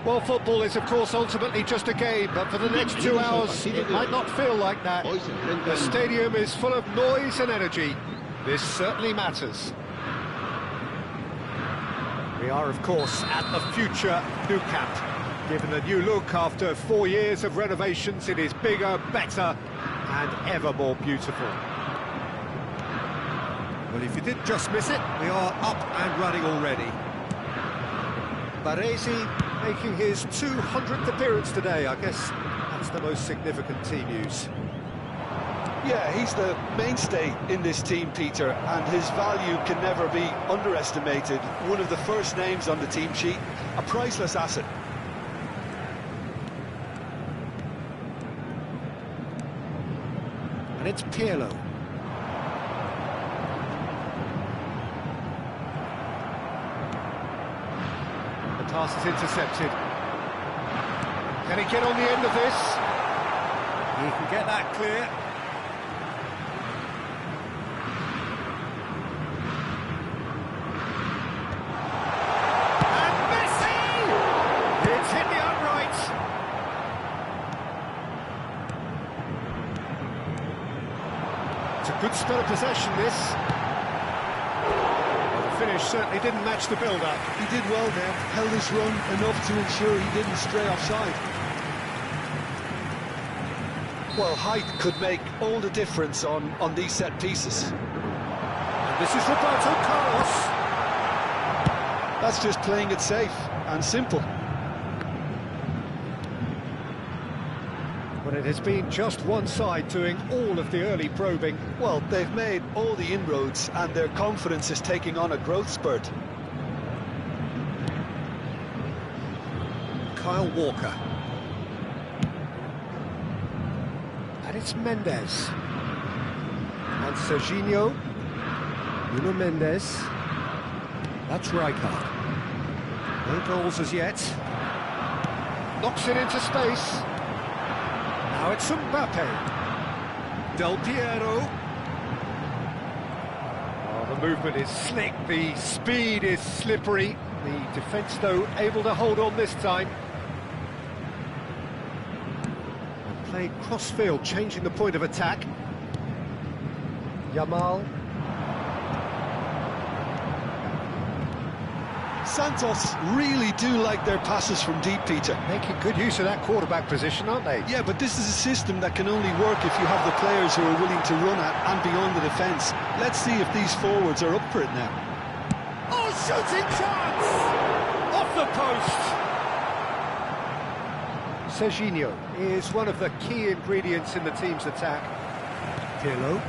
Well, football is, of course, ultimately just a game, but for the next 2 hours, it might not feel like that. The stadium is full of noise and energy. This certainly matters. We are, of course, at the future Nou Camp. Given a new look after 4 years of renovations, it is bigger, better, and ever more beautiful. Well, if you did just miss it, we are up and running already. Baresi making his 200th appearance today. I guess that's the most significant team news. Yeah, he's the mainstay in this team, Peter, and his value can never be underestimated. One of the first names on the team sheet, a priceless asset. And it's Pirlo. The pass is intercepted. Can he get on the end of this? He can get that clear. And Messi! It's hit the uprights. It's a good spell of possession, this. Finish certainly didn't match the build-up. He did well there, held his run enough to ensure he didn't stray offside. Well, height could make all the difference on these set pieces. And this is Roberto Carlos. That's just playing it safe and simple. But it has been just one side doing all of the early probing. Well, they've made all the inroads and their confidence is taking on a growth spurt. Kyle Walker. And it's Mendes. And Serginho. Nuno Mendes. That's Rijkaard. No goals as yet. Knocks it into space. Now it's Mbappe. Del Piero. Oh, the movement is slick, the speed is slippery. The defence, though, able to hold on this time. And played cross-field, changing the point of attack. Yamal. Santos really do like their passes from deep, Peter. Making good use of that quarterback position, aren't they? Yeah, but this is a system that can only work if you have the players who are willing to run at and beyond the defence. Let's see if these forwards are up for it now. Oh, shooting chance! Off the post! Serginho is one of the key ingredients in the team's attack. Pirlo.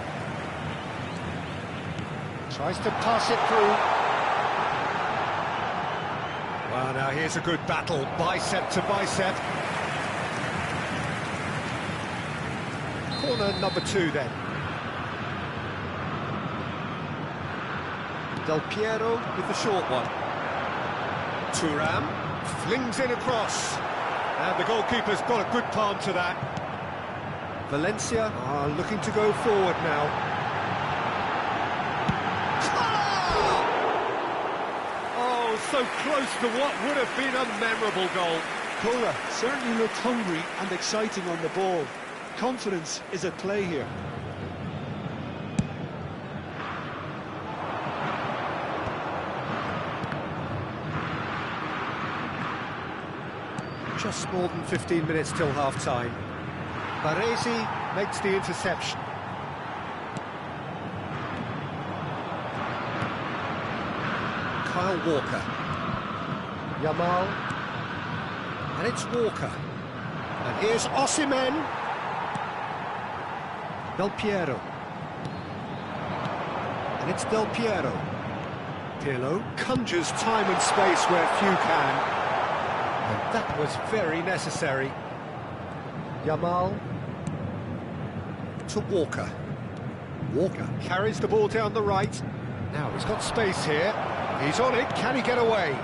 Tries to pass it through. Well, now here's a good battle, bicep to bicep. Corner number 2 then. Del Piero with the short one. Thuram flings in across. And the goalkeeper's got a good palm to that. Valencia are looking to go forward now. So close to what would have been a memorable goal. Cora certainly looked hungry and exciting on the ball. Confidence is at play here. Just more than 15 minutes till half-time. Baresi makes the interception. Kyle Walker. Yamal. And it's Walker. And here's Osimhen. Del Piero. And it's Del Piero. Pirlo conjures time and space where few can. And that was very necessary. Yamal. To Walker. Walker carries the ball down the right. Now he's got space here. He's on it, can he get away?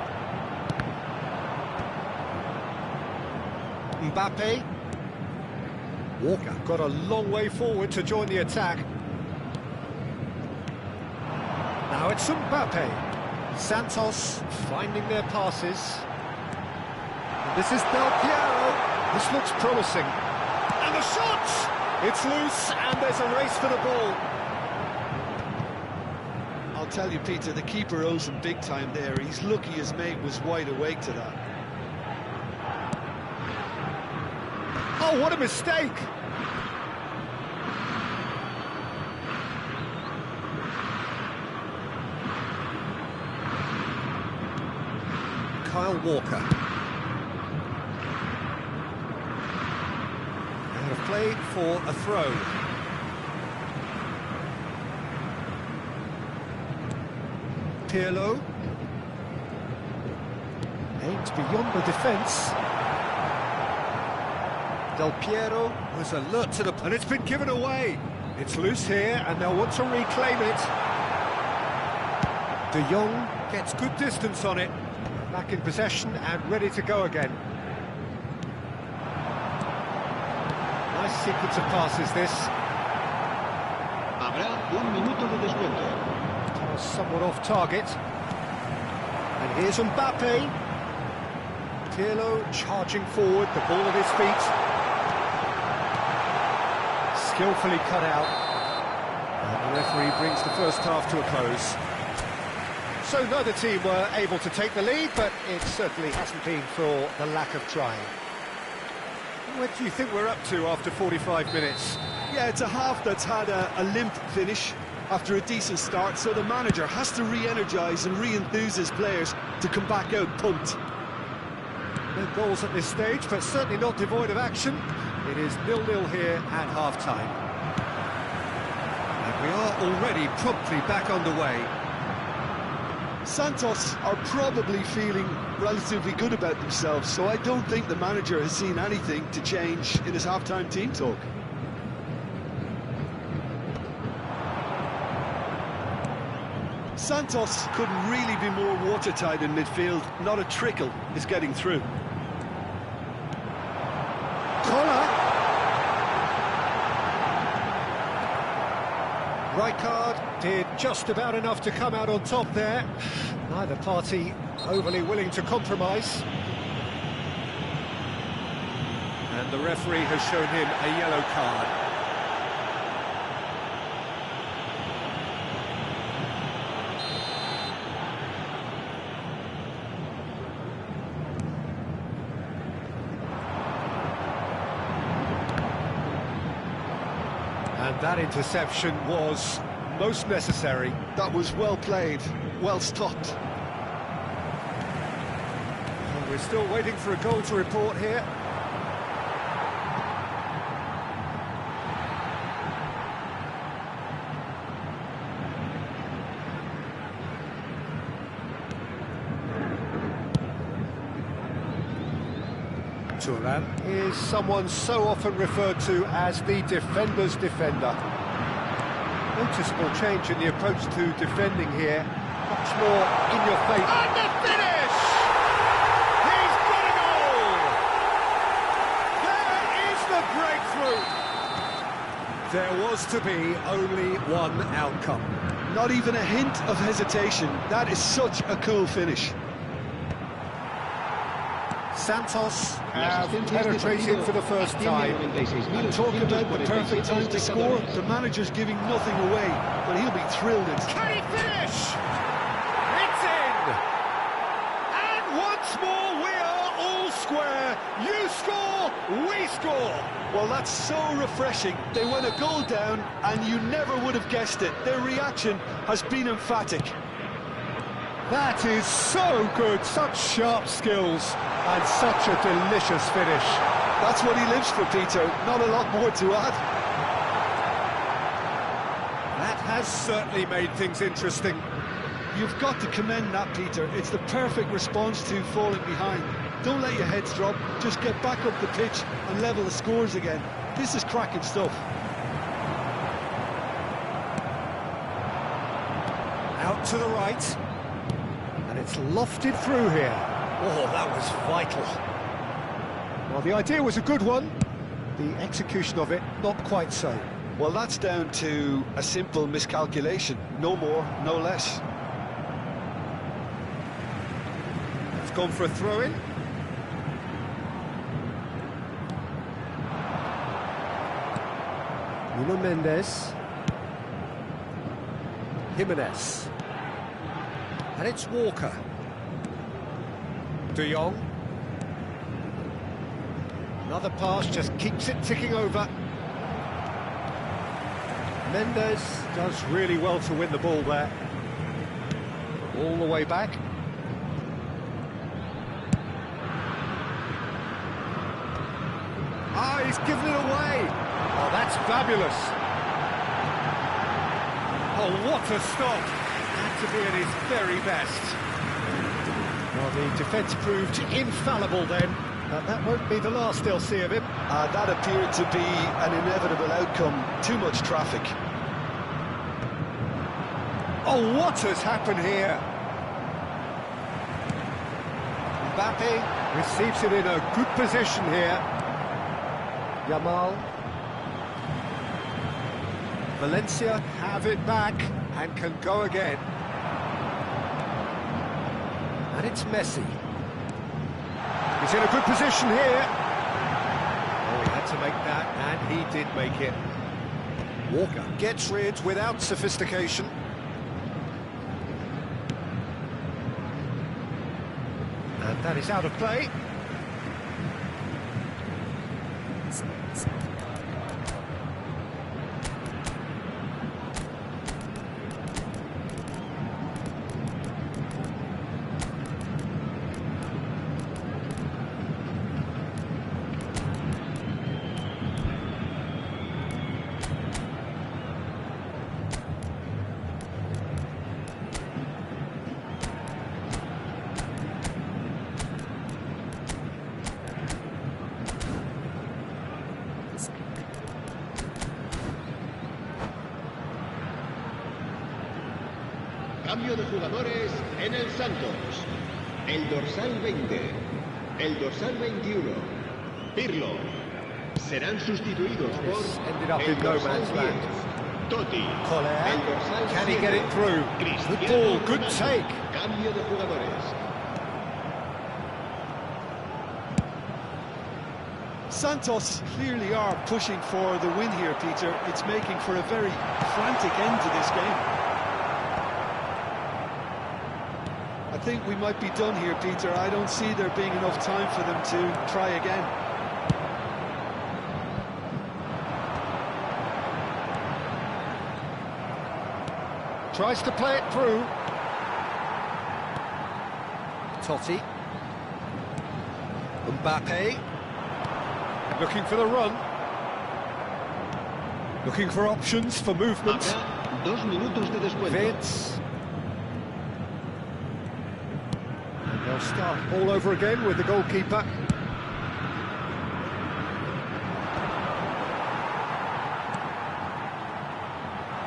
Mbappe. Walker got a long way forward to join the attack. Now it's Mbappe. Santos finding their passes. This is Del Piero. This looks promising. And the shot! It's loose, and there's a race for the ball. I'll tell you, Peter, the keeper owes him big time there. He's lucky his mate was wide awake to that. Oh, what a mistake! Kyle Walker. Out of play for a throw. Pirlo. Aimed beyond the defence. Del Piero was alert to the... And it's been given away. It's loose here, and they'll want to reclaim it. De Jong gets good distance on it. Back in possession and ready to go again. Nice sequence of passes, this. Habrá un minuto de descuento. Somewhat off target. And here's Mbappe. Pirlo charging forward, the ball at his feet. Skillfully cut out. And the referee brings the first half to a close. So neither team were able to take the lead, but it certainly hasn't been for the lack of trying. What do you think we're up to after 45 minutes? Yeah, it's a half that's had a limp finish after a decent start, so the manager has to re-energise and re-enthuse his players to come back out pumped. No goals at this stage, but certainly not devoid of action. It is 0-0 here at half-time. And we are already promptly back underway. Santos are probably feeling relatively good about themselves, so I don't think the manager has seen anything to change in his half-time team talk. Santos couldn't really be more watertight in midfield. Not a trickle is getting through. Collar. Rijkaard did just about enough to come out on top there. Neither party overly willing to compromise. And the referee has shown him a yellow card. And that interception was most necessary. That was well played, well stopped. And we're still waiting for a goal to report here. Thuram is someone so often referred to as the defender's defender. Noticeable change in the approach to defending here. Much more in your face. And the finish! He's got a goal! There is the breakthrough! There was to be only one outcome. Not even a hint of hesitation. That is such a cool finish. Santos have penetrated for the first time. And talk about the perfect time to score. The manager's giving nothing away, but he'll be thrilled. Can he finish? It's in! And once more we are all square. You score, we score. Well, that's so refreshing. They went a goal down and you never would have guessed it. Their reaction has been emphatic. That is so good, such sharp skills, and such a delicious finish. That's what he lives for, Peter. Not a lot more to add. That has certainly made things interesting. You've got to commend that, Peter. It's the perfect response to falling behind. Don't let your heads drop. Just get back up the pitch and level the scores again. This is cracking stuff. Out to the right. And it's lofted through here. Oh, that was vital. Well, the idea was a good one. The execution of it, not quite so. Well, that's down to a simple miscalculation. No more, no less. It's gone for a throw-in. Nuno Mendes. Jimenez. And it's Walker. De Jong. Another pass just keeps it ticking over. Mendes does really well to win the ball there. All the way back. Ah, he's given it away. Oh, that's fabulous. Oh, what a stop. Had to be at his very best. Well, the defence proved infallible then. That won't be the last they'll see of him. That appeared to be an inevitable outcome. Too much traffic. Oh, what has happened here? Mbappe receives it in a good position here. Yamal. Valencia have it back and can go again. And it's Messi. He's in a good position here. Oh, he had to make that, and he did make it. Walker gets rid without sophistication. And that is out of play. Cambio de jugadores en el Santos. El dorsal 20, el dorsal 21, Pirlo. Serán sustituidos Ended por up el in no dorsal man's 10, land. Totti. Collier. El dorsal Can he 7, get it through? Good Cristiano ball, good Ronaldo. take. Cambio de jugadores. Santos clearly are pushing for the win here, Peter. It's making for a very frantic end to this game. I think we might be done here, Peter. I don't see there being enough time for them to try again. Tries to play it through. Totti. Mbappe. Looking for the run. Looking for options for movement. Habrá 2 minutos de descuento. Vince. And they'll start all over again with the goalkeeper.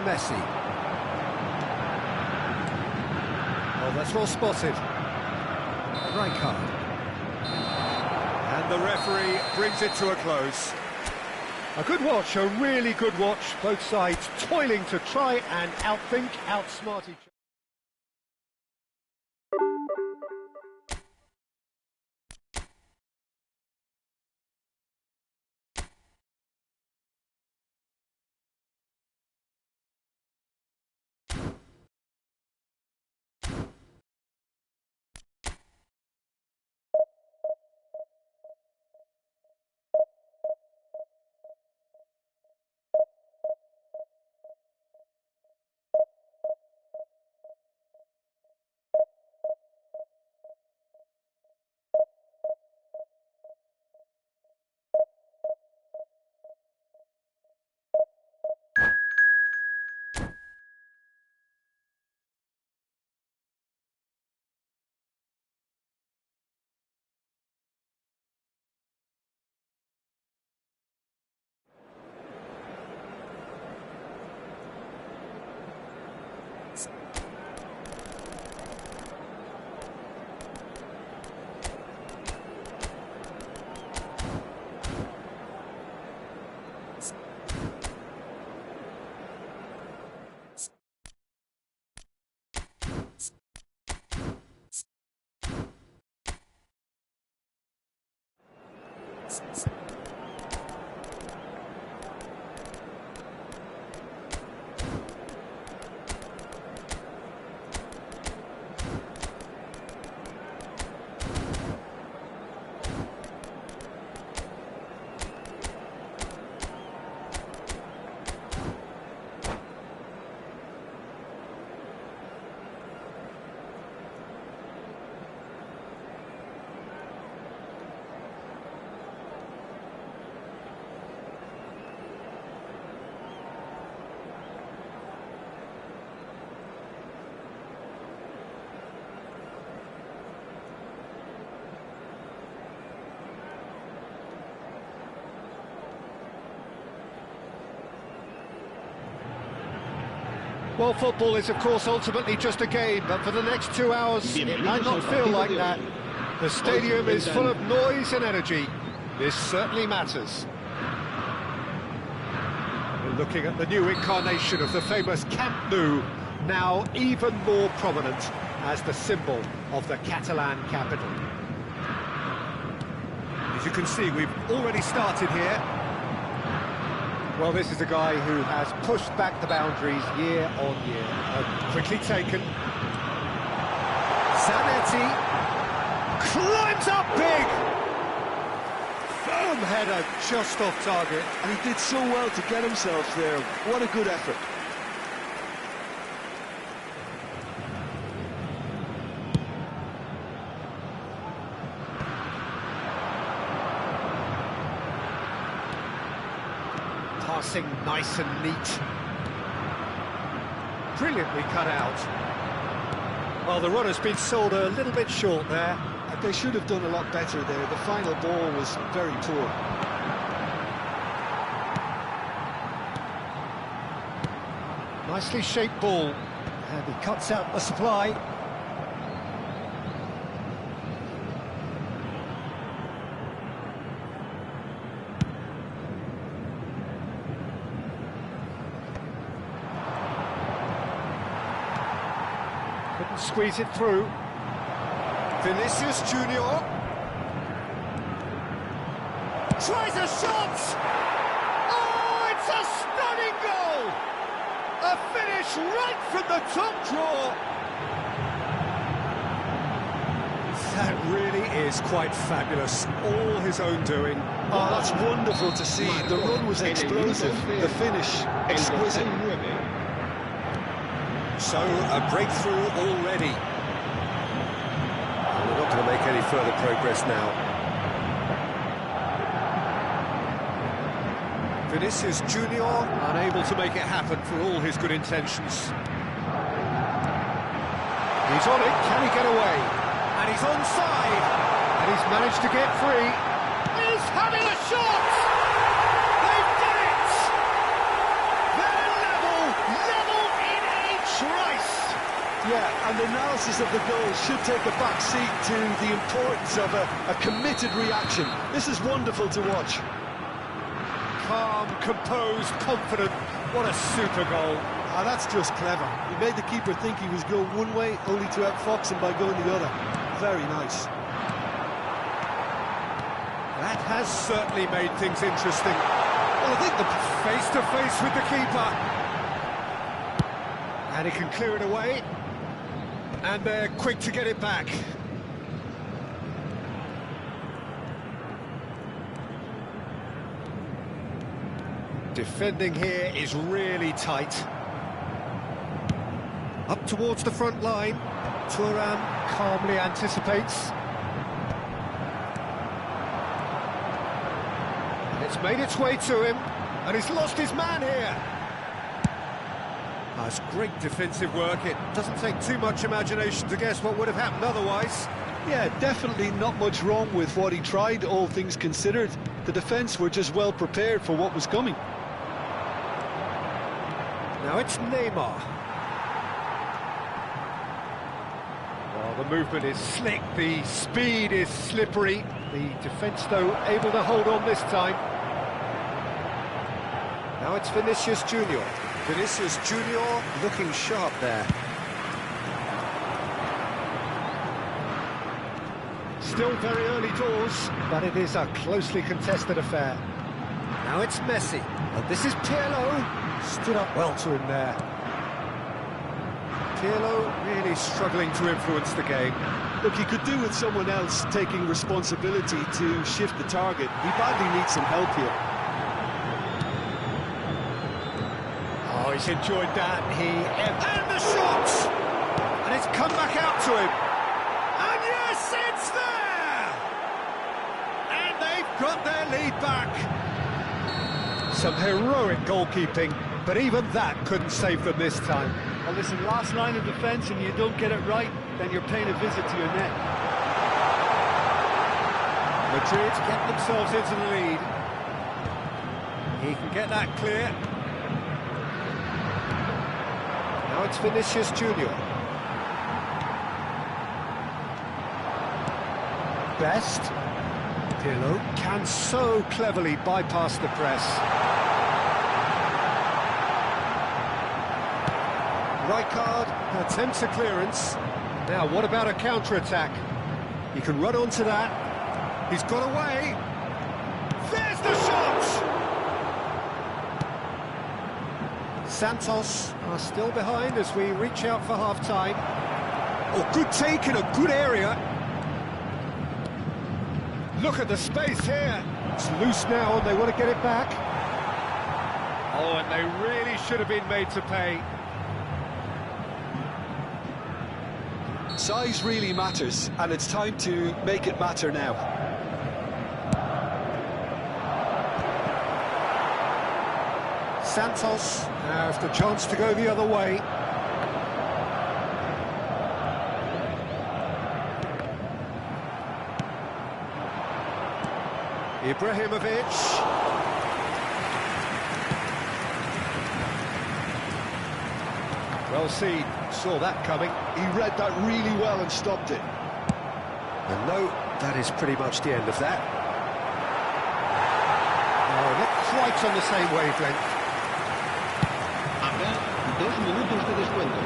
Messi. Oh, that's well spotted. Rijkaard. And the referee brings it to a close. A good watch, a really good watch. Both sides toiling to try and outthink, outsmart each other. Well, football is, of course, ultimately just a game, but for the next 2 hours, it might not feel like that. The stadium is full of noise and energy. This certainly matters. We're looking at the new incarnation of the famous Camp Nou, now even more prominent as the symbol of the Catalan capital. As you can see, we've already started here. Well, this is a guy who has pushed back the boundaries year on year. Quickly taken. Zanetti climbs up big! Firm header just off target. And he did so well to get himself there. What a good effort. Passing nice and neat. Brilliantly cut out. Well, the runner's been sold a little bit short there. They should have done a lot better there. The final ball was very poor. Nicely shaped ball. And he cuts out the supply. Couldn't squeeze it through. Vinicius Junior tries a shot! Oh, it's a stunning goal! A finish right from the top draw! That really is quite fabulous, all his own doing. Oh, that's wonderful to see. The run was explosive, the finish exquisite. So, a breakthrough already. We're not going to make any further progress now. Vinicius Junior unable to make it happen for all his good intentions. He's on it, can he get away? And he's onside, and he's managed to get free. He's having a shot! They've done it! They're level in a trice! Yeah, and the analysis of the goal should take a back seat to the importance of a committed reaction. This is wonderful to watch. Calm, composed, confident. What a super goal. Ah, that's just clever. He made the keeper think he was going one way, only to outfox him by going the other. Very nice. That has certainly made things interesting. Well, I think the face-to-face with the keeper. And he can clear it away. And they're quick to get it back. Defending here is really tight. Up towards the front line. Thuram calmly anticipates. And it's made its way to him, and he's lost his man here. That's great defensive work. It doesn't take too much imagination to guess what would have happened otherwise. Yeah, definitely not much wrong with what he tried, all things considered. The defence were just well prepared for what was coming. Now it's Neymar. Well, the movement is slick, the speed is slippery. The defence, though, able to hold on this time. Now it's Vinicius Junior. Vinicius Junior looking sharp there. Still very early doors, but it is a closely contested affair. Now it's Messi. And this is Pirlo. Stood up well to him there. Pirlo really struggling to influence the game. Look, he could do with someone else taking responsibility to shift the target. He badly needs some help here. Oh, he's enjoyed that. And the shot! And it's come back out to him. And yes, it's there! And they've got their lead back. Some heroic goalkeeping, but even that couldn't save them this time. Well, listen, last line of defence, and you don't get it right, then you're paying a visit to your net. Madrid get themselves into the lead. He can get that clear. Now Now it's Vinicius Junior. Best. Pirlo can so cleverly bypass the press. Rijkaard attempts a clearance. Now, what about a counter-attack? He can run onto that. He's got away. There's the shot! Santos are still behind as we reach out for half-time. Oh, good take in a good area. Look at the space here. It's loose now and they want to get it back. Oh, and they really should have been made to pay. Size really matters, and it's time to make it matter now. Santos has the chance to go the other way. Ibrahimovic. Well seen, saw that coming. He read that really well and stopped it. And no, that is pretty much the end of that. Oh, not quite on the same wavelength. Habrá 2 minutos de descuento.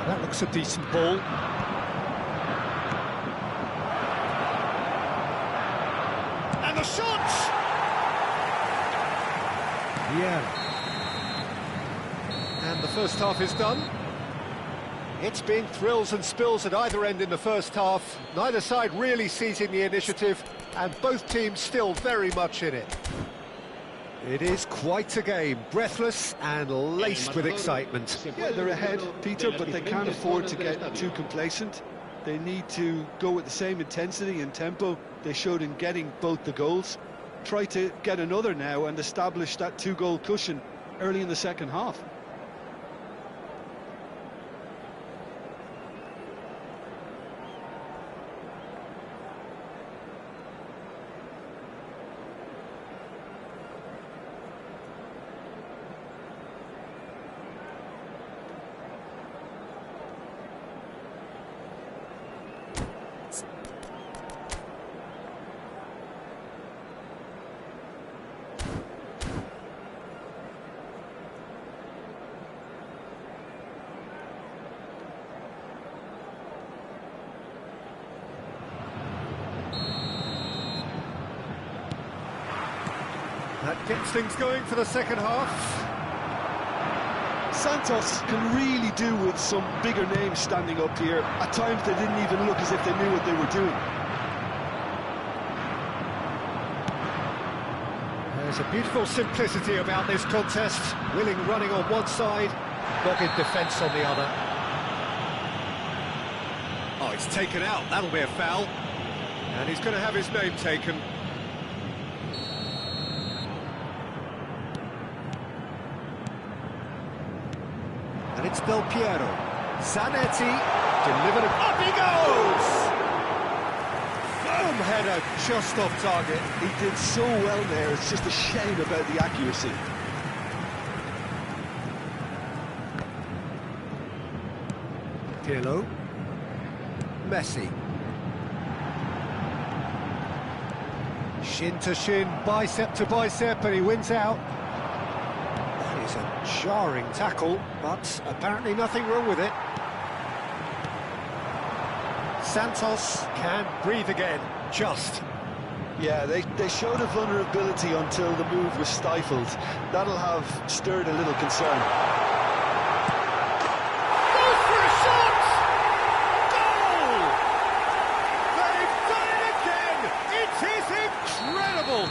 That looks a decent ball. And the shot! Yeah. And the first half is done. It's been thrills and spills at either end in the first half. Neither side really seizing the initiative, and both teams still very much in it. It is quite a game, breathless and laced with excitement. Yeah, they're ahead, Peter, but they can't afford to get too complacent. They need to go with the same intensity and tempo they showed in getting both the goals. Try to get another now and establish that 2-goal cushion early in the second half. That gets things going for the second half. Santos can really do with some bigger names standing up here. At times they didn't even look as if they knew what they were doing. There's a beautiful simplicity about this contest. Willing running on one side, dogged defence on the other. Oh, it's taken out. That'll be a foul. And he's going to have his name taken. And it's Del Piero. Zanetti delivered it. Up he goes! Boom header just off target. He did so well there, it's just a shame about the accuracy. Pirlo. Messi. Shin to shin, bicep to bicep, and he wins out. That is a jarring tackle, but apparently nothing wrong with it. Santos can breathe again, just. Yeah, they showed a vulnerability until the move was stifled. That'll have stirred a little concern. Goes for a shot! Goal! They've done it again! It is incredible!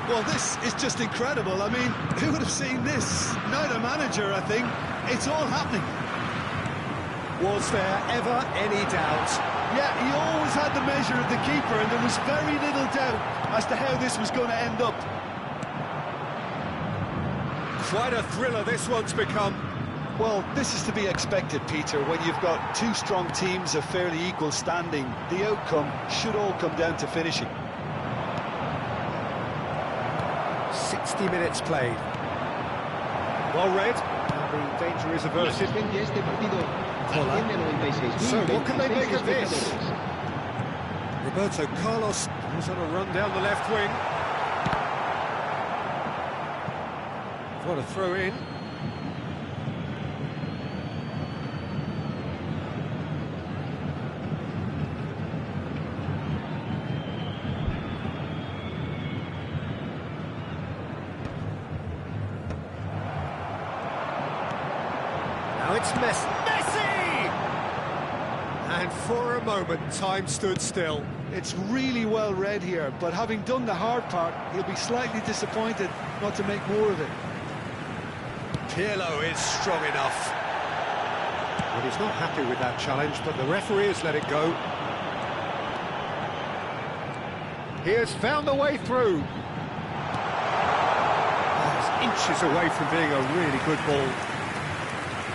Well, this is just incredible. I mean, who would have seen this? Neither manager, I think. It's all happening. Was there ever any doubt? Yeah, he always had the measure of the keeper, and there was very little doubt as to how this was going to end up. Quite a thriller this one's become. Well, this is to be expected, Peter. When you've got two strong teams of fairly equal standing, the outcome should all come down to finishing. 60 minutes played. Well read, and the danger is La averted. asistencia a este partido asciende a 96.026 So what can they make of this? espectadores. Roberto Carlos was on a run down the left wing. What a throw in. Now it's Messi! And for a moment, time stood still. It's really well read here, but having done the hard part, he'll be slightly disappointed not to make more of it. Pirlo is strong enough. Well, he's not happy with that challenge, but the referee has let it go. He has found the way through. Oh, he's inches away from being a really good ball.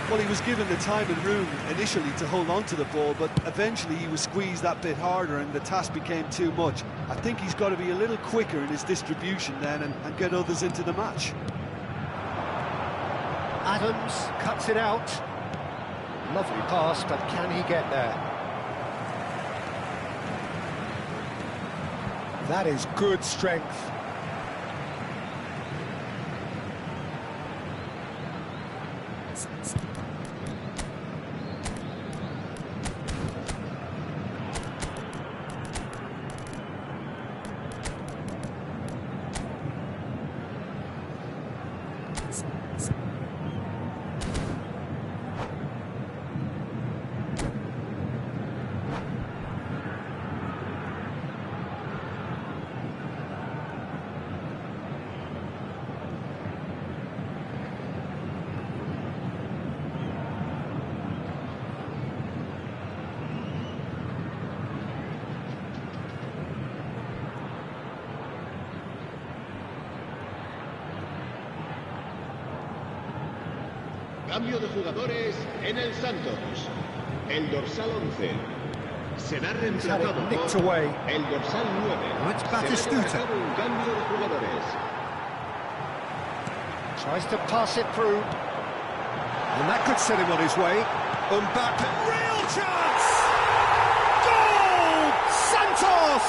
Well, he was given the time and room initially to hold on to the ball, but eventually he was squeezed that bit harder and the task became too much. I think he's got to be a little quicker in his distribution then and get others into the match. Adams cuts it out. Lovely pass, but can he get there? That is good strength. Cambio de jugadores en el Santos. El dorsal 11 será reemplazado nicked por away. el dorsal 9. Now it's Será Batistuta. llevado a cabo un cambio de jugadores. Tries to pass it through. And that could set him on his way. Mbappe, real chance! Goal! Santos!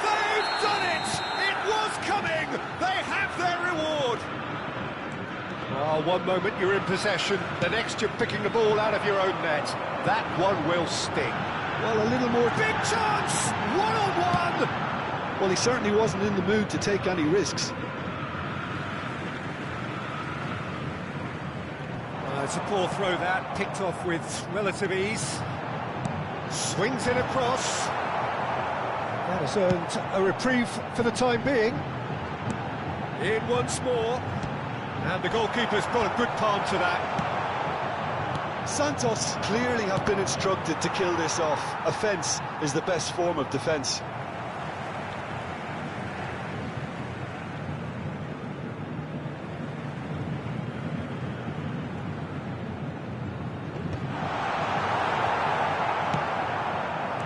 They've done it! It was coming! They have their reward! Oh, one moment you're in possession, the next you're picking the ball out of your own net. That one will sting. Well, a little more... Big chance! One-on-one! Well, he certainly wasn't in the mood to take any risks. It's a poor throw that, picked off with relative ease. Swings it across. That has earned a reprieve for the time being. In once more. And the goalkeeper's got a good palm to that. Santos clearly have been instructed to kill this off. Offence is the best form of defence.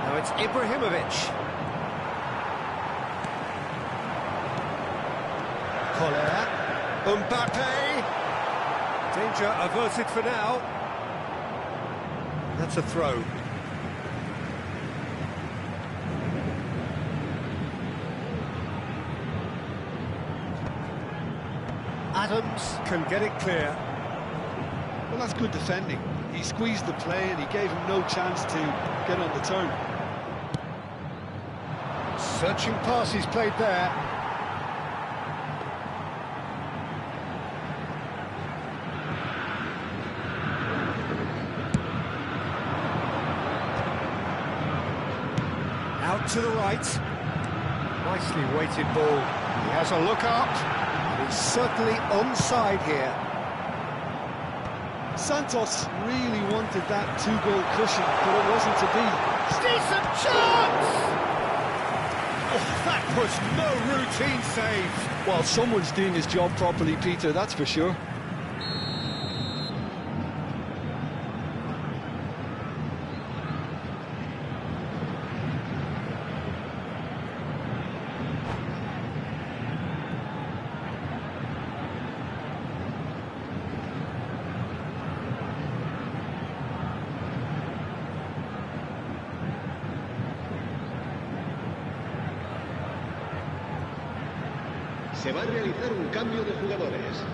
Now it's Ibrahimovic. Collier. Mbappe. Danger averted for now. That's a throw. Adams can get it clear. Well, that's good defending. He squeezed the play and he gave him no chance to get on the turn. Searching pass he's played there. Out to the right. Nicely weighted ball. He has a look up. He's certainly onside here. Santos really wanted that two-goal cushion, but it wasn't to be. Decent chance! Oh, that was no routine save. Well, someone's doing his job properly, Peter, that's for sure. Se va a realizar un cambio de jugadores.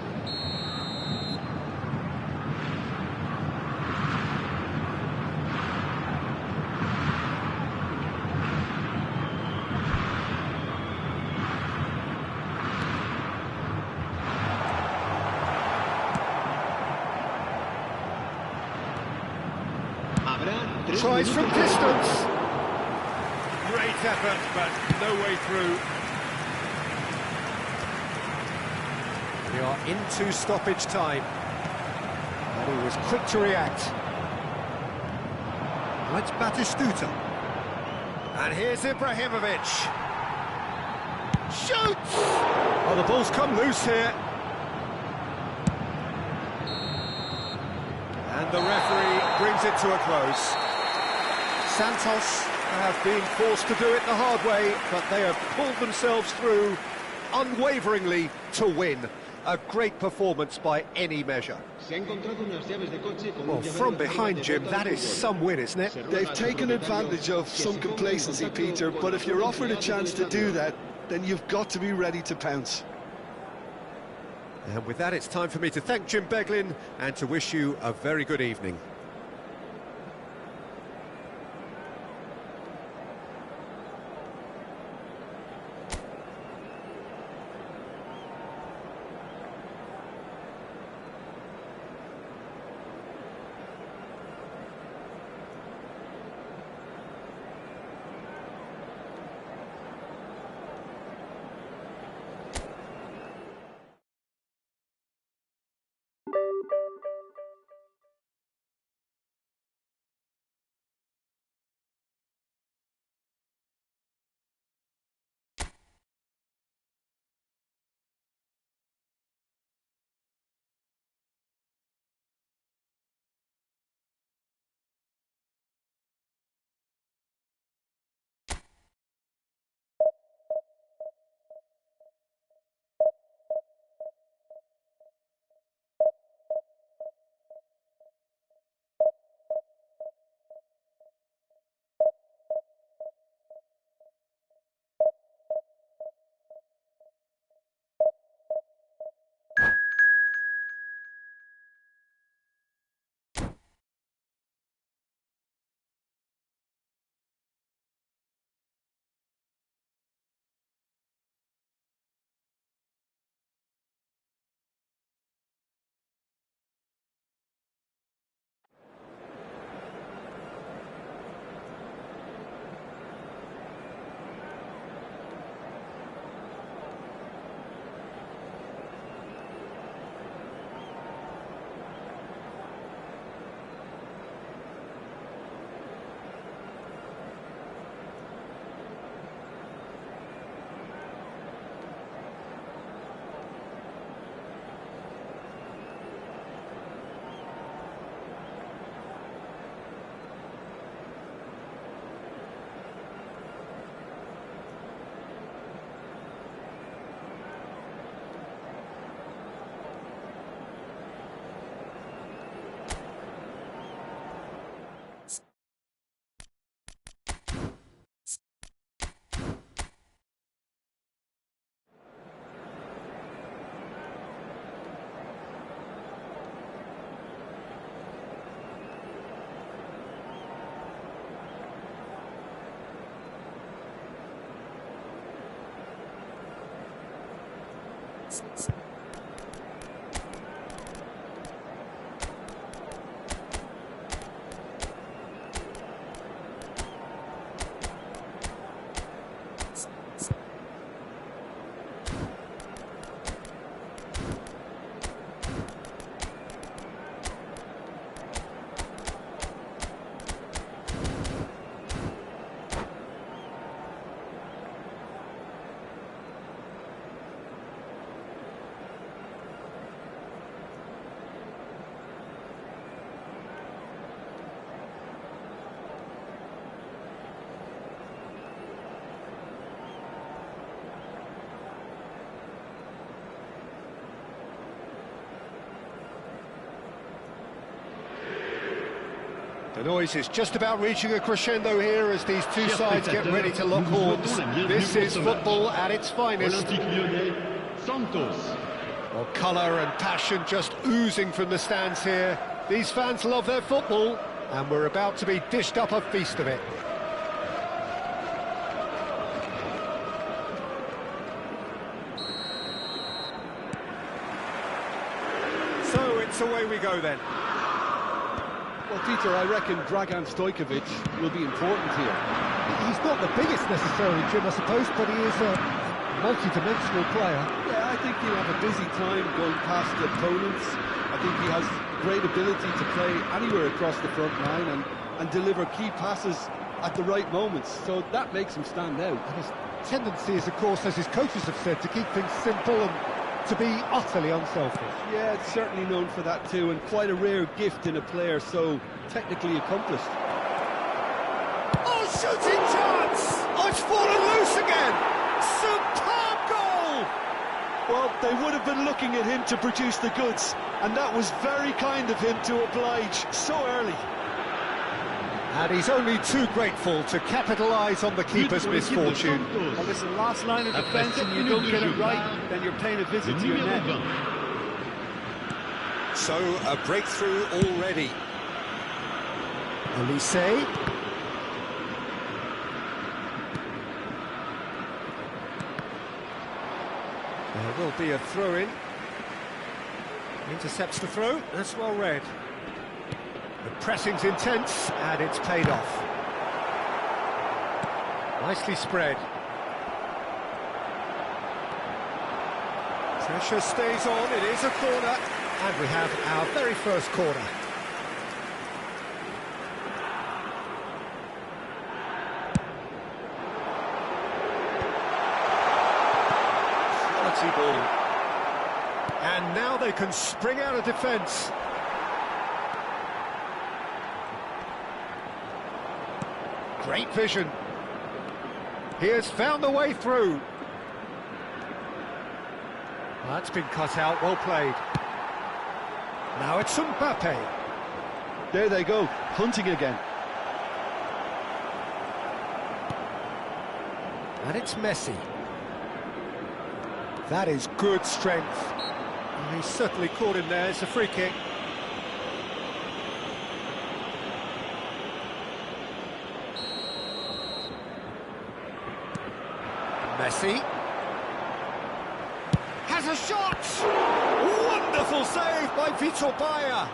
Tries from distance. Great effort, but no way through. We are into stoppage time. And he was quick to react. Let's Batistuta. And here's Ibrahimovic. Shoots! Oh, the ball's come loose here. And the referee brings it to a close. Santos have been forced to do it the hard way, but they have pulled themselves through unwaveringly to win. A great performance by any measure. Well, from behind, Jim, that is some win, isn't it? They've taken advantage of some complacency, Peter, but if you're offered a chance to do that, then you've got to be ready to pounce. And with that, it's time for me to thank Jim Beglin and to wish you a very good evening. The noise is just about reaching a crescendo here as these two sides get ready to lock horns. This is football at its finest. Santos. Well, colour and passion just oozing from the stands here. These fans love their football, and we're about to be dished up a feast of it. So it's away we go then. Well, Peter, I reckon Dragan Stojkovic will be important here. He's not the biggest necessarily, Jim, I suppose, but he is a multi-dimensional player. Yeah, I think he'll have a busy time going past the opponents. I think he has great ability to play anywhere across the front line and deliver key passes at the right moments, so that makes him stand out. And his tendency is, of course, as his coaches have said, to keep things simple and to be utterly unselfish. Yeah, it's certainly known for that too, and quite a rare gift in a player so technically accomplished. Oh, shooting chance! Oh, it's fallen loose again! Superb goal! Well, they would have been looking at him to produce the goods, and that was very kind of him to oblige so early. And he's only too grateful to capitalise on the keeper's misfortune. Well, listen, last line of defence, and you don't get it right, then you're paying a visit to your net. So, a breakthrough already. Elise. There will be a throw-in. Intercepts the throw, that's well read. The pressing's intense, and it's paid off. Nicely spread. Pressure stays on, it is a corner, and we have our very first corner. Quality ball. And now they can spring out of defence. Great vision. He has found the way through. That's been cut out, well played. Now it's Mbappe. There they go, hunting again. And it's Messi. That is good strength. And he's certainly caught him there, it's a free kick. Messi has a shot! Wonderful save by Futebol.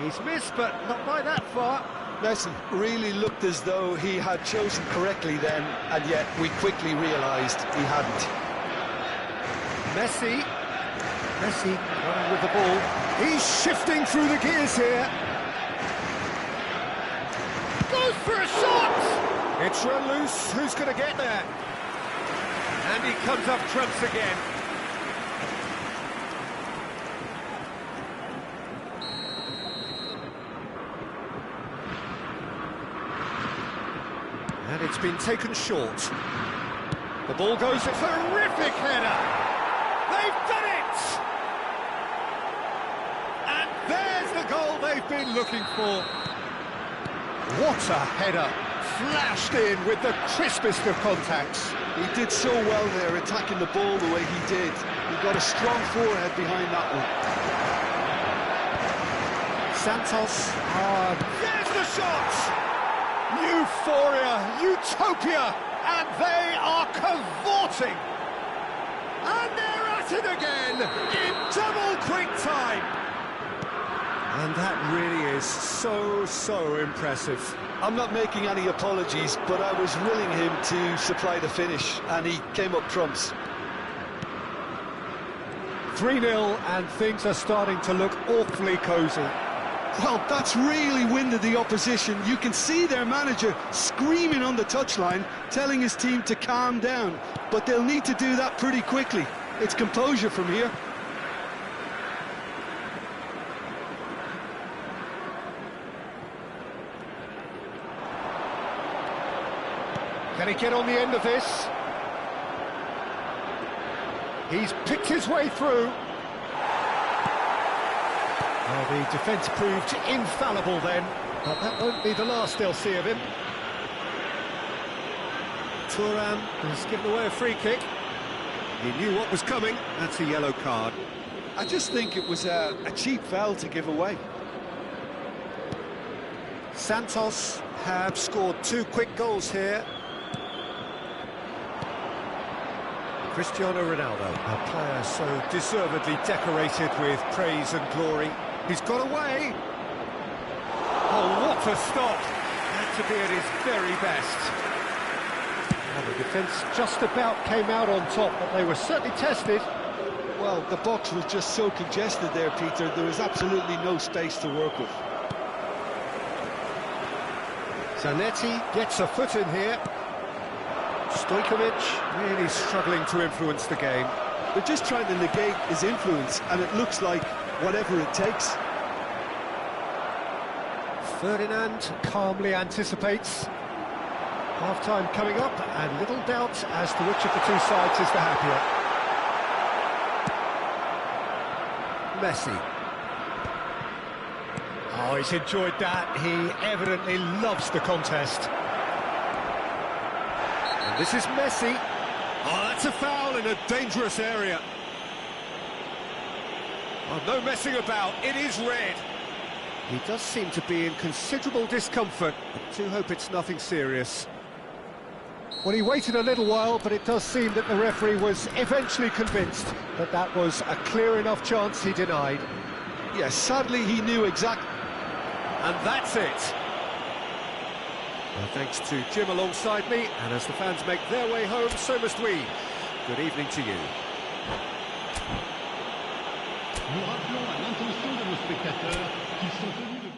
He's missed, but not by that far. Messi really looked as though he had chosen correctly then, and yet we quickly realised he hadn't. Messi running with the ball. He's shifting through the gears here. Goes for a shot! It's run loose, who's going to get there? And he comes up trumps again. And it's been taken short. The ball goes, a terrific header! They've done it! And there's the goal they've been looking for. What a header! Flashed in with the crispest of contacts. He did so well there, attacking the ball the way he did. He got a strong forehead behind that one. Santos, there's the shot! Euphoria, utopia, and they are cavorting! And they're at it again, in double quick time! And that really is so impressive. I'm not making any apologies, but I was willing him to supply the finish, and he came up trumps. 3-0, and things are starting to look awfully cosy. Well, that's really winded the opposition. You can see their manager screaming on the touchline, telling his team to calm down, but they'll need to do that pretty quickly. It's composure from here. Can he get on the end of this? He's picked his way through. Well, the defence proved infallible then, but that won't be the last they'll see of him. Thuram has given away a free kick. He knew what was coming. That's a yellow card. I just think it was a cheap foul to give away. Santos have scored 2 quick goals here. Cristiano Ronaldo, a player so deservedly decorated with praise and glory. He's got away. Oh, what a stop! Had to be at his very best. And the defence just about came out on top, but they were certainly tested. Well, the box was just so congested there, Peter. There was absolutely no space to work with. Zanetti gets a foot in here. Stojkovic really struggling to influence the game. They're just trying to negate his influence, and it looks like whatever it takes. Ferdinand calmly anticipates. Half-time coming up, and little doubt as to which of the two sides is the happier. Messi. Oh, he's enjoyed that. He evidently loves the contest. And this is Messi. Oh, that's a foul in a dangerous area. Oh, no messing about. It is red. He does seem to be in considerable discomfort. I do hope it's nothing serious. Well, he waited a little while, but it does seem that the referee was eventually convinced that that was a clear enough chance he denied. Yes, sadly he knew exactly. And that's it. Well, thanks to Jim alongside me, and as the fans make their way home, so must we. Good evening to you. Nous rappelons à l'intention de nos spectateurs qu'ils sont tenus de...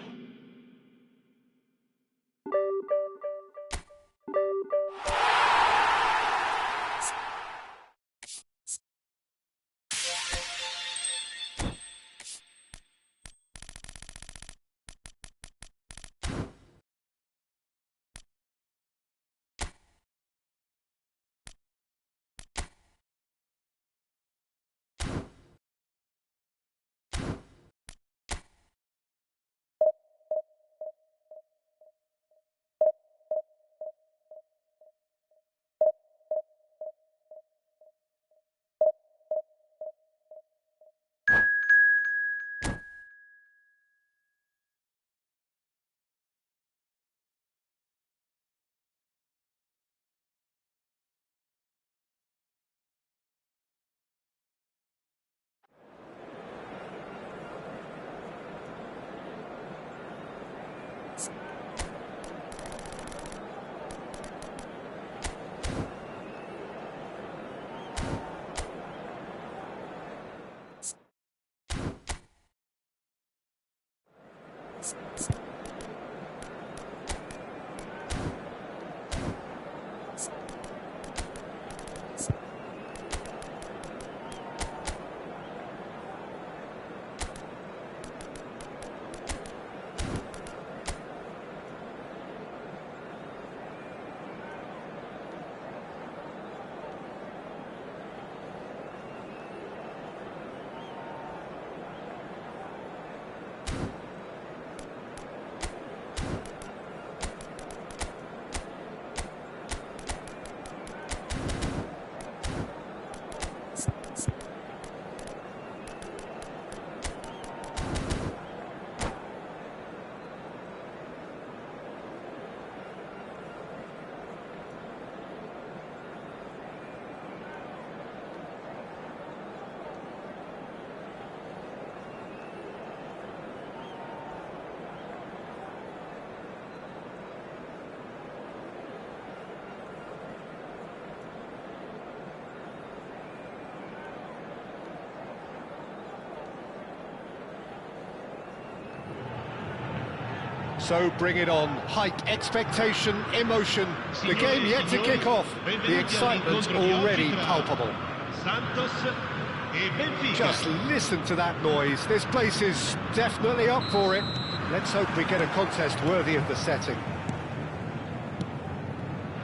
So bring it on. Hike expectation, emotion. The game yet to kick off. The excitement already palpable. Just listen to that noise. This place is definitely up for it. Let's hope we get a contest worthy of the setting.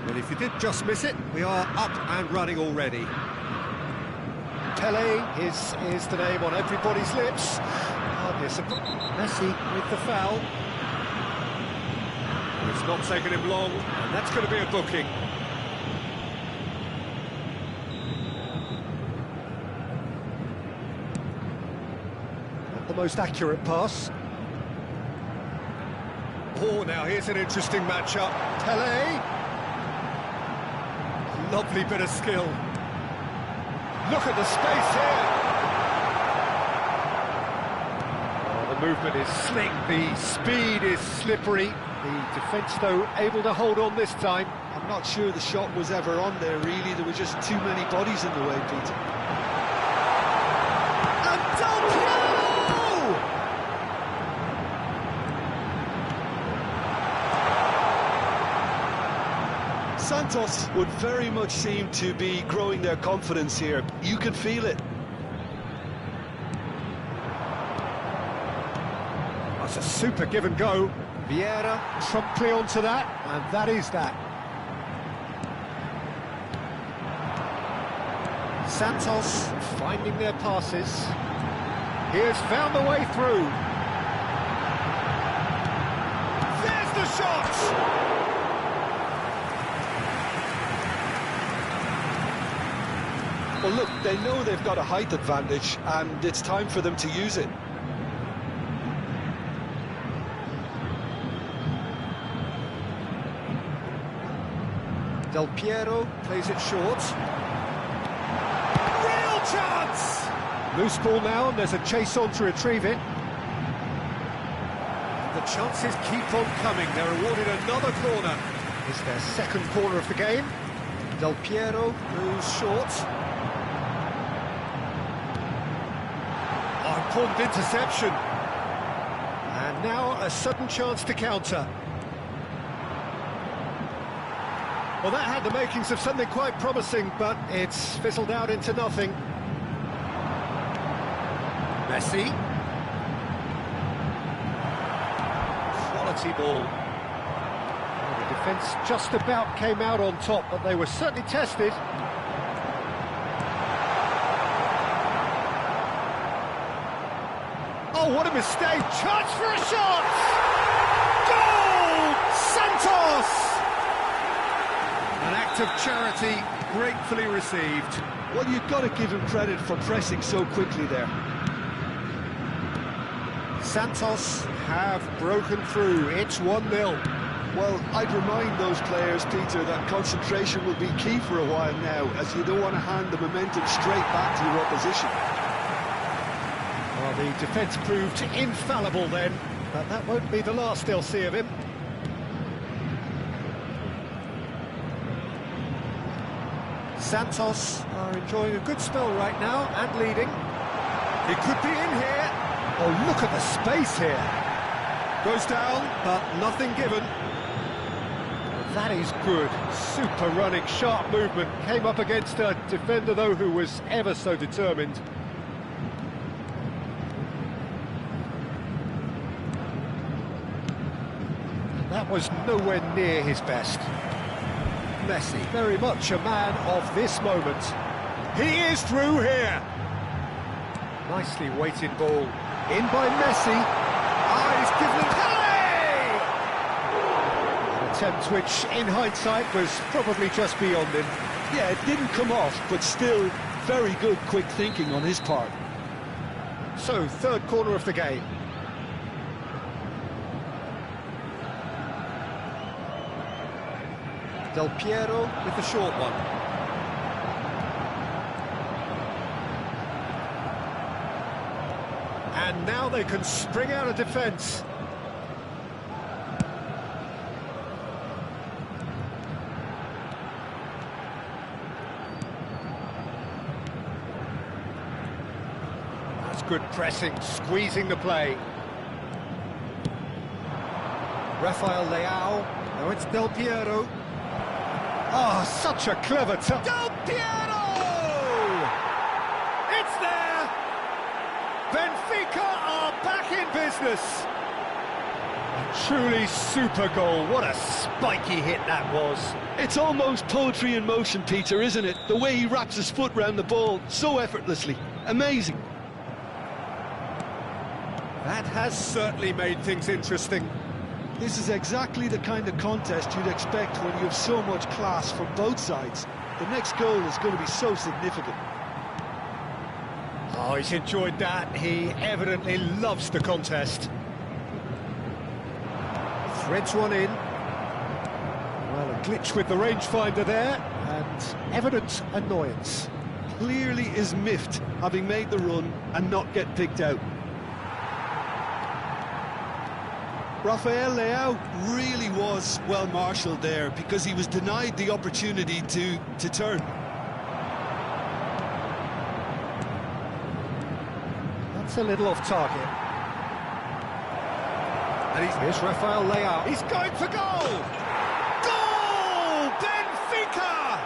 Well, if you did just miss it, we are up and running already. Pele is the name on everybody's lips. Hardly a surprise. Messi with the foul. It's not taken him long, and that's going to be a booking. most accurate pass. Oh, now here's an interesting matchup. Pelé. Lovely bit of skill. Look at the space here. Oh, the movement is slick, the speed is slippery. The defence, though, able to hold on this time. I'm not sure the shot was ever on there, really. There were just too many bodies in the way, Peter. And Del Piero! Santos would very much seem to be growing their confidence here. You can feel it. That's a super give and go. Vieira promptly onto that, and that is that. Santos finding their passes. He has found the way through. There's the shot! Well, look, they know they've got a height advantage, and it's time for them to use it. Del Piero plays it short. Real chance! Loose ball now, and there's a chase on to retrieve it. The chances keep on coming. They're awarded another corner. It's their second corner of the game. Del Piero moves short. Oh, important interception. And now a sudden chance to counter. Well, that had the makings of something quite promising, but it's fizzled out into nothing. Messi. Quality ball. Well, the defence just about came out on top, but they were certainly tested. Oh, what a mistake! Chance for a shot! Goal! Santos! An act of charity, gratefully received. Well, you've got to give him credit for pressing so quickly there. Santos have broken through. It's 1-0. Well, I'd remind those players, Peter, that concentration will be key for a while now, as you don't want to hand the momentum straight back to your opposition. Well, the defence proved infallible then, but that won't be the last they'll see of him. Santos are enjoying a good spell right now and leading. He could be in here. Oh, look at the space here. Goes down, but nothing given. That is good. Super running, sharp movement. Came up against a defender, though, who was ever so determined. That was nowhere near his best. Messi, very much a man of this moment. He is through here. Nicely weighted ball. In by Messi. He's given it. An attempt which, in hindsight, was probably just beyond him. Yeah, it didn't come off, but still very good quick thinking on his part. So, third corner of the game. Del Piero with the short one. And now they can spring out of defence. That's good pressing, squeezing the play. Rafael Leao. Now it's Del Piero. Oh, such a clever touch. Del Piero! It's there! Benfica are back in business. A truly super goal. What a spiky hit that was. It's almost poetry in motion, Peter, isn't it? The way he wraps his foot round the ball so effortlessly. Amazing. That has certainly made things interesting. This is exactly the kind of contest you'd expect when you have so much class from both sides. The next goal is going to be so significant. Oh, he's enjoyed that. He evidently loves the contest. Threads one in. Well, a glitch with the rangefinder there, and evident annoyance. Clearly is miffed, having made the run and not get picked out. Rafael Leao really was well marshalled there because he was denied the opportunity to turn. That's a little off target. And here's Rafael Leao. He's going for goal! Goal! Benfica!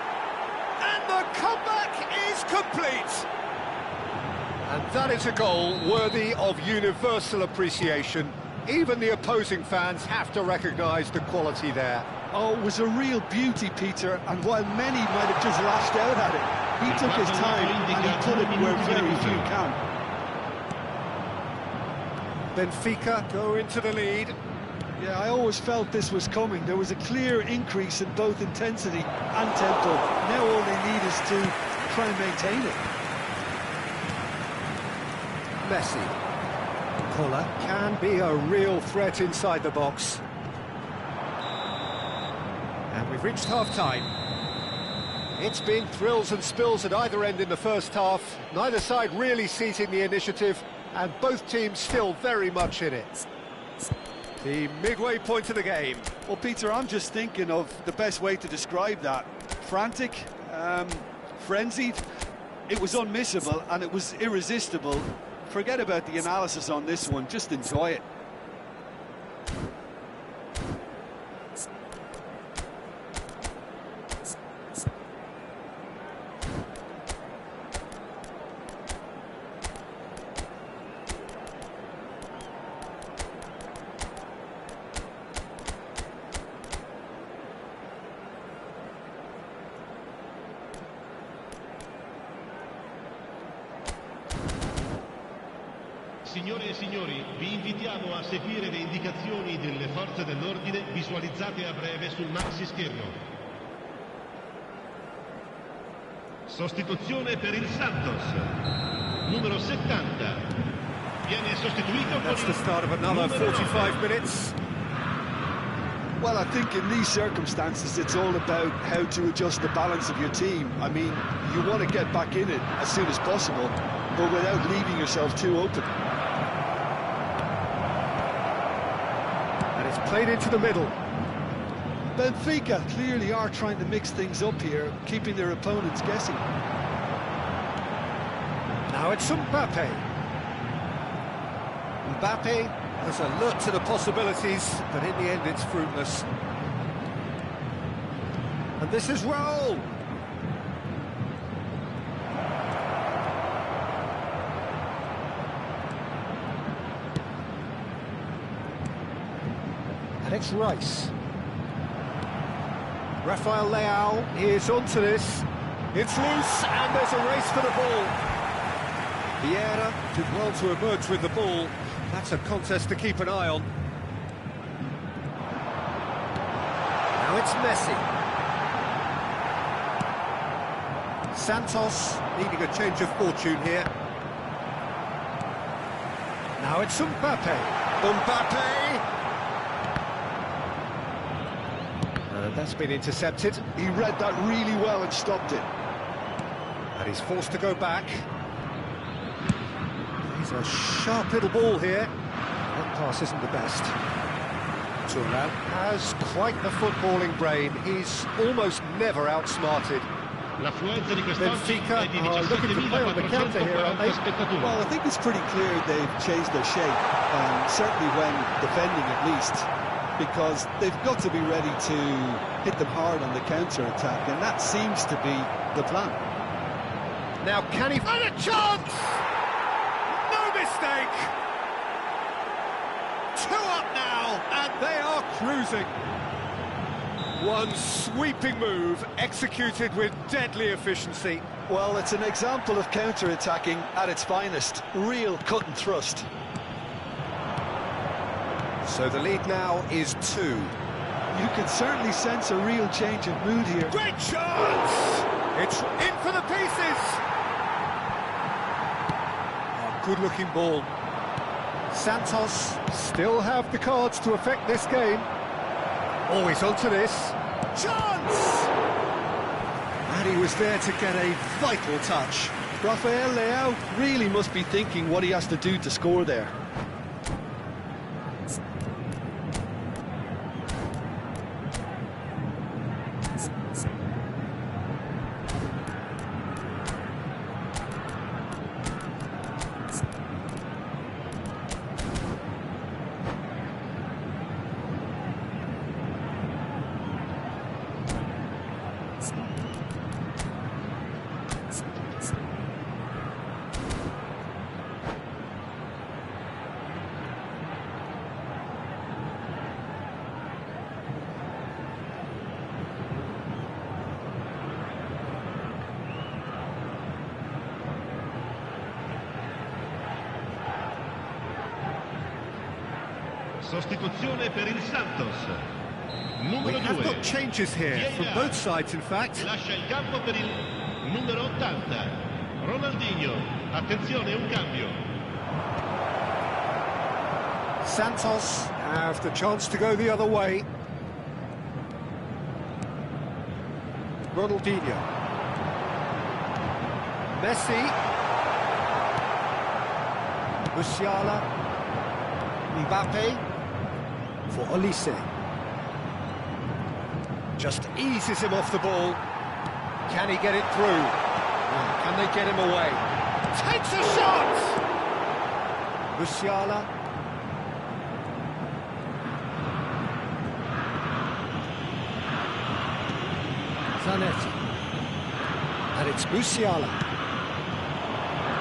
And the comeback is complete! And that is a goal worthy of universal appreciation. Even the opposing fans have to recognise the quality there. Oh, it was a real beauty, Peter, and while many might have just lashed out at it, he took his time and he put it where very few can. Benfica go into the lead. Yeah, I always felt this was coming. There was a clear increase in both intensity and tempo. Now all they need is to try and maintain it. Messi. Puller can be a real threat inside the box. And we've reached half-time. It's been thrills and spills at either end in the first half. Neither side really seizing the initiative, and both teams still very much in it. The midway point of the game. Well, Peter, I'm just thinking of the best way to describe that. Frantic, frenzied. It was unmissable and it was irresistible. Forget about the analysis on this one, just enjoy it. Signore e signori, vi invitiamo a seguire le indicazioni delle forze dell'ordine visualizzate a breve sul maxi schermo. Sostituzione per il Santos. Numero 70. Viene sostituito con That's the start of another 45 minutes. Well, I think in these circumstances, it's all about how to adjust the balance of your team. I mean, you want to get back in it as soon as possible, but without leaving yourself too open. And it's played into the middle. Benfica clearly are trying to mix things up here, keeping their opponents guessing. Now it's Mbappe. Mbappe has alert to the possibilities, but in the end it's fruitless. And this is Raul. And it's Rice. Rafael Leao is onto this. It's loose, and there's a race for the ball. Vieira did well to emerge with the ball. That's a contest to keep an eye on. Now it's Messi. Santos needing a change of fortune here. Now it's Mbappe. Mbappe! That's been intercepted. He read that really well and stopped it. And he's forced to go back. He's a sharp little ball here. That pass isn't the best. Thuram has quite the footballing brain. He's almost never outsmarted. Benfica are looking to play on the counter here, aren't they? Well, I think it's pretty clear they've changed their shape, certainly when defending at least, because they've got to be ready to hit them hard on the counter-attack, and that seems to be the plan. Now can he find a chance? No mistake! 2 up now, and they are cruising. One sweeping move, executed with deadly efficiency. Well, it's an example of counter-attacking at its finest. Real cut and thrust. So the lead now is 2. You can certainly sense a real change of mood here. Great chance! It's in for the pieces! good-looking ball. Santos still have the cards to affect this game. Oh, he's onto this. Chance! And he was there to get a vital touch. Rafael Leao really must be thinking what he has to do to score there. Sostituzione per il Santos. We Numero have 2. got changes here, from both sides in fact. Lascia il campo per il numero 80. Ronaldinho. Attenzione, un cambio. Santos have the chance to go the other way. Ronaldinho. Messi. Musiala. Mbappe. For Olise. Just eases him off the ball. Can he get it through? Can they get him away? Takes a shot! Musiala. Zanetti. And it's Musiala.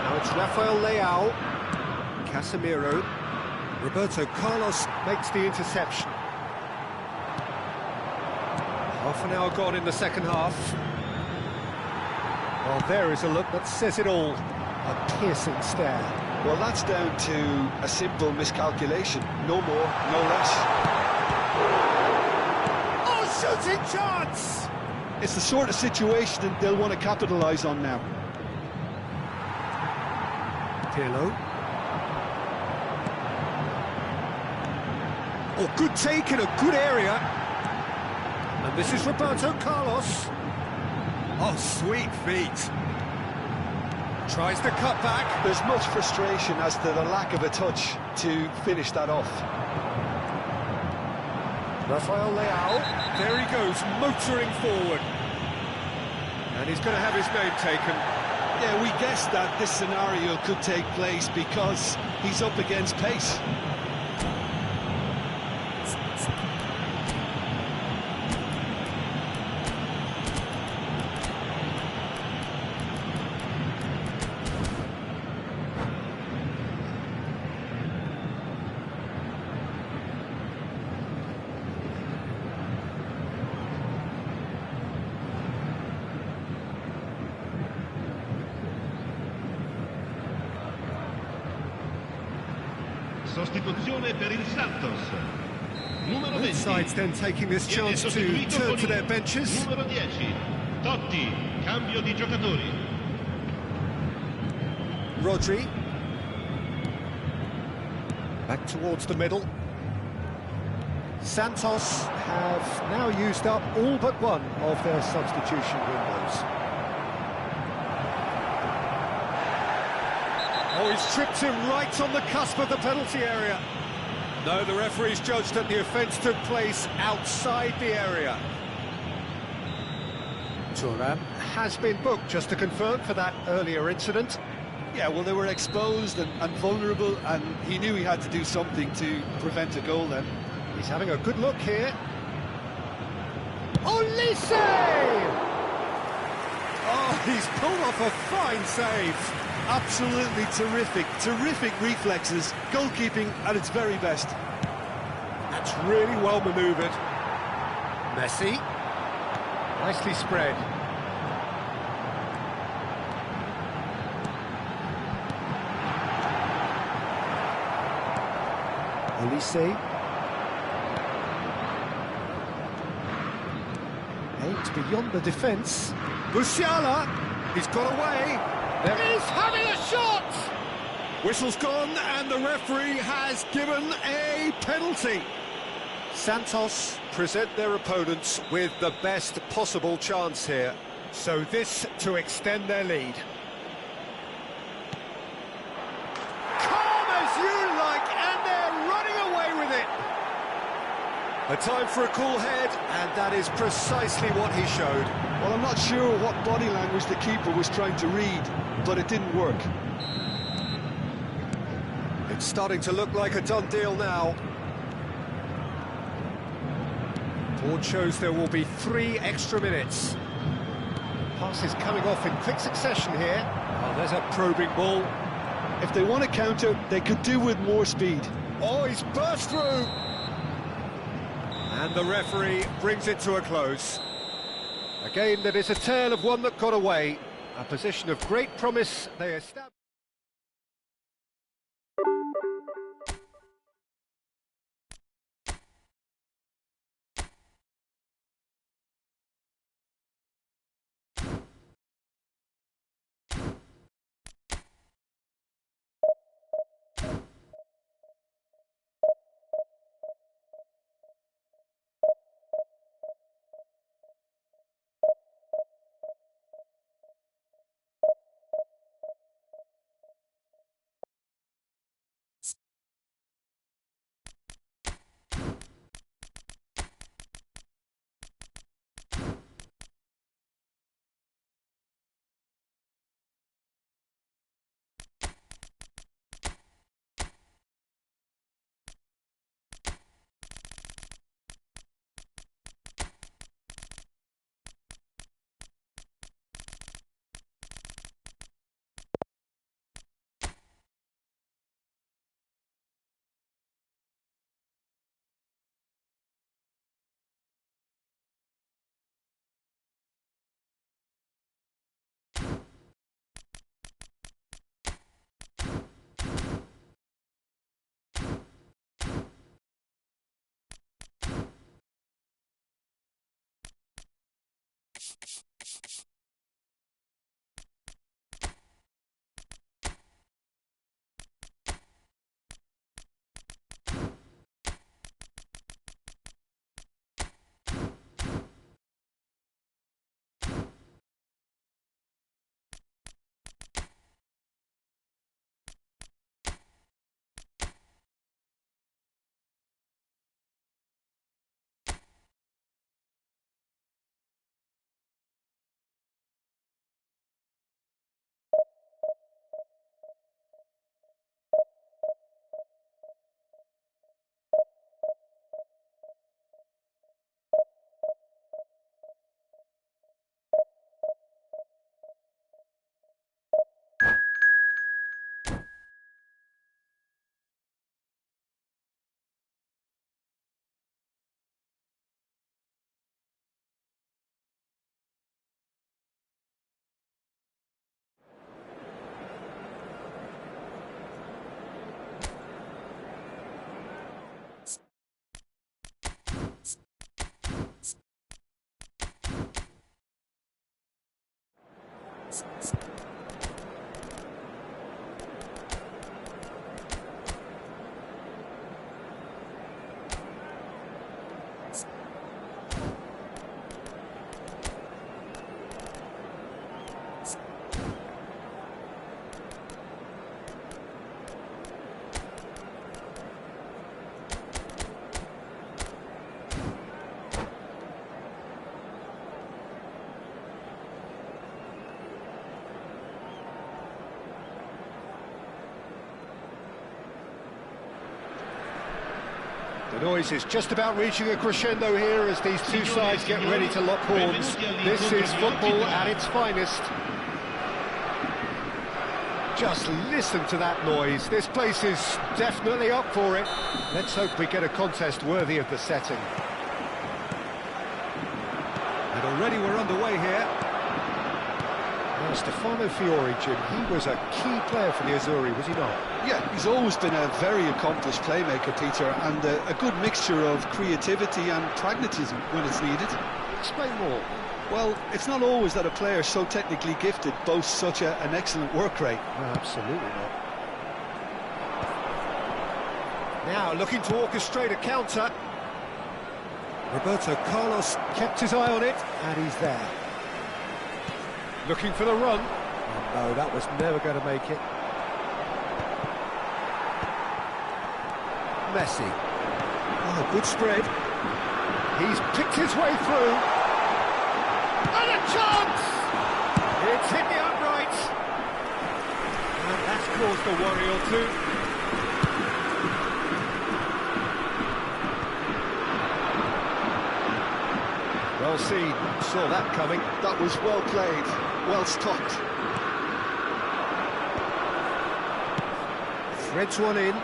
Now it's Rafael Leao. Casemiro. Roberto Carlos makes the interception. Half an hour gone in the second half. Well, there is a look that says it all. A piercing stare. Well, that's down to a simple miscalculation. No more, no less. Oh, shooting chance! It's the sort of situation that they'll want to capitalise on now. Pirlo. Oh, good take in a good area. And this is Roberto Carlos. Oh, sweet feet. Tries the cut back. There's much frustration as to the lack of a touch to finish that off. Rafael Leao. There he goes, motoring forward. And he's going to have his name taken. Yeah, we guessed that this scenario could take place because he's up against pace. Sostituzione per il Santos. Numero 20. Both sides then taking this chance to turn to their benches. Numero 10. Totti. Cambio di giocatori. Rodri. Back towards the middle. Santos have now used up all but one of their substitution windows. Oh, he's tripped him right on the cusp of the penalty area. No, the referee's judged that the offence took place outside the area. Thuram has been booked, just to confirm, for that earlier incident. Yeah, well, they were exposed and vulnerable, and he knew he had to do something to prevent a goal then. He's having a good look here. Olise! Oh, he's pulled off a fine save. Absolutely terrific reflexes, goalkeeping at its very best. That's really well manoeuvred. Messi. Nicely spread. Olise. Aimed beyond the defence. Musiala. He's got away. There He's having a shot! Whistle's gone, and the referee has given a penalty. Santos present their opponents with the best possible chance here. So this to extend their lead. Calm as you like, and they're running away with it. A time for a cool head, and that is precisely what he showed. Well, I'm not sure what body language the keeper was trying to read, but it didn't work. It's starting to look like a done deal now. Board shows there will be 3 extra minutes. Passes coming off in quick succession here. Oh, there's a probing ball. If they want to counter, they could do with more speed. Oh, he's burst through! And the referee brings it to a close. A game that is a tale of one that got away. A position of great promise they established. The noise is just about reaching a crescendo here as these two sides get ready to lock horns. This is football at its finest. Just listen to that noise. This place is definitely up for it. Let's hope we get a contest worthy of the setting. And already we're underway here. Now, Stefano Fiori, Jim, he was a key player for the Azzurri, was he not? Yeah, he's always been a very accomplished playmaker, Peter, and a good mixture of creativity and pragmatism when it's needed. Explain more. Well, it's not always that a player so technically gifted boasts such an excellent work rate. No, absolutely not. Now looking to orchestrate a counter. Roberto Carlos kept his eye on it, and he's there. Looking for the run. Oh, no, that was never going to make it. Messi. Oh, good spread. He's picked his way through. And a chance! It's hit the upright. And that's caused a worry or two. Well seen, saw that coming. That was well played, well stopped. Threads one in.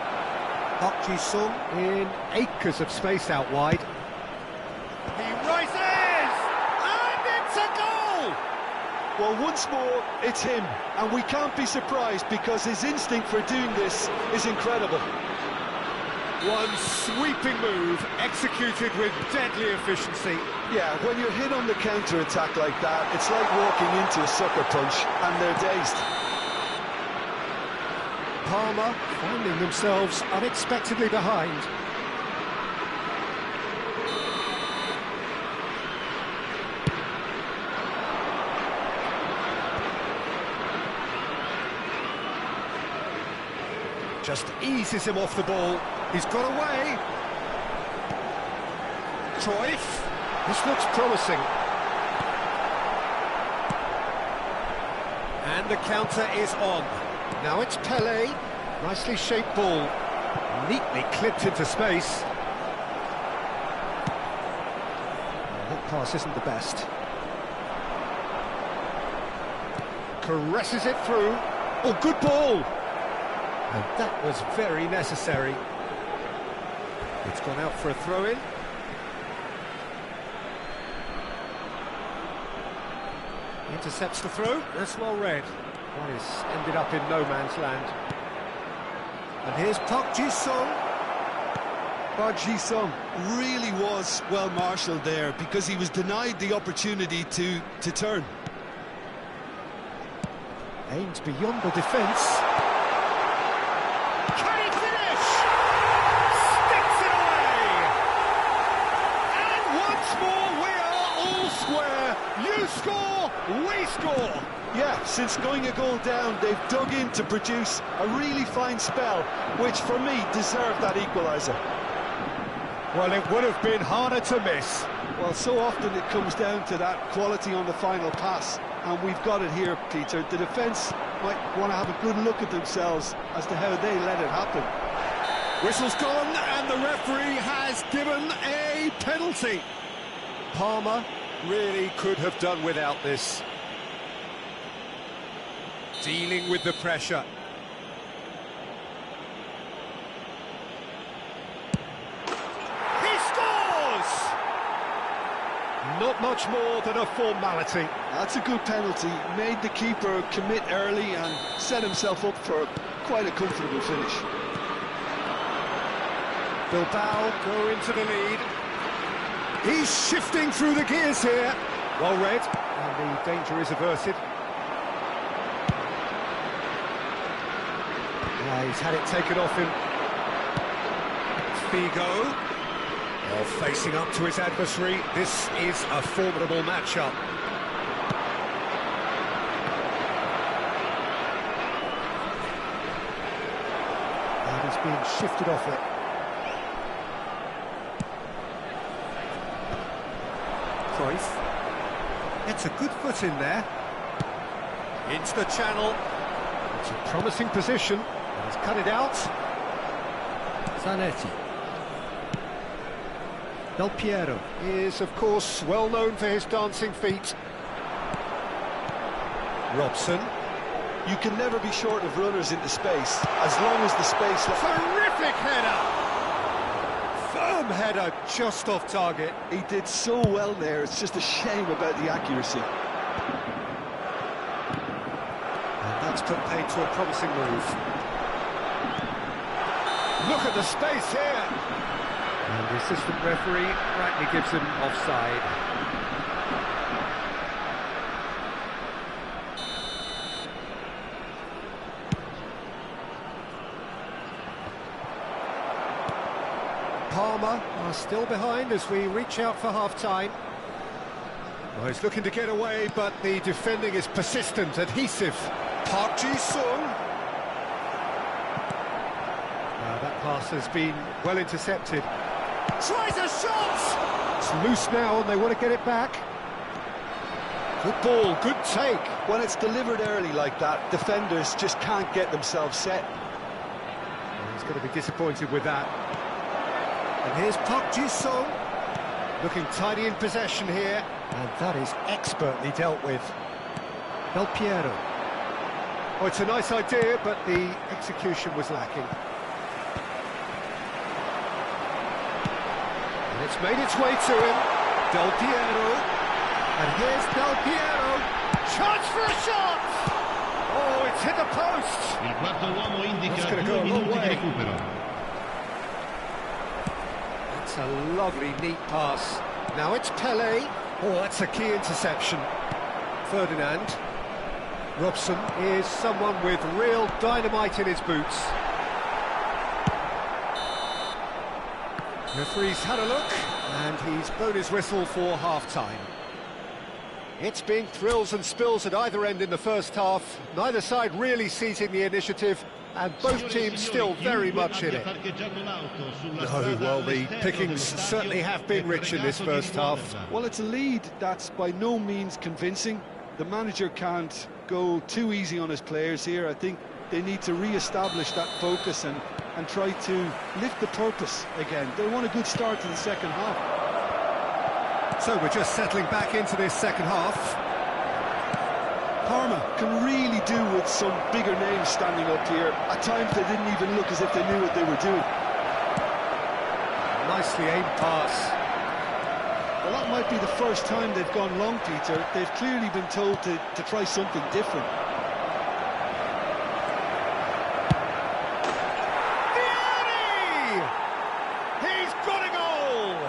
Park Ji-sung in acres of space out wide. He rises! And it's a goal! Well, once more, it's him. And we can't be surprised because his instinct for doing this is incredible. One sweeping move, executed with deadly efficiency. Yeah, when you're hit on the counter-attack like that, it's like walking into a sucker punch, and they're dazed. Parma finding themselves unexpectedly behind. Just eases him off the ball. He's got away. Cruyff. This looks promising. And the counter is on. Now it's Pelé. Nicely shaped ball. Neatly clipped into space. That pass isn't the best. Caresses it through. Oh, good ball! And that was very necessary. It's gone out for a throw-in. Intercepts the throw. That's well read. One is ended up in no man's land. And here's Park Ji-sung. Park Ji-sung really was well marshalled there because he was denied the opportunity to turn. Aims beyond the defence. Can he finish? Sticks it away! And once more we are all square. You score, we score. Yeah, since going a goal down, they've dug in to produce a really fine spell, which for me deserved that equaliser. Well, it would have been harder to miss. Well, so often it comes down to that quality on the final pass, and we've got it here, Peter. The defence might want to have a good look at themselves as to how they let it happen. Whistle's gone, and the referee has given a penalty. Parma really could have done without this. Dealing with the pressure. He scores! Not much more than a formality. That's a good penalty. Made the keeper commit early and set himself up for quite a comfortable finish. Bilbao go into the lead. He's shifting through the gears here. Well read, and the danger is averted. He's had it taken off him. Figo. Well, facing up to his adversary, this is a formidable matchup. And he's being shifted off it. Cruyff. Gets a good foot in there. Into the channel. It's a promising position. He's cut it out. Zanetti. Del Piero is, of course, well known for his dancing feet. Robson. You can never be short of runners into space, as long as the space... Terrific header! Firm header, just off target. He did so well there, it's just a shame about the accuracy. And that's put paid to a promising move. Look at the space here! And the assistant referee rightly gives him offside. Parma are still behind as we reach out for half-time. Well, he's looking to get away, but the defending is persistent, adhesive. Park Ji-sung. That pass has been well intercepted. Tries a shot! It's loose now and they want to get it back. Good ball, good take. When it's delivered early like that, defenders just can't get themselves set. Well, he's going to be disappointed with that. And here's Park Ji-sung, looking tidy in possession here. And that is expertly dealt with. Del Piero. Oh, it's a nice idea, but the execution was lacking. And it's made its way to him. Del Piero. And here's Del Piero. Chance for a shot! Oh, it's hit the post! Il quarto uomo indica 2 go a long minuti di way. recupero. That's a lovely, neat pass. Now it's Pelé. Oh, that's a key interception. Ferdinand. Robson is someone with real dynamite in his boots. Referee's had a look, and he's blown his whistle for half-time. It's been thrills and spills at either end in the first half. Neither side really seizing the initiative, and both teams still very much in it. No, well, the pickings certainly have been rich in this first half. Well, it's a lead that's by no means convincing. The manager can't go too easy on his players here. I think they need to re-establish that focus and try to lift the purpose again. They want a good start to the second half. So we're just settling back into this second half. Parma can really do with some bigger names standing up here. At times they didn't even look as if they knew what they were doing. Nicely aimed pass. Well, that might be the first time they've gone long, Peter. They've clearly been told to try something different. He's got a goal!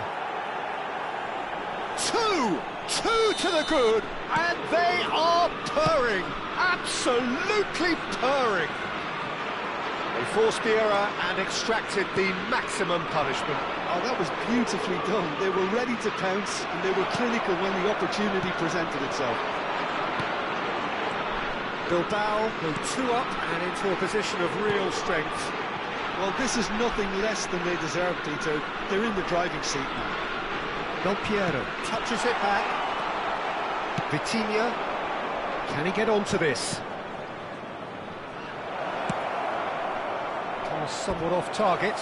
Two to the good, and they are purring, absolutely purring. They forced the error and extracted the maximum punishment. Oh, that was beautifully done. They were ready to pounce, and they were clinical when the opportunity presented itself. Bilbao go 2 up and into a position of real strength. Well, this is nothing less than they deserve, Peter. They're in the driving seat now. Del Piero touches it back. Vitinha, can he get onto this? Pass somewhat off target.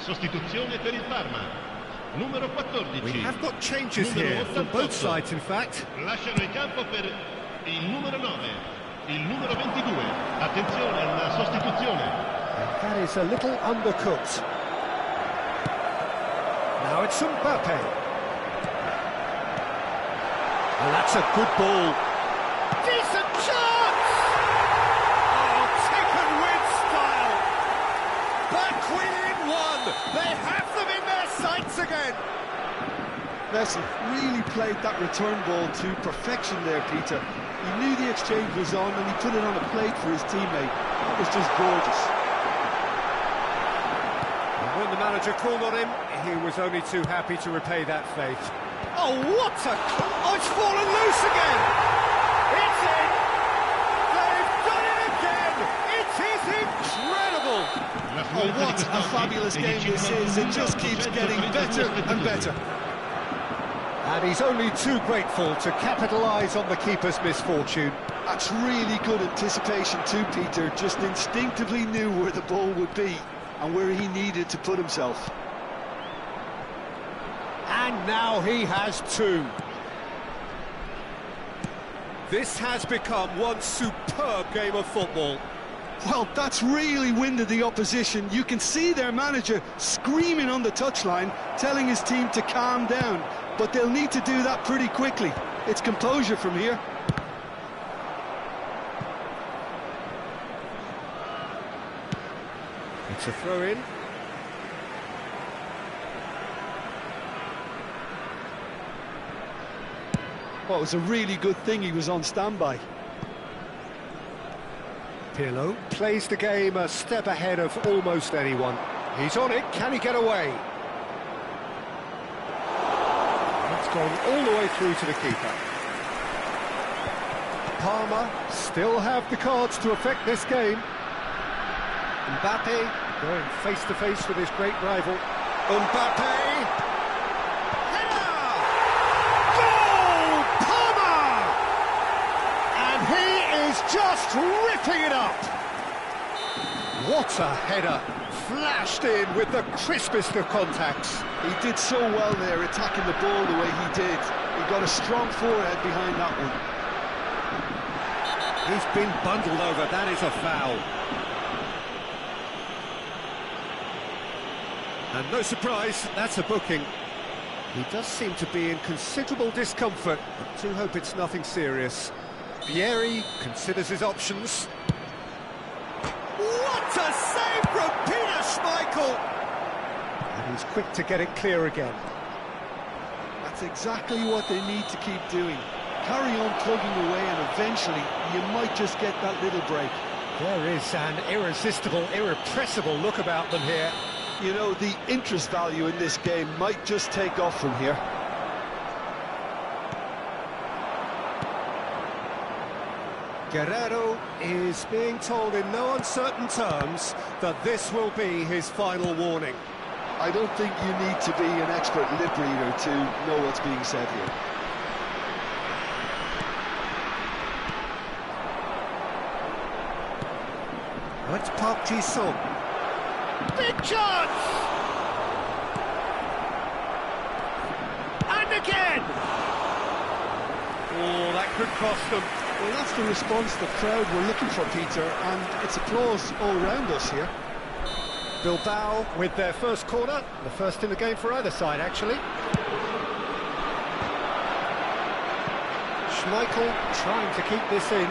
Sostituzione per il Parma. Numero 14. We have got changes here from both sides, in fact. Lasciano il campo per il numero 9, il numero 22. Attenzione alla sostituzione. And that is a little undercooked. Now it's Mbappe. And that's a good ball. Decent chance! Oh, taken with style. Back within one. They have them in their sights again. Messi really played that return ball to perfection there, Peter. He knew the exchange was on and he put it on a plate for his teammate. That was just gorgeous. And when the manager called on him, he was only too happy to repay that faith. Oh, what a... Oh, it's fallen loose again! It's in! They've done it again! It is incredible! Oh, what a fabulous game this is. It just keeps getting better and better. And he's only too grateful to capitalise on the keeper's misfortune. That's really good anticipation too, Peter. Just instinctively knew where the ball would be and where he needed to put himself. And now he has two. This has become one superb game of football. Well, that's really winded the opposition. You can see their manager screaming on the touchline, telling his team to calm down. But they'll need to do that pretty quickly. It's composure from here. It's a throw-in. Well, it was a really good thing he was on standby. Pirlo plays the game a step ahead of almost anyone. He's on it, can he get away? It's gone all the way through to the keeper. Palmer still have the cards to affect this game. Mbappe going face-to-face with his great rival. Mbappe! Header! Goal! Palmer! And he is just ripping it up! What a header! Flashed in with the crispest of contacts. He did so well there, attacking the ball the way he did. He got a strong forehead behind that one. He's been bundled over, that is a foul. And no surprise, that's a booking. He does seem to be in considerable discomfort. I do hope it's nothing serious. Vieri considers his options. What a save from Peter Schmeichel! And he's quick to get it clear again. That's exactly what they need to keep doing. Carry on plugging away and eventually you might just get that little break. There is an irresistible, irrepressible look about them here. You know, the interest value in this game might just take off from here. Guerrero is being told in no uncertain terms that this will be his final warning. I don't think you need to be an expert lip reader to know what's being said here. Now it's Park Ji-sung. Big chance! And again! Oh, that could cost them. Well, that's the response the crowd were looking for, Peter, and it's applause all around us here. Bilbao with their first corner, the first in the game for either side, actually. Schmeichel trying to keep this in.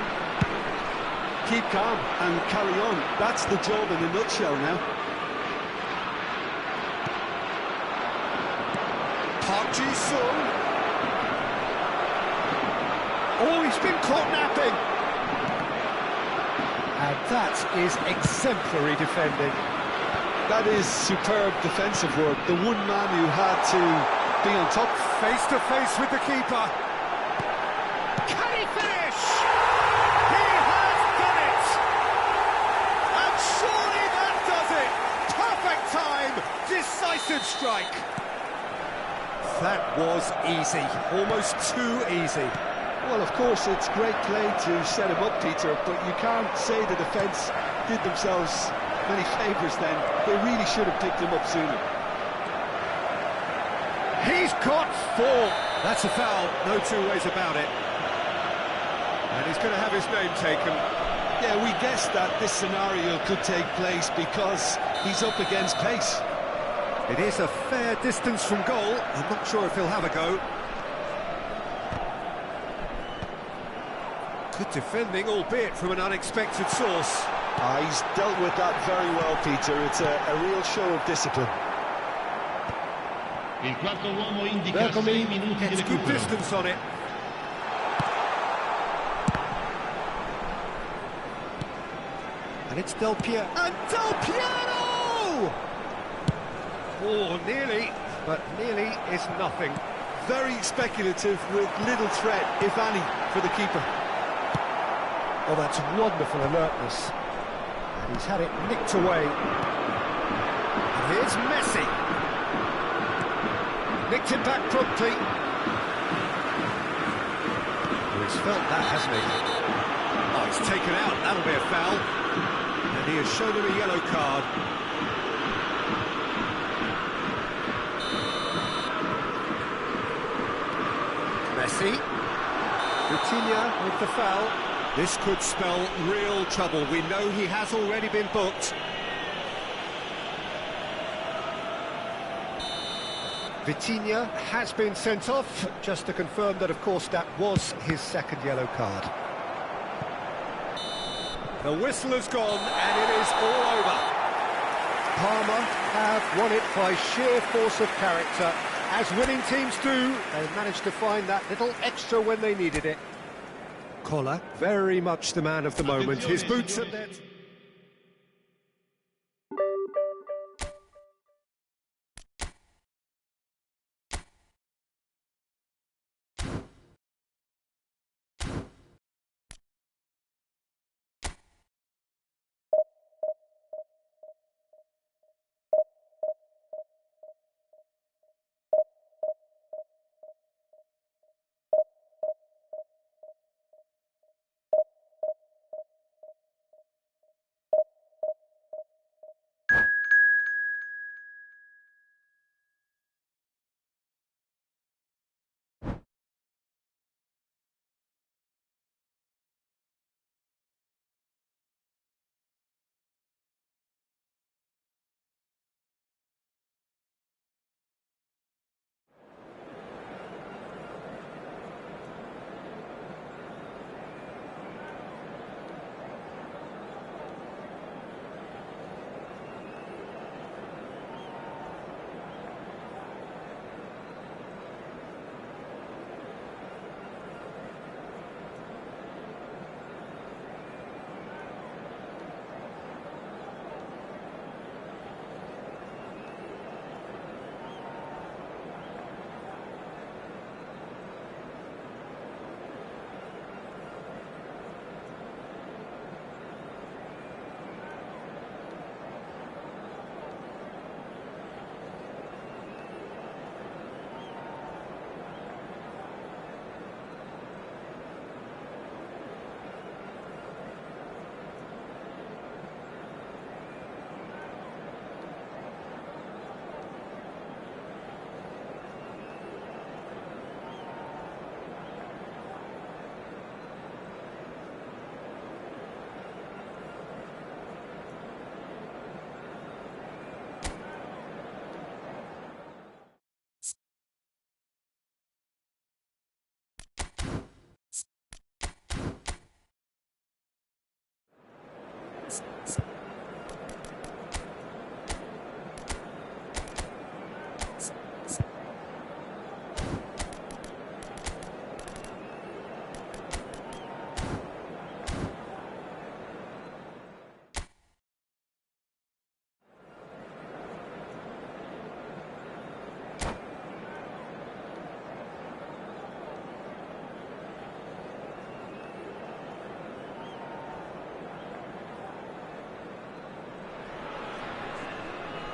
Keep calm and carry on. That's the job in a nutshell now. Park Ji-sung. Oh, he's been caught napping. And that is exemplary defending. That is superb defensive work. The one man who had to be on top. Face to face with the keeper. Can he finish? He has done it! And surely that does it! Perfect time, decisive strike. That was easy, almost too easy. Well, of course, it's great play to set him up, Peter, but you can't say the defence did themselves many favours then. They really should have picked him up sooner. He's got four. That's a foul, no two ways about it. And he's going to have his name taken. Yeah, we guessed that this scenario could take place because he's up against pace. It is a fair distance from goal. I'm not sure if he'll have a go. Good defending, albeit from an unexpected source. He's dealt with that very well, Peter. It's a real show of discipline. Il quarto uomo indica 6 minuti di Gets good recupero. distance on it. And it's Del Piero. And Del Piero! Oh, nearly, but nearly is nothing. Very speculative with little threat, if any, for the keeper. Oh, that's wonderful alertness. And he's had it nicked away. And here's Messi. Nicked him back promptly. Oh, he's felt that, hasn't he? Oh, he's taken out. That'll be a foul. And he has shown him a yellow card. Messi. Vitinha with the foul. This could spell real trouble. We know he has already been booked. Vitinha has been sent off, just to confirm that, of course, that was his second yellow card. The whistle has gone, and it is all over. Parma have won it by sheer force of character. As winning teams do, they managed to find that little extra when they needed it. Koller, very much the man of the moment. His boots are net.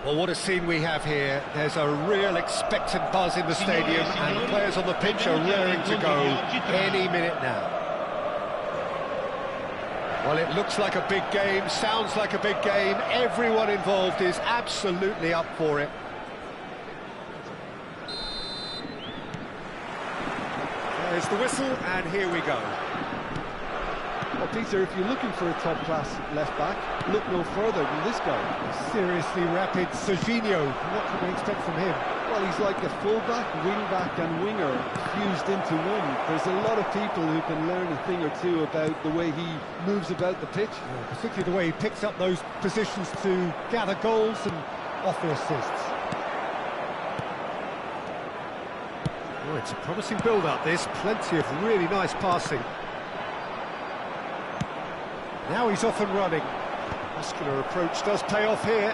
Well, what a scene we have here. There's a real expectant buzz in the stadium, and the players on the pitch are raring to go any minute now. Well, it looks like a big game, sounds like a big game. Everyone involved is absolutely up for it. There's the whistle, and here we go. Well, Peter, if you're looking for a top-class left-back, look no further than this guy. Seriously rapid Serginho. What can we expect from him? Well, he's like a full-back, wing-back and winger fused into one. There's a lot of people who can learn a thing or two about the way he moves about the pitch. Yeah, particularly the way he picks up those positions to gather goals and offer assists. Oh, it's a promising build-up, this. Plenty of really nice passing. Now he's off and running. Muscular approach does pay off here.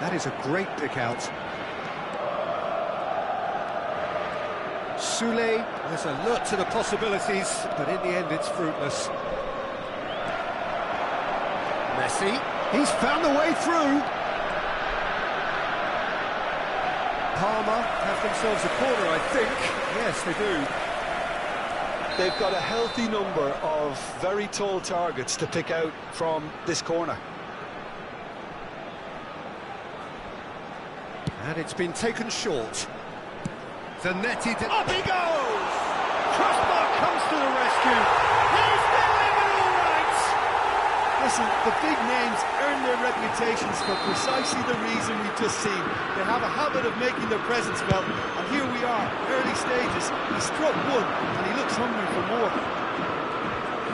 That is a great pick out. Soule, there's alert to the possibilities, but in the end it's fruitless. Messi, he's found the way through. Parma have themselves a corner, I think. Yes, they do. They've got a healthy number of very tall targets to pick out from this corner. And it's been taken short. Zanetti, up he goes! crossbar comes to the rescue. He's doing it all right. Listen, the big names earn their reputations for precisely the reason we've just seen. They have a habit of making their presence felt, and here we are, early stages. He struck one, and he looks hungry for more.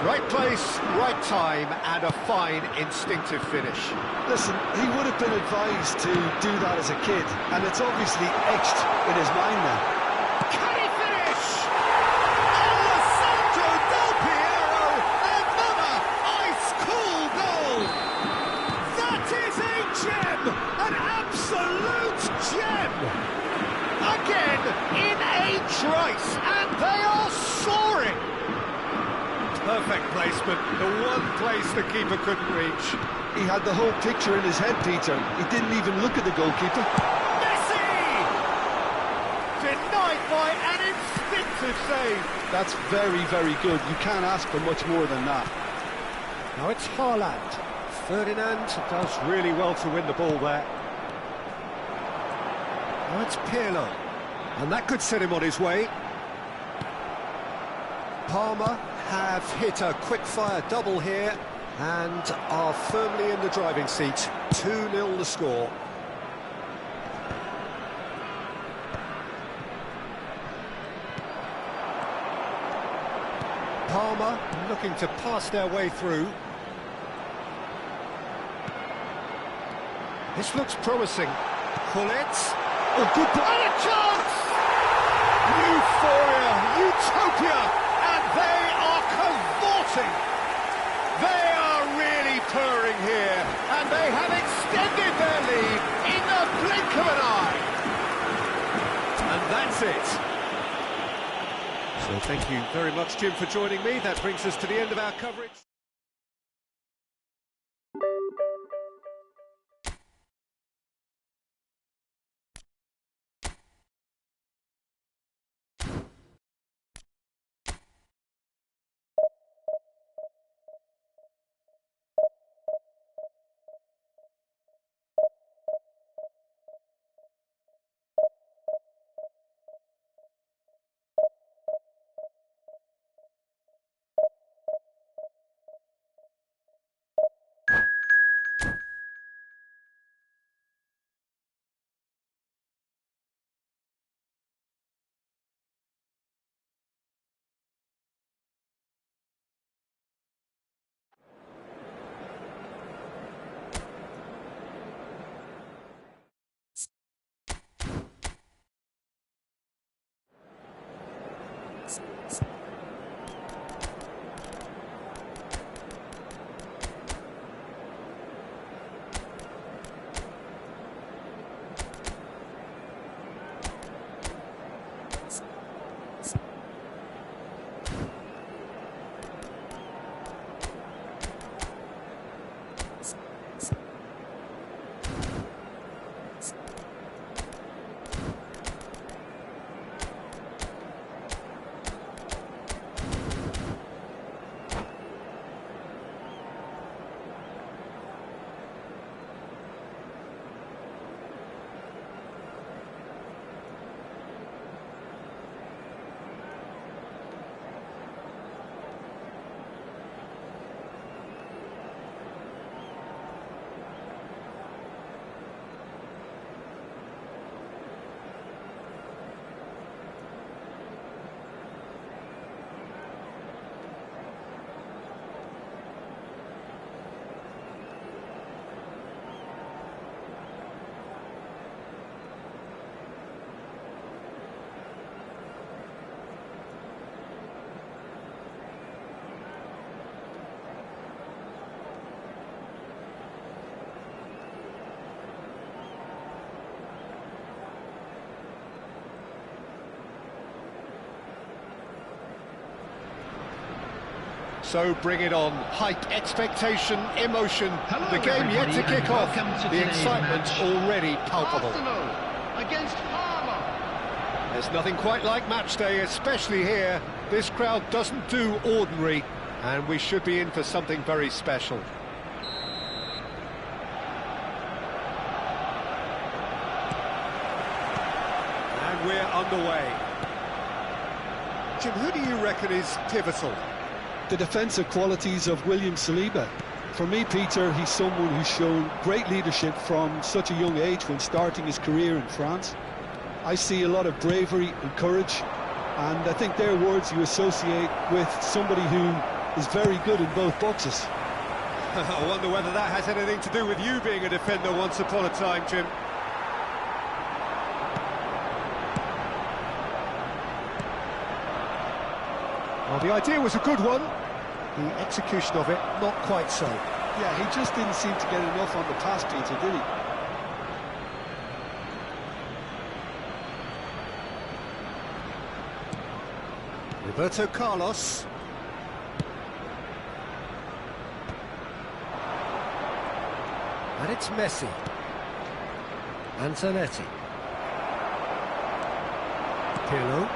Right place, right time, and a fine instinctive finish. Listen, he would have been advised to do that as a kid, and it's obviously etched in his mind now. Can he finish? Alessandro Del Piero, another ice-cool goal! That is a gem! An absolute gem! Again, in a trice, and they are soaring! Perfect placement, the one place the keeper couldn't reach. He had the whole picture in his head, Peter. He didn't even look at the goalkeeper. Messi! Denied by an instinctive save. That's very, very good. You can't ask for much more than that. Now it's Haaland. Ferdinand does really well to win the ball there. Now it's Pirlo. And that could set him on his way. Parma have hit a quick-fire double here and are firmly in the driving seat. 2-0 the score. Parma looking to pass their way through. This looks promising. Hullet. Oh, good ball. And a chance! Euphoria, utopia! And they are cavorting. They are really purring here, and they have extended their lead in the blink of an eye. And that's it. So thank you very much, Jim, for joining me. That brings us to the end of our coverage. So bring it on. Hype, expectation, emotion. Hello, the game yet to kick off. The excitement match. already palpable. Arsenal against Parma. There's nothing quite like match day, especially here. This crowd doesn't do ordinary, and we should be in for something very special. And we're underway. Jim, who do you reckon is pivotal? The defensive qualities of William Saliba. For me, Peter, he's someone who's shown great leadership from such a young age when starting his career in France. I see a lot of bravery and courage, and I think they're words you associate with somebody who is very good in both boxes. I wonder whether that has anything to do with you being a defender once upon a time, Jim. Well, the idea was a good one. The execution of it, not quite so. Yeah, he just didn't seem to get enough on the pass, Peter, did he? Roberto Carlos. And it's Messi. Antonetti. Pirlo.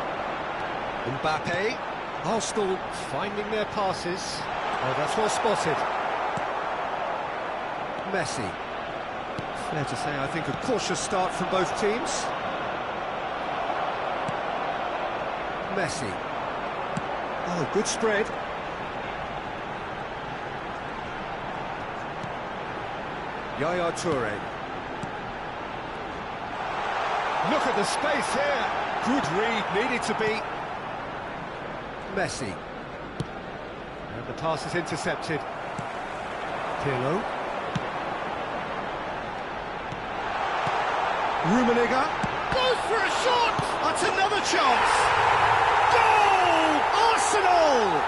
Mbappe. Arsenal finding their passes. Oh, that's well spotted. Messi. Fair to say, I think, a cautious start from both teams. Messi. Oh, good spread. Yaya Toure. Look at the space here. Good read, needed to be. Messi. And the pass is intercepted. Pirlo. Rummenigge. Goes for a shot! That's another chance! Goal! Arsenal!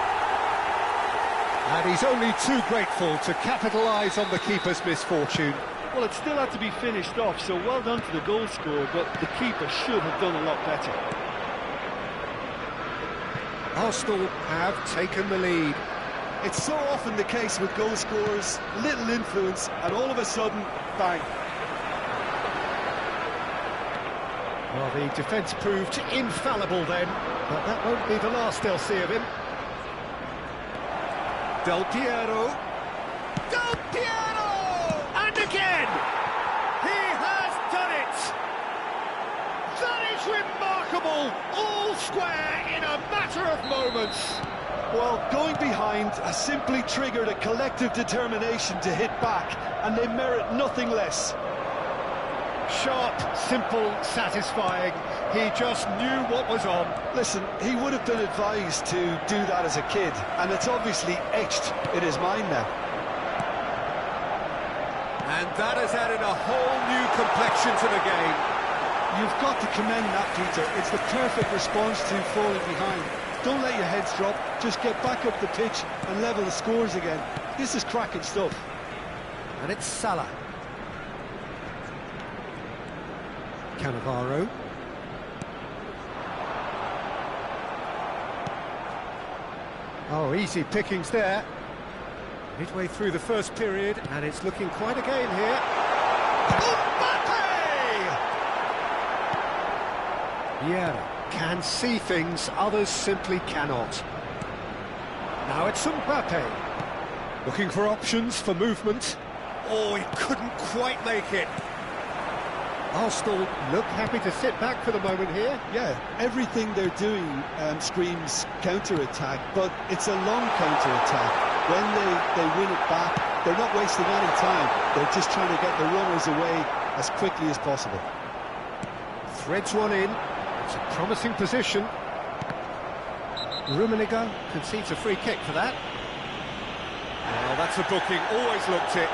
And he's only too grateful to capitalise on the keeper's misfortune. Well, it still had to be finished off, so well done to the goal scorer, but the keeper should have done a lot better. Arsenal have taken the lead. It's so often the case with goal scorers, little influence, and all of a sudden, bang. Well, the defence proved infallible then, but that won't be the last they'll see of him. Del Piero. Del Piero! And again! He has done it! That is remarkable! All square in a matter of moments. Well, going behind has simply triggered a collective determination to hit back, and they merit nothing less. Sharp, simple, satisfying. He just knew what was on. Listen, he would have been advised to do that as a kid, and it's obviously etched in his mind now. And that has added a whole new complexion to the game. You've got to commend that, Peter. It's the perfect response to falling behind. Don't let your heads drop, just get back up the pitch and level the scores again. This is cracking stuff. And it's Salah. Cannavaro. Oh, easy pickings there. Midway through the first period, and it's looking quite a game here. Mbappe! Yeah, can see things others simply cannot. Now it's Mbappe. Looking for options for movement. Oh, he couldn't quite make it. Arsenal look happy to sit back for the moment here. Yeah, everything they're doing screams counter-attack, but it's a long counter-attack. When they win it back, they're not wasting any time. They're just trying to get the runners away as quickly as possible. Threads one in. It's a promising position. Rummenigge concedes a free kick for that. Well, that's a booking. Always looked it.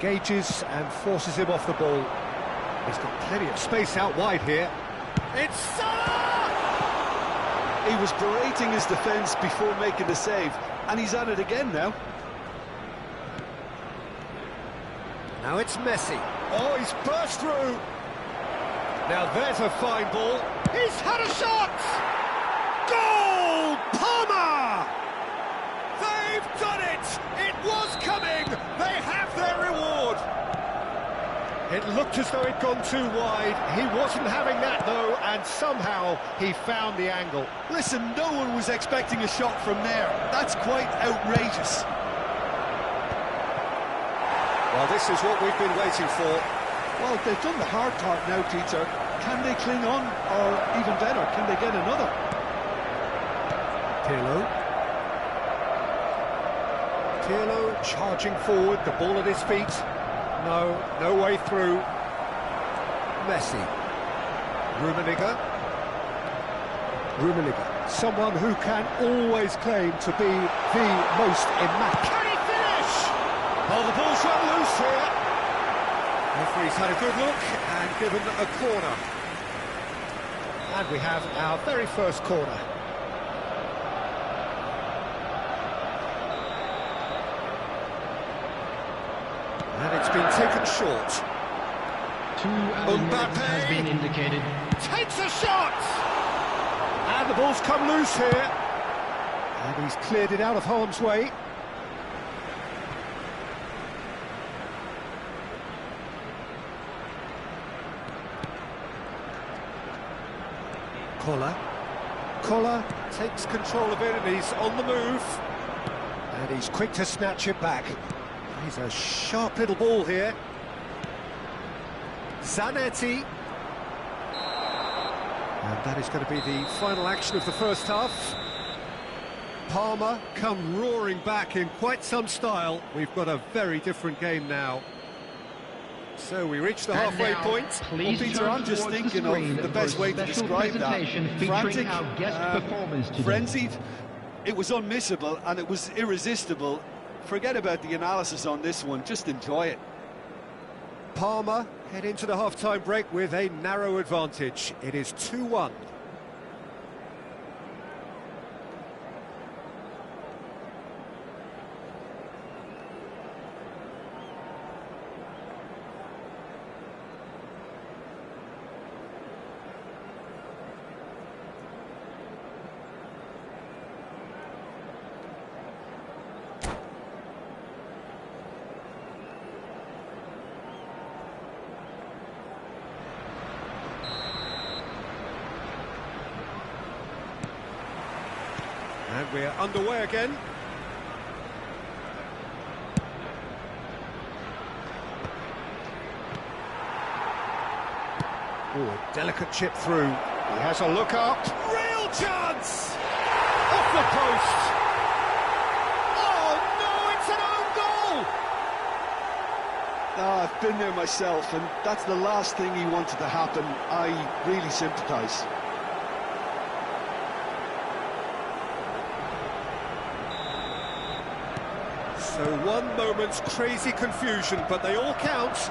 Engages and forces him off the ball. He's got plenty of space out wide here. It's Salah! He was berating his defence before making the save, and he's at it again now. Now it's Messi. Oh, he's burst through. Now there's a fine ball. He's had a shot! Goal! Palmer! They've done it! It was coming! They have their reward! It looked as though it'd gone too wide. He wasn't having that, though, and somehow he found the angle. Listen, no one was expecting a shot from there. That's quite outrageous. Well, this is what we've been waiting for. Well, they've done the hard part now, Peter. Can they cling on, or even better, can they get another? Pirlo charging forward, the ball at his feet. No way through. Messi. Rummenigge, someone who can always claim to be the most immaculate. Can he finish? Oh, the ball's run loose here. Referee's had a good look and given a corner. And we have our very first corner. And it's been taken short. Mbappe has been indicated. Takes a shot! And the ball's come loose here. And he's cleared it out of harm's way. Koller takes control of it and he's on the move. And he's quick to snatch it back. He's a sharp little ball here. Zanetti. And that is going to be the final action of the first half. Palmer come roaring back in quite some style. We've got a very different game now. So we reach the halfway point. Well, Peter, I'm just thinking of the best way to describe that. Frantic, frenzied. It was unmissable and it was irresistible. Forget about the analysis on this one, just enjoy it. Palmer head into the half-time break with a narrow advantage. It is 2-1. And we're underway again. Oh, a delicate chip through. He has a look up. Real chance! Off the post! Oh no, it's an own goal! Oh, I've been there myself, and that's the last thing he wanted to happen. I really sympathise. So one moment's crazy confusion, but they all count.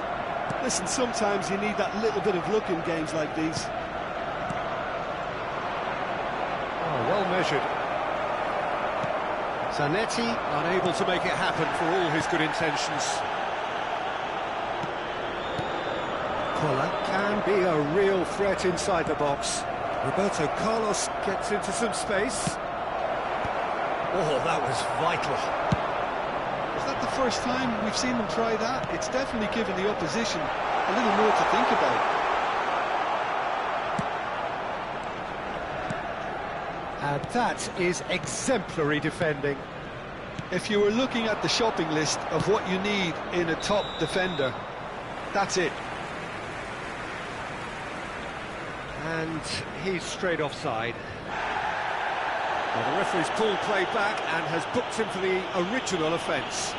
Listen, sometimes you need that little bit of luck in games like these. Oh, well measured. Zanetti unable to make it happen for all his good intentions. Koller can be a real threat inside the box. Roberto Carlos gets into some space. Oh, that was vital. Is that the first time we've seen them try that? It's definitely given the opposition a little more to think about. And that is exemplary defending. If you were looking at the shopping list of what you need in a top defender, that's it. And he's straight offside. Well, the referee's pulled play back and has booked him for the original offence.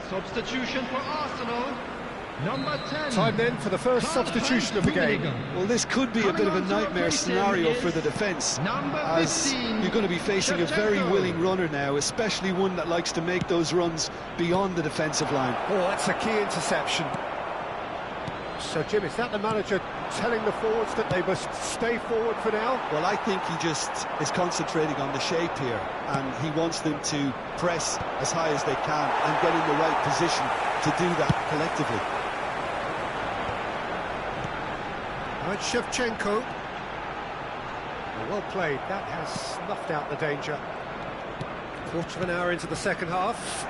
Substitution for Arsenal, number 10. Time then for the first substitution of the game. Well, this could be a bit of a nightmare scenario for the defence, as you're going to be facing a very willing runner now, especially one that likes to make those runs beyond the defensive line. Oh, that's a key interception. So, Jim, is that the manager telling the forwards that they must stay forward for now? Well, I think he just is concentrating on the shape here, and he wants them to press as high as they can and get in the right position to do that collectively. Now it's Shevchenko. Well played, that has snuffed out the danger. Quarter of an hour into the second half.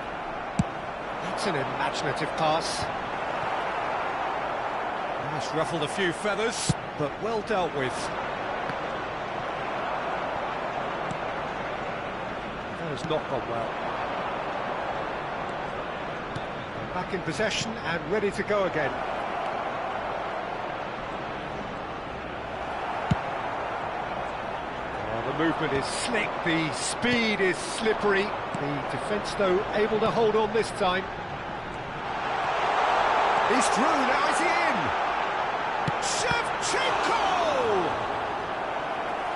That's an imaginative pass. That's ruffled a few feathers, but well dealt with. That has not gone well. They're back in possession and ready to go again. The movement is slick, the speed is slippery. The defence, though, able to hold on this time. He's through, now is he in? Shevchenko!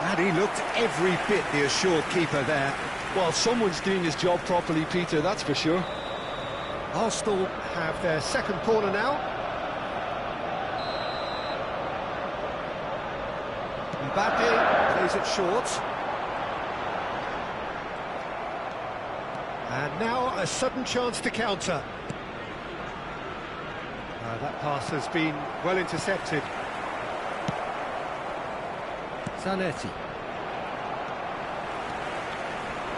And he looked every bit the assured keeper there. Well, someone's doing his job properly, Peter, that's for sure. Arsenal have their second corner now. Mbappe plays it short. And now a sudden chance to counter. That pass has been well intercepted. Zanetti.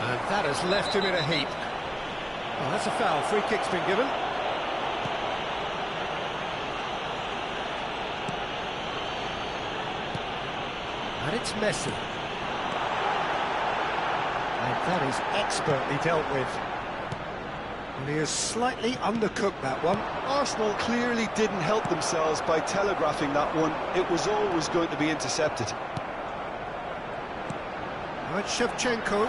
And that has left him in a heap. Oh, that's a foul. Free kick's been given. And it's Messi. And that is expertly dealt with. And he has slightly undercooked that one. Arsenal clearly didn't help themselves by telegraphing that one. It was always going to be intercepted. Now it's Shevchenko.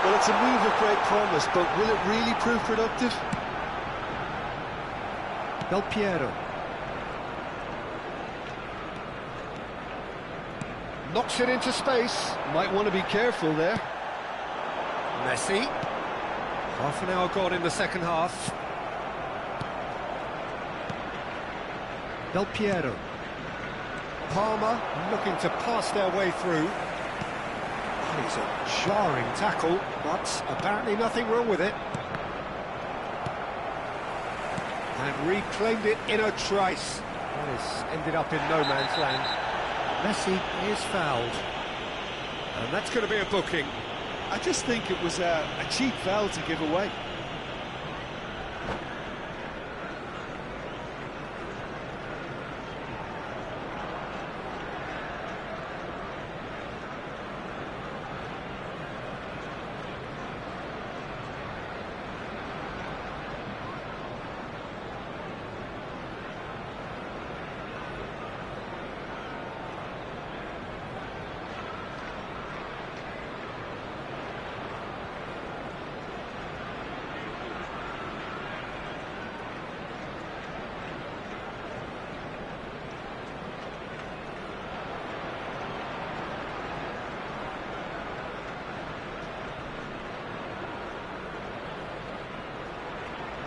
Well, it's a move of great promise, but will it really prove productive? Del Piero. Knocks it into space. Might want to be careful there. Messi. Half an hour gone in the second half. Del Piero. Palmer looking to pass their way through. Oh, it's a jarring tackle, but apparently nothing wrong with it. And reclaimed it in a trice. That has ended up in no man's land. Messi is fouled. And that's going to be a booking. I just think it was a cheap foul to give away.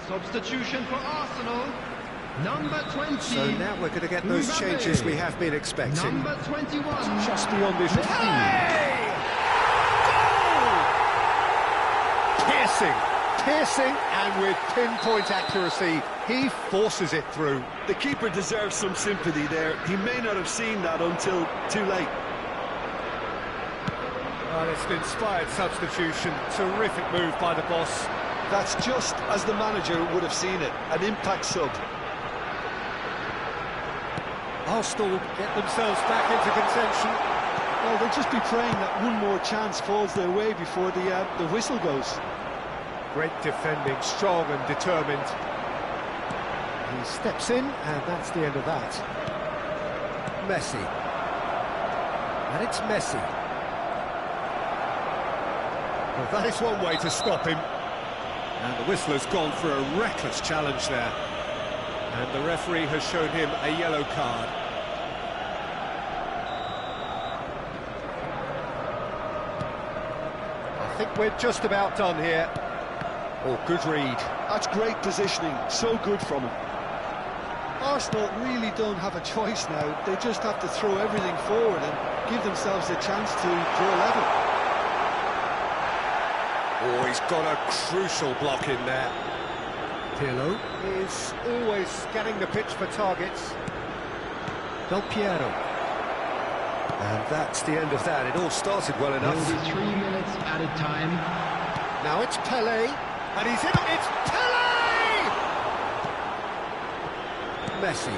Substitution for Arsenal, number 20. So now we're going to get those changes we have been expecting. Number 21. Just beyond his Hey! Piercing, and with pinpoint accuracy, he forces it through. The keeper deserves some sympathy there. He may not have seen that until too late. Well, it's an inspired substitution. Terrific move by the boss. That's just as the manager would have seen it, an impact sub. Arsenal get themselves back into contention. Well, they'll just be praying that one more chance falls their way before the whistle goes. Great defending, strong and determined. He steps in, and that's the end of that. Messi. And it's Messi. Well, that is one way to stop him. And the whistler's gone for a reckless challenge there. And the referee has shown him a yellow card. I think we're just about done here. Oh, good read. That's great positioning, so good from him. Arsenal really don't have a choice now. They just have to throw everything forward and give themselves a chance to draw level. Oh, he's got a crucial block in there. Pirlo is always scanning the pitch for targets. Del Piero. And that's the end of that. It all started well enough. There will be 3 minutes added time. Now it's Pelé, and he's in. It's Pelé! Messi.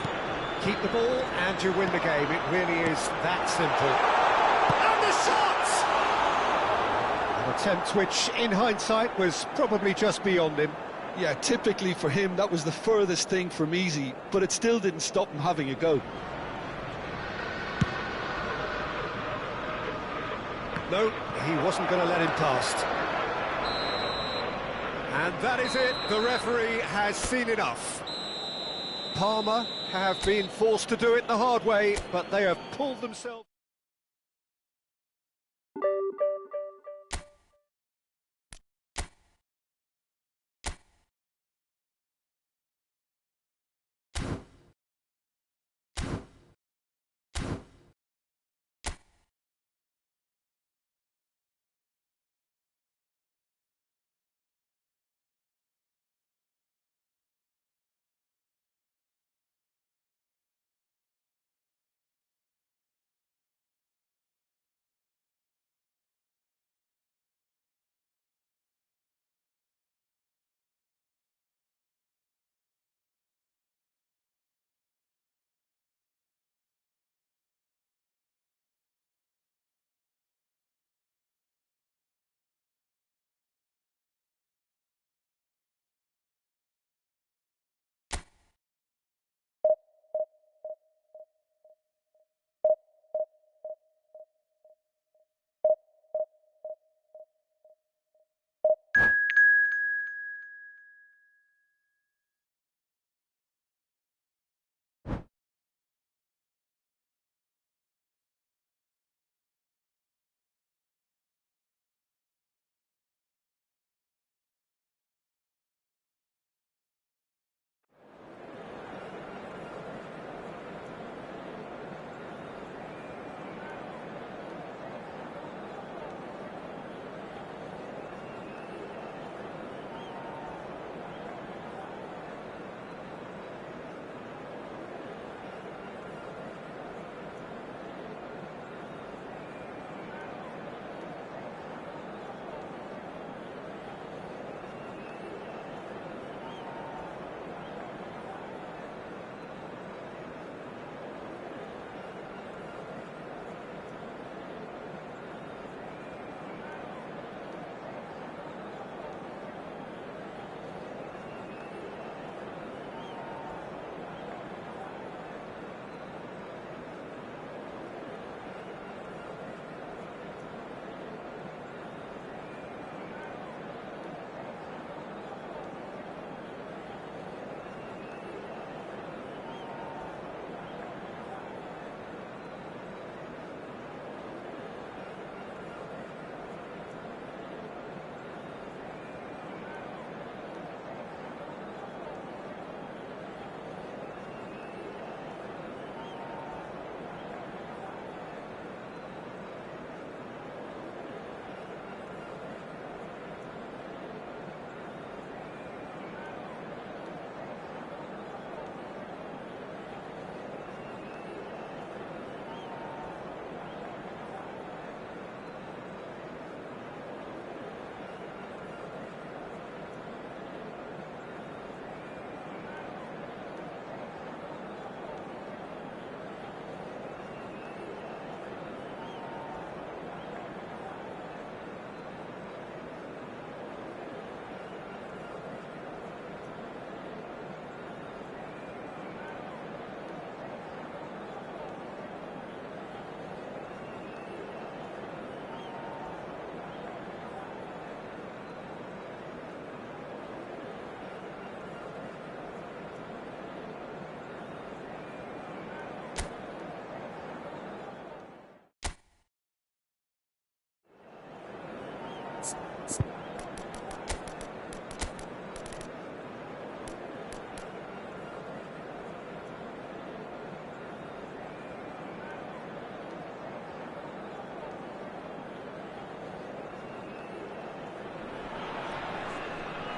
Keep the ball and you win the game. It really is that simple. And the shot! An attempt which, in hindsight, was probably just beyond him. Yeah, typically for him, that was the furthest thing from easy, but it still didn't stop him having a go. No, he wasn't going to let him past. And that is it. The referee has seen enough. Parma have been forced to do it the hard way, but they have pulled themselves...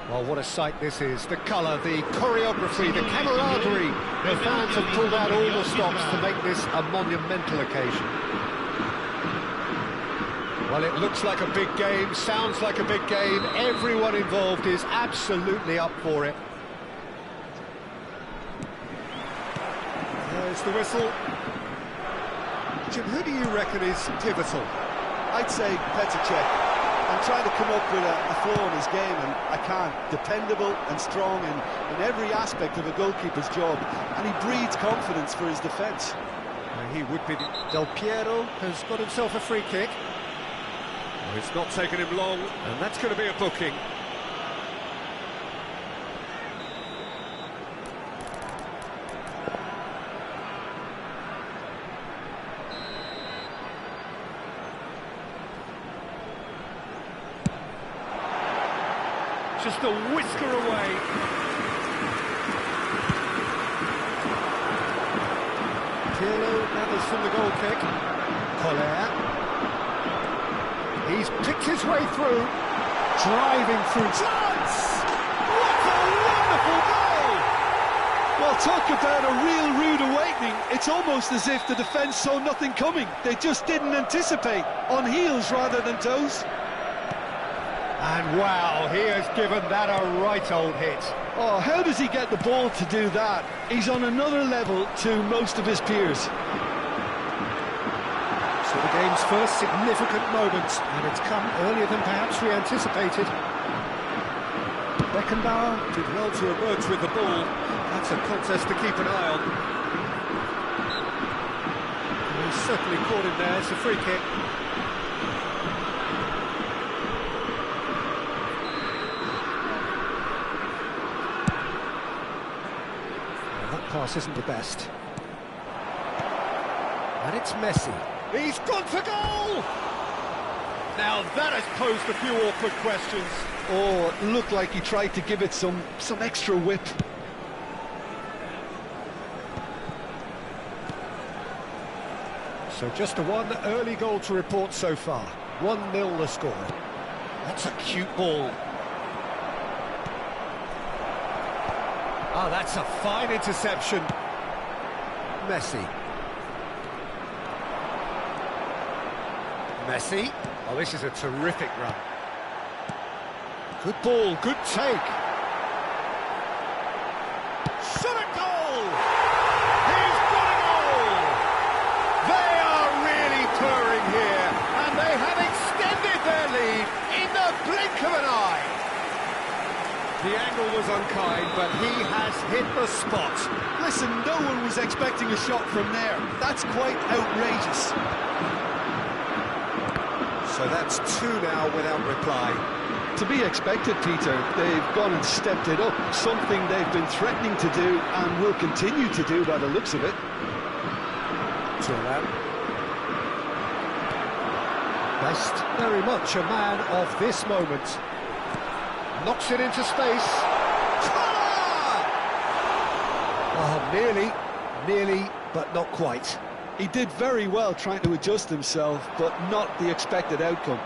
Well, what a sight this is. The colour, the choreography, the camaraderie. The fans have pulled out all the stops to make this a monumental occasion. Well, it looks like a big game, sounds like a big game. Everyone involved is absolutely up for it. There's the whistle. Jim, who do you reckon is pivotal? I'd say Petr Cech. I'm trying to come up with a flaw in his game, and I can't. Dependable and strong in every aspect of a goalkeeper's job, and he breeds confidence for his defence. He would be. Del Piero has got himself a free kick. Well, it's not taken him long, and that's going to be a booking. Just a whisker away. Pirlo gathers from the goal kick. Collier. He's picked his way through. Driving through. Chance! What a wonderful goal! Well, talk about a real rude awakening. It's almost as if the defence saw nothing coming. They just didn't anticipate. On heels rather than toes. And wow, he has given that a right old hit. Oh, how does he get the ball to do that? He's on another level to most of his peers. So the game's first significant moment, and it's come earlier than perhaps we anticipated. Beckenbauer did well to emerge with the ball. That's a contest to keep an eye on. And he's certainly caught him there. It's a free kick. Pass isn't the best. And it's Messi. He's gone for goal! Now that has posed a few awkward questions. Oh, it looked like he tried to give it some extra whip. So just the one early goal to report so far. 1-0 the score. That's a cute ball. Oh, that's a fine interception. Messi. Messi. Oh, this is a terrific run. Good ball, good take. Shot a goal! He's got a goal! They are really purring here, and they have extended their lead in the blink of an eye. The angle was unkind, but he has hit the spot. Listen, no one was expecting a shot from there. That's quite outrageous. So that's 2 now without reply. To be expected, Peter. They've gone and stepped it up. Something they've been threatening to do and will continue to do by the looks of it. Thuram. Best very much a man of this moment. Knocks it into space. Oh, nearly, but not quite. He did very well trying to adjust himself, but not the expected outcome.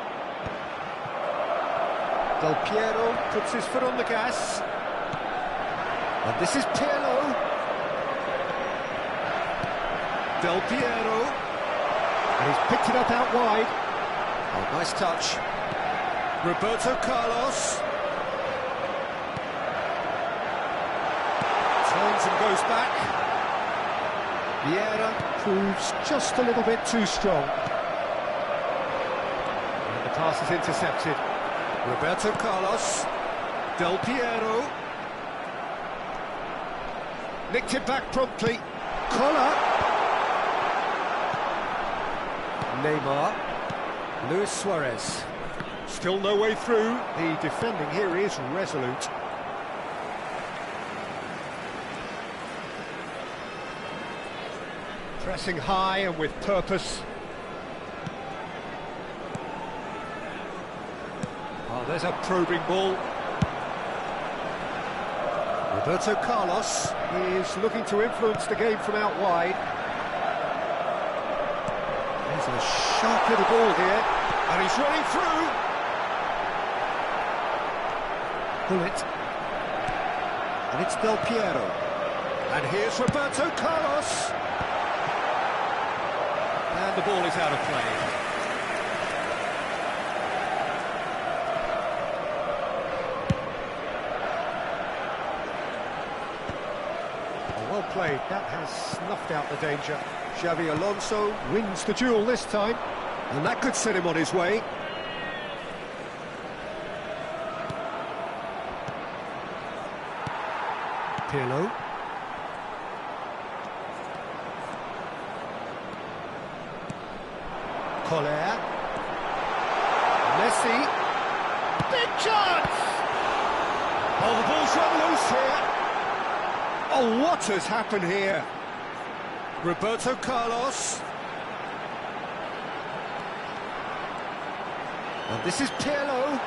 Del Piero puts his foot on the gas. And this is Pirlo. Del Piero. And he's picked it up out wide. Oh, nice touch. Roberto Carlos. Turns and goes back. Vieira proves just a little bit too strong. And the pass is intercepted. Roberto Carlos. Del Piero. Nicked it back promptly. Collar. Neymar. Luis Suarez. Still no way through. The defending here is resolute. Pressing high and with purpose. Oh, there's a probing ball. Roberto Carlos is looking to influence the game from out wide. There's a sharp little ball here, and he's running through. Bullet. And it's Del Piero. And here's Roberto Carlos. And the ball is out of play. Well played. That has snuffed out the danger. Xavi Alonso wins the duel this time, and that could set him on his way. Pirlo. Collier. Messi. Big chance! Oh, the ball's run loose here. Oh, what has happened here? Roberto Carlos. And this is Pirlo.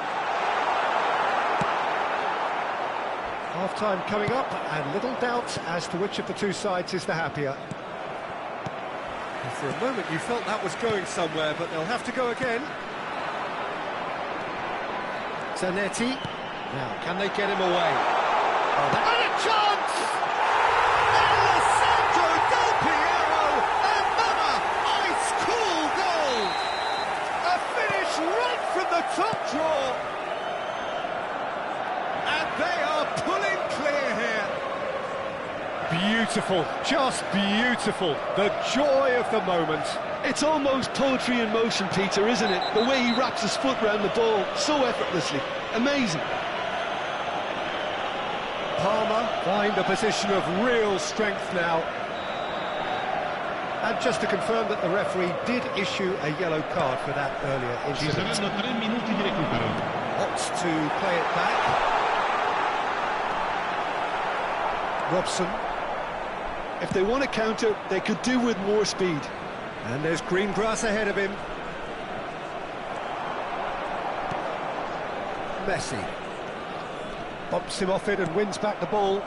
Half-time coming up, and little doubt as to which of the two sides is the happier. And for a moment you felt that was going somewhere, but they'll have to go again. Zanetti. Now, can they get him away? Oh, and a chance! Alessandro Del Piero! Another ice-cool goal! A finish right from the top draw! And they are pulling clear here. Beautiful, just beautiful. The joy of the moment. It's almost poetry in motion, Peter, isn't it? The way he wraps his foot round the ball so effortlessly. Amazing. Palmer find a position of real strength now. And just to confirm that the referee did issue a yellow card for that earlier Ci incident. saranno 3 minuti di recupero. Opts to play it back. Robson. If they want to counter, they could do with more speed. And there's green grass ahead of him. Messi. Bumps him off it and wins back the ball.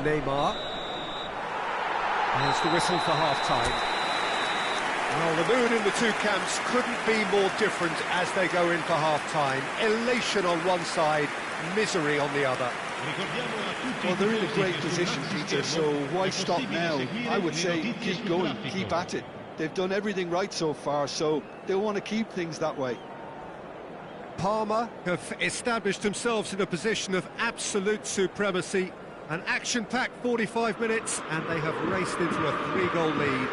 Neymar. There's the whistle for half-time. Well, the mood in the two camps couldn't be more different as they go in for half-time. Elation on one side, misery on the other. Well, they're in a great position, Peter, so why stop now? I would say keep going, keep at it. They've done everything right so far, so they'll want to keep things that way. Palmer have established themselves in a position of absolute supremacy. An action-packed 45 minutes, and they have raced into a 3-goal lead.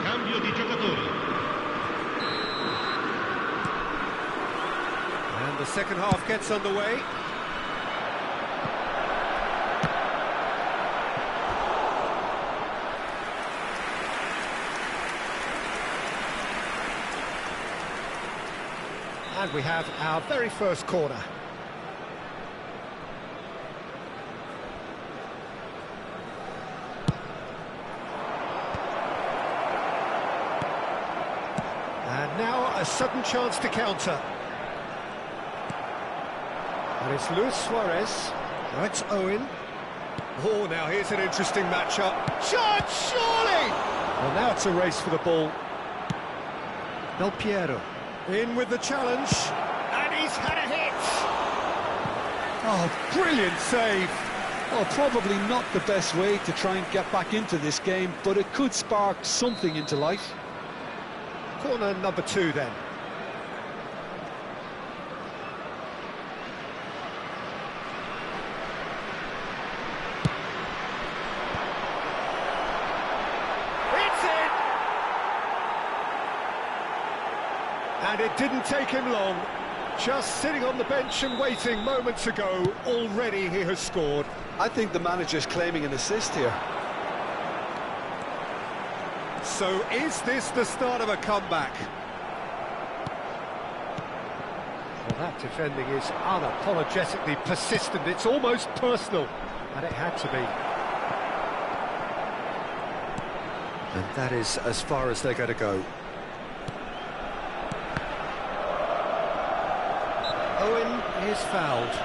Cambio di giocatori. And the second half gets underway. And we have our very first corner. And now a sudden chance to counter. And it's Luis Suarez. Now it's Owen. Oh, now here's an interesting matchup. Shot, surely! Well, now it's a race for the ball. Del Piero. In with the challenge. And he's had a hit! Oh, brilliant save! Well, probably not the best way to try and get back into this game, but it could spark something into life. Corner number 2 then. And it didn't take him long. Just sitting on the bench and waiting moments ago, already he has scored. I think the manager's claiming an assist here. So is this the start of a comeback? Well, that defending is unapologetically persistent. It's almost personal, and it had to be. And that is as far as they're going to go. Owen is fouled.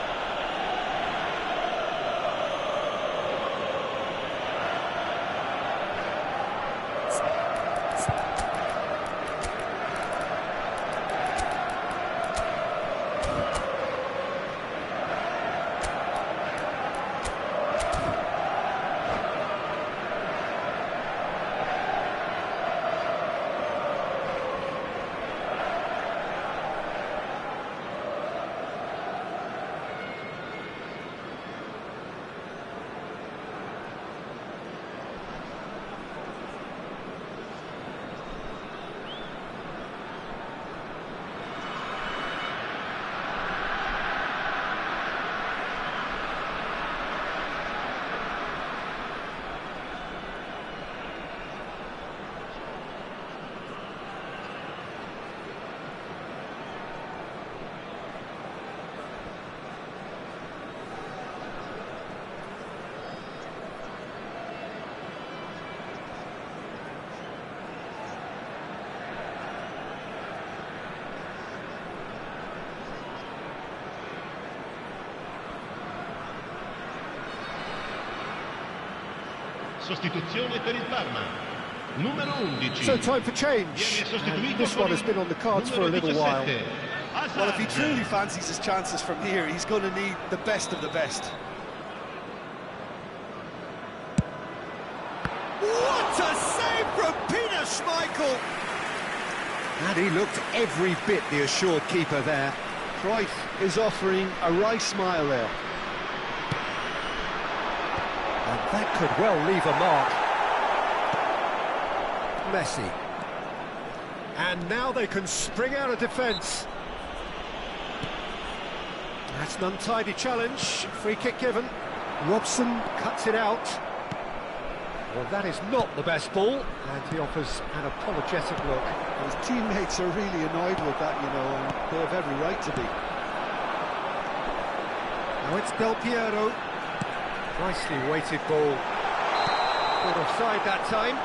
Sostituzione per il Parma. Numero 11. So time for change. And this one has been on the cards for a little while. Well, if he truly fancies his chances from here, he's going to need the best of the best. What a save from Peter Schmeichel! And he looked every bit the assured keeper there. Cruyff is offering a wry smile there. And that could well leave a mark. Messi. And now they can spring out of defence. That's an untidy challenge. Free kick given. Robson cuts it out. Well, that is not the best ball, and he offers an apologetic look. His teammates are really annoyed with that, you know, and they have every right to be. Now it's Del Piero. Nicely weighted ball. Caught offside that time.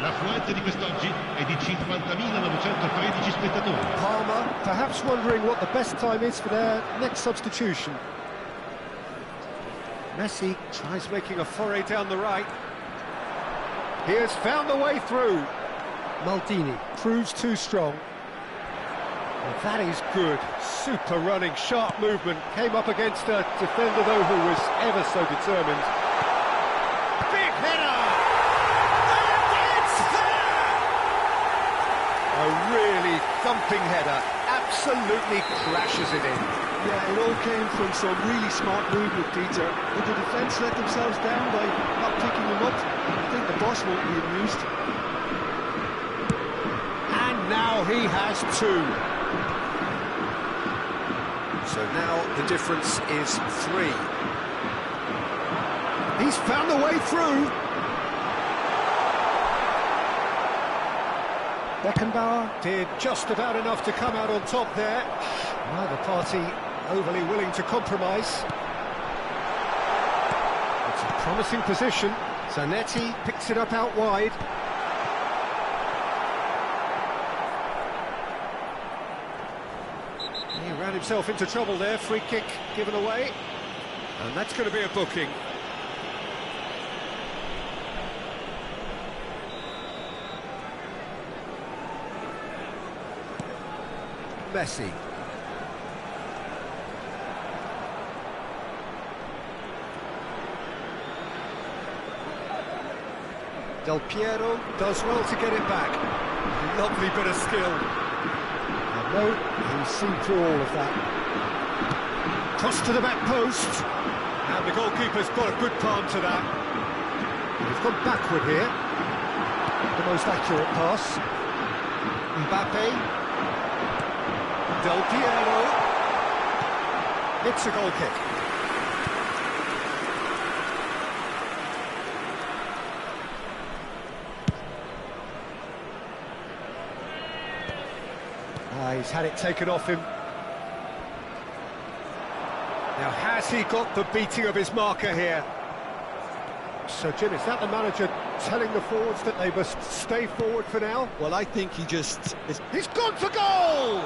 L'affluenza di quest'oggi è di 50.913 spettatori. Palmer perhaps wondering what the best time is for their next substitution. Messi tries making a foray down the right. He has found the way through. Maldini proves too strong. Well, that is good. Super running, sharp movement. Came up against a defender, though, who was ever so determined. Big header! And it's there! A really thumping header. Absolutely crashes it in. Yeah, it all came from some really smart movement, Peter. But the defence let themselves down by not picking him up. I think the boss won't be amused. And now he has two. So now the difference is 3. He's found the way through. Beckenbauer did just about enough to come out on top there. Neither party overly willing to compromise. It's a promising position. Zanetti picks it up out wide. He ran himself into trouble there. Free kick given away. And that's going to be a booking. Messi. Del Piero does well to get it back. Lovely bit of skill. And no, he's seen through all of that. Cross to the back post. And the goalkeeper's got a good palm to that. He's gone backward here. The most accurate pass. Mbappe. Del Piero. It's a goal kick. He's had it taken off him. Now, has he got the beating of his marker here? So, Jim, is that the manager telling the forwards that they must stay forward for now? Well, I think he just... He's gone for goal!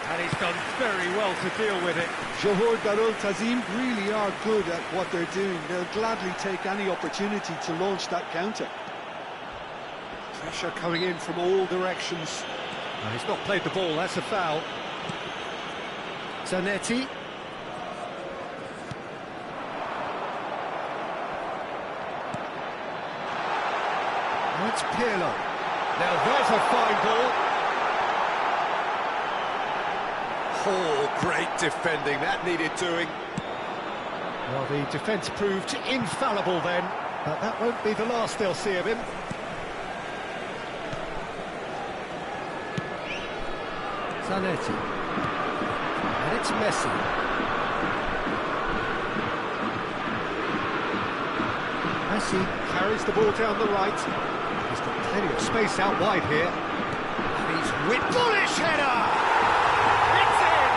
And he's done very well to deal with it. Johor Darul Tazim really are good at what they're doing. They'll gladly take any opportunity to launch that counter. Pressure coming in from all directions. No, he's not played the ball, that's a foul. Zanetti. That's Pirlo. Now there's a fine ball. Oh, great defending, that needed doing. Well, the defence proved infallible then, but that won't be the last they'll see of him. Zanetti. And it's Messi. Messi carries the ball down the right. He's got plenty of space out wide here. And he's bullish header! It's in!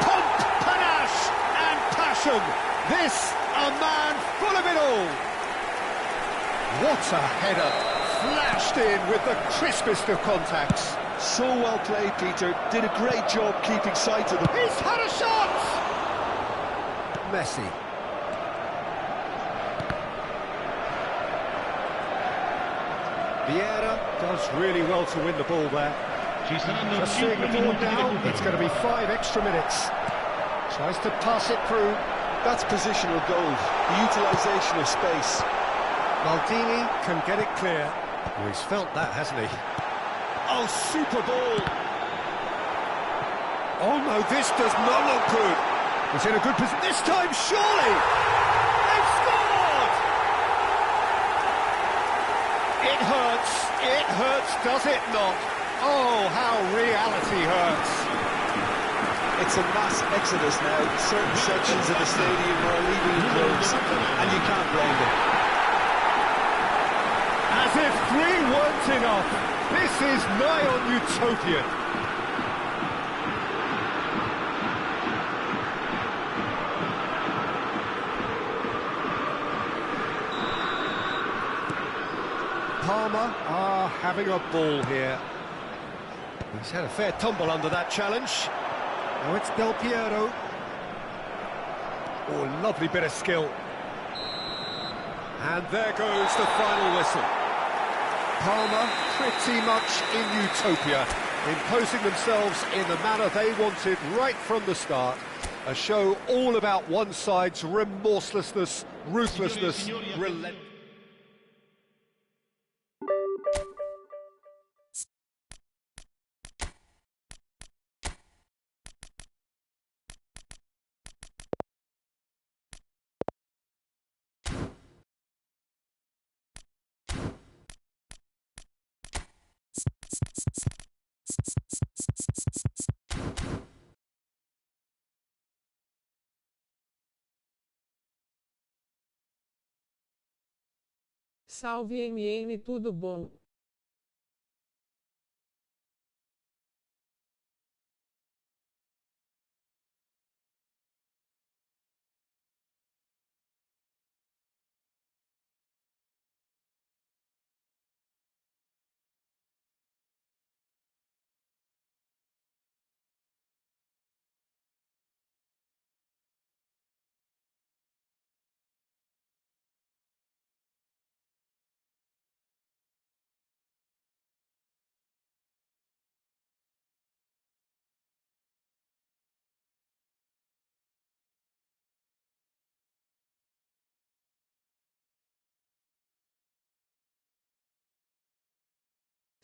Pomp, panache and passion. This, a man full of it all. What a header! Flashed in with the crispest of contacts. So well played, Peter. Did a great job keeping sight of them. He's had a shot! Messi. Vieira does really well to win the ball there. Ci saranno Just seeing 5 the ball minuti di now, recupero. it's going to be 5 extra minutes. Tries to pass it through. That's positional goal, the utilisation of space. Maldini can get it clear. Well, he's felt that, hasn't he? Oh, super ball! Oh no, this does not look good. He's in a good position. This time, surely! They've scored! It hurts, does it not? Oh, how reality hurts. It's a mass exodus now. Certain sections of the stadium are leaving in droves, and you can't blame them. As if 3 weren't enough. This is nigh on utopian. Palmer are having a ball here. He's had a fair tumble under that challenge. Now it's Del Piero. Oh, lovely bit of skill. And there goes the final whistle. Palmer pretty much in utopia, imposing themselves in the manner they wanted right from the start. A show all about one side's remorselessness, ruthlessness, relentlessness. Salve MN, tudo bom?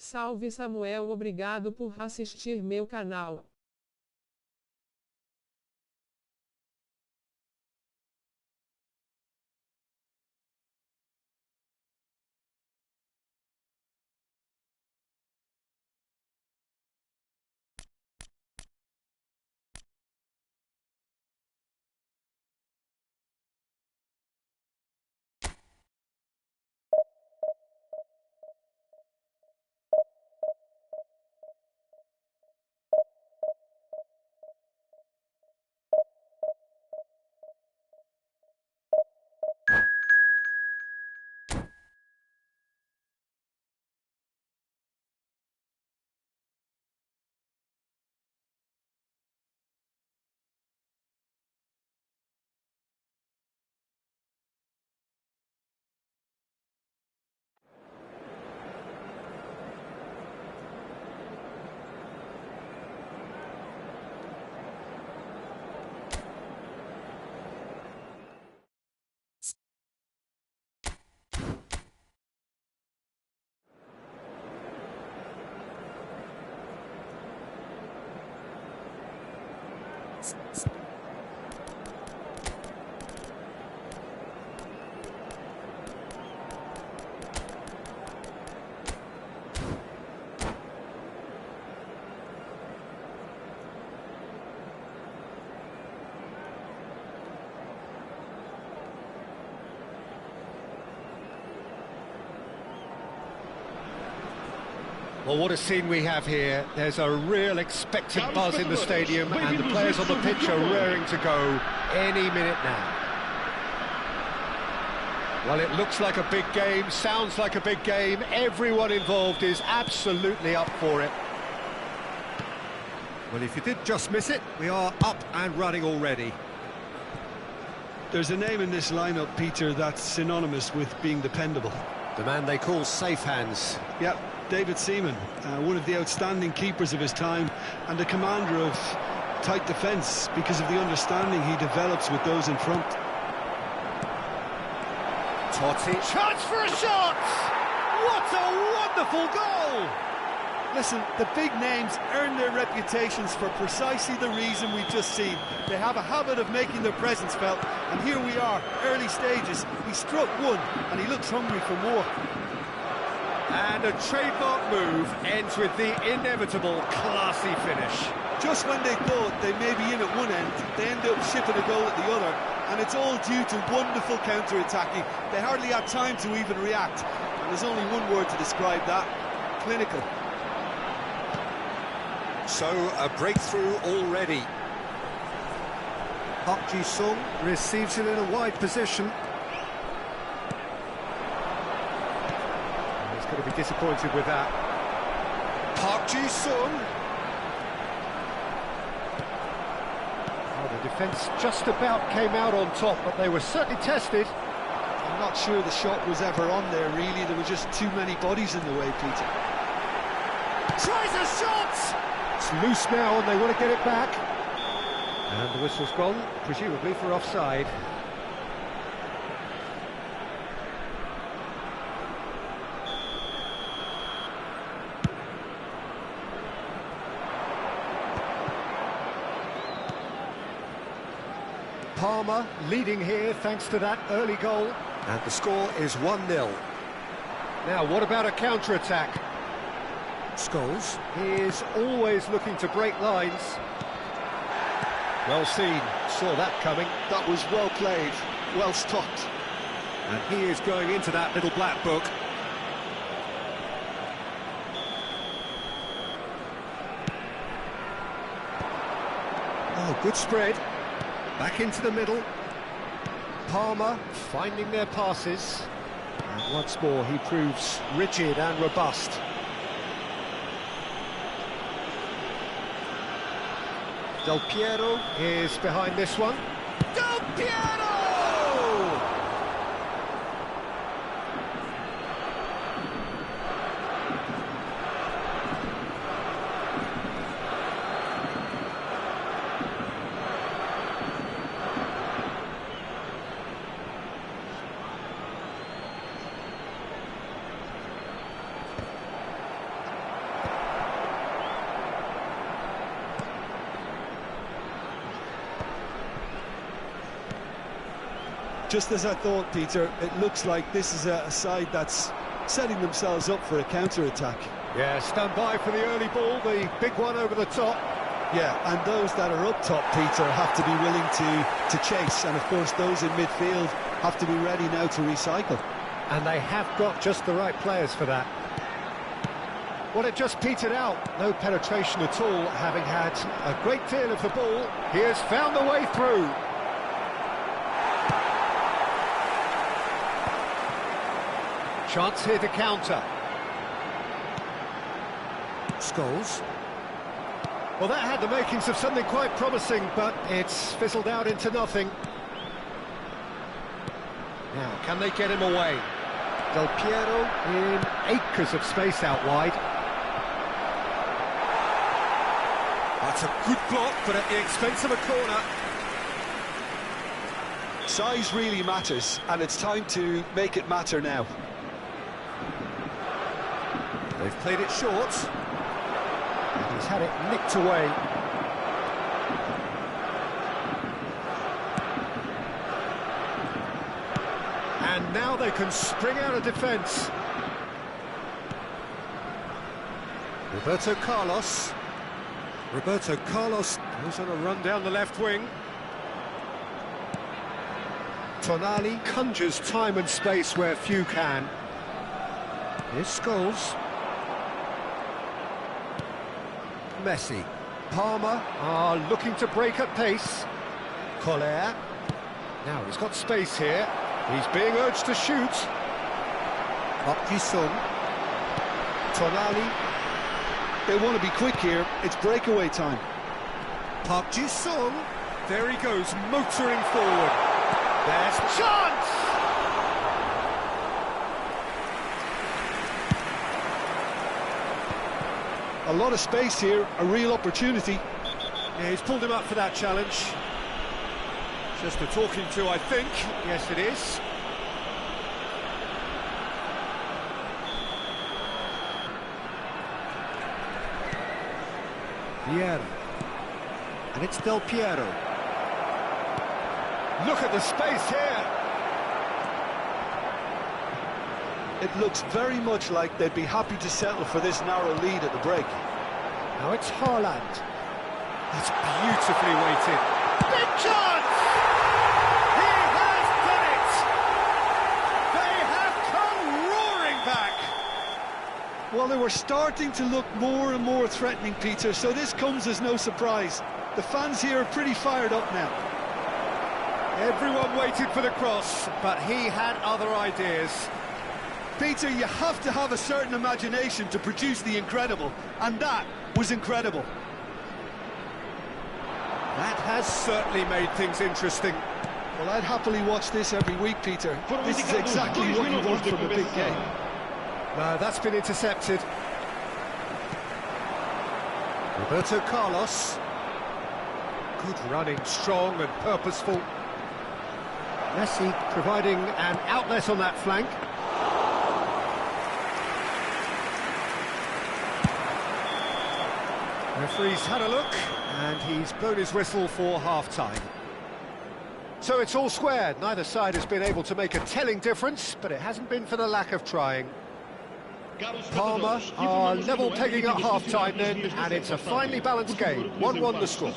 Salve Samuel, obrigado por assistir meu canal. Well, what a scene we have here. There's a real expectant buzz in the stadium, and the players on the pitch are raring to go any minute now. Well, it looks like a big game, sounds like a big game. Everyone involved is absolutely up for it. Well, if you did just miss it, we are up and running already. There's a name in this lineup, Peter, that's synonymous with being dependable. The man they call safe hands. Yep, David Seaman, one of the outstanding keepers of his time and the commander of tight defence because of the understanding he develops with those in front. Totti. Chance for a shot! What a wonderful goal! Listen, the big names earn their reputations for precisely the reason we've just seen. They have a habit of making their presence felt, and here we are, early stages. He struck one, and he looks hungry for more. And a trademark move ends with the inevitable classy finish. Just when they thought they may be in at one end, they end up shipping a goal at the other, and it's all due to wonderful counter-attacking. They hardly had time to even react, and there's only one word to describe that: clinical. So, a breakthrough already. Park Ji-sung receives it in a wide position. He's going to be disappointed with that. Park Ji-sung. Well, the defence just about came out on top, but they were certainly tested. I'm not sure the shot was ever on there, really. There were just too many bodies in the way, Peter. Tries a shot! It's loose now and they want to get it back. And the whistle's gone, presumably for offside. Palmer leading here thanks to that early goal. And the score is 1-0. Now, what about a counter-attack? Scholes is always looking to break lines. Well seen, saw that coming. That was well played, well stopped. And he is going into that little black book. Oh, good spread. Back into the middle. Palmer finding their passes. And once more he proves rigid and robust. Del Piero is behind this one. Del Piero! Just as I thought, Peter, it looks like this is a side that's setting themselves up for a counter-attack. Yeah, stand by for the early ball, the big one over the top. Yeah, and those that are up top, Peter, have to be willing to chase, and of course those in midfield have to be ready now to recycle. And they have got just the right players for that. Well, it just petered out, no penetration at all, having had a great deal of the ball. He has found the way through. Chance here to counter. Scholes. Well, that had the makings of something quite promising, but it's fizzled out into nothing. Now, can they get him away? Del Piero in acres of space out wide. That's a good block, but at the expense of a corner. Size really matters, and it's time to make it matter now. They've played it short. He's had it nicked away. And now they can spring out of defence. Roberto Carlos. Roberto Carlos goes on a run down the left wing. Tonali conjures time and space where few can. Here's Scholes. Messi. Palmer are looking to break at pace. Collier. Now he's got space here. He's being urged to shoot. Park Ji-sung. Tonali. They want to be quick here. It's breakaway time. Park Ji-sung. There he goes, motoring forward. There's chance! A lot of space here, a real opportunity. Yeah, he's pulled him up for that challenge. Just a talking to, I think. Yes, it is. Vieira. And it's Del Piero. Look at the space here. It looks very much like they'd be happy to settle for this narrow lead at the break. Now it's Haaland. That's beautifully weighted. Big chance! He has done it! They have come roaring back! Well, they were starting to look more and more threatening, Peter, so this comes as no surprise. The fans here are pretty fired up now. Everyone waited for the cross, but he had other ideas. Peter, you have to have a certain imagination to produce the incredible, and that was incredible. That has certainly made things interesting. Well, I'd happily watch this every week, Peter. This is exactly what you want from a big game. No, that's been intercepted. Roberto Carlos. Good running, strong and purposeful. Messi providing an outlet on that flank. Referee's had a look, and he's blown his whistle for half-time. So it's all square. Neither side has been able to make a telling difference, but it hasn't been for the lack of trying. Parma are level pegging at half-time then, and it's a finely balanced game. 1-1 the score.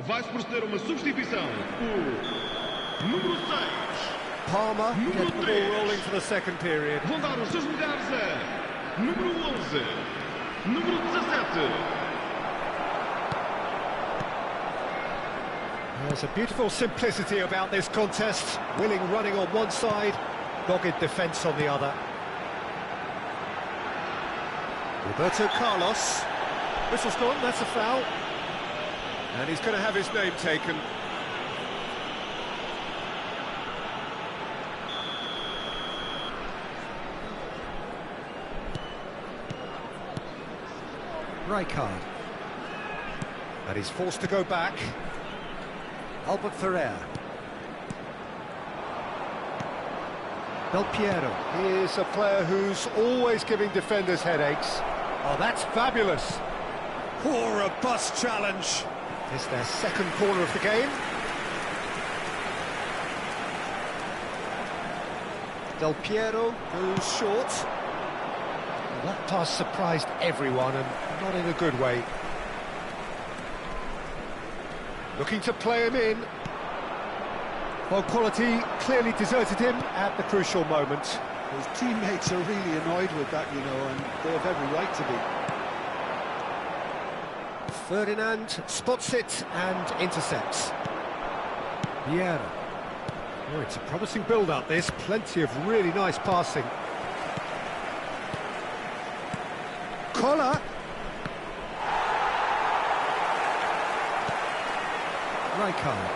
Vai-se proceder uma substituição. O número 6. Parma get the ball rolling for the second period. Vão dar os seus lugares a número 11, número 17. There's a beautiful simplicity about this contest. Willing running on one side, dogged defence on the other. Roberto Carlos. Whistle's gone, that's a foul. And he's going to have his name taken. Rijkaard. And he's forced to go back. Albert Ferrer. Del Piero. He is a player who's always giving defenders headaches. Oh, that's fabulous. Oh, a robust challenge. It's their second corner of the game. Del Piero goes short. Well, that pass surprised everyone, and not in a good way. Looking to play him in. Well, quality clearly deserted him at the crucial moment. His teammates are really annoyed with that, you know, and they have every right to be. Ferdinand spots it and intercepts. Vieira. Oh, it's a promising build-up, this. Plenty of really nice passing. Collar. Rijkaard.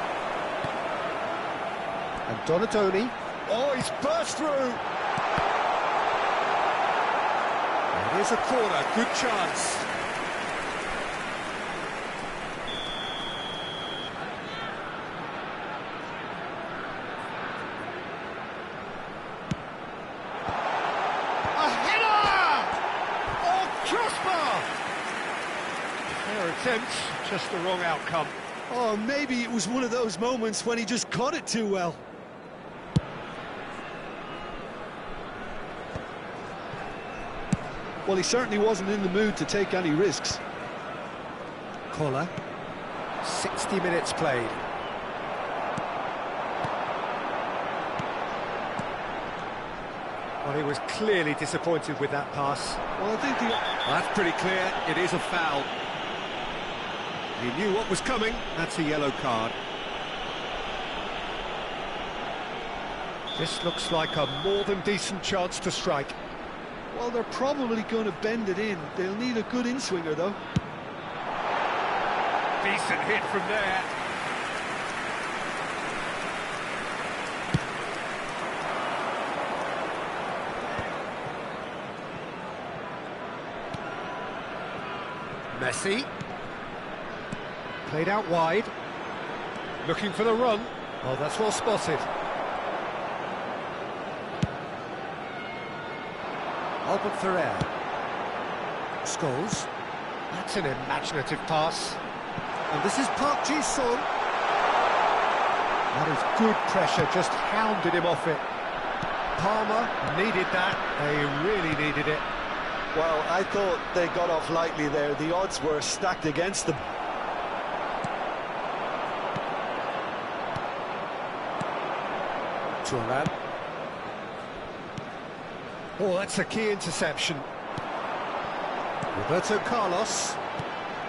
And Donadoni. Oh, he's burst through. It is a corner, good chance. Attempt, just the wrong outcome. Oh, maybe it was one of those moments when he just caught it too well. Well, he certainly wasn't in the mood to take any risks. Collar. 60 minutes played. Well, he was clearly disappointed with that pass. Well, I think that's pretty clear. It is a foul. He knew what was coming. That's a yellow card. This looks like a more than decent chance to strike. Well, they're probably going to bend it in. They'll need a good in-swinger, though. Decent hit from there. Messi. Played out wide. Looking for the run. Oh, that's well spotted. Albert Ferrer. Scholes. That's an imaginative pass. And this is Park Ji-sung. That is good pressure, just hounded him off it. Palmer needed that. They really needed it. Well, I thought they got off lightly there. The odds were stacked against them. Thuram. Oh, that's a key interception. Roberto Carlos.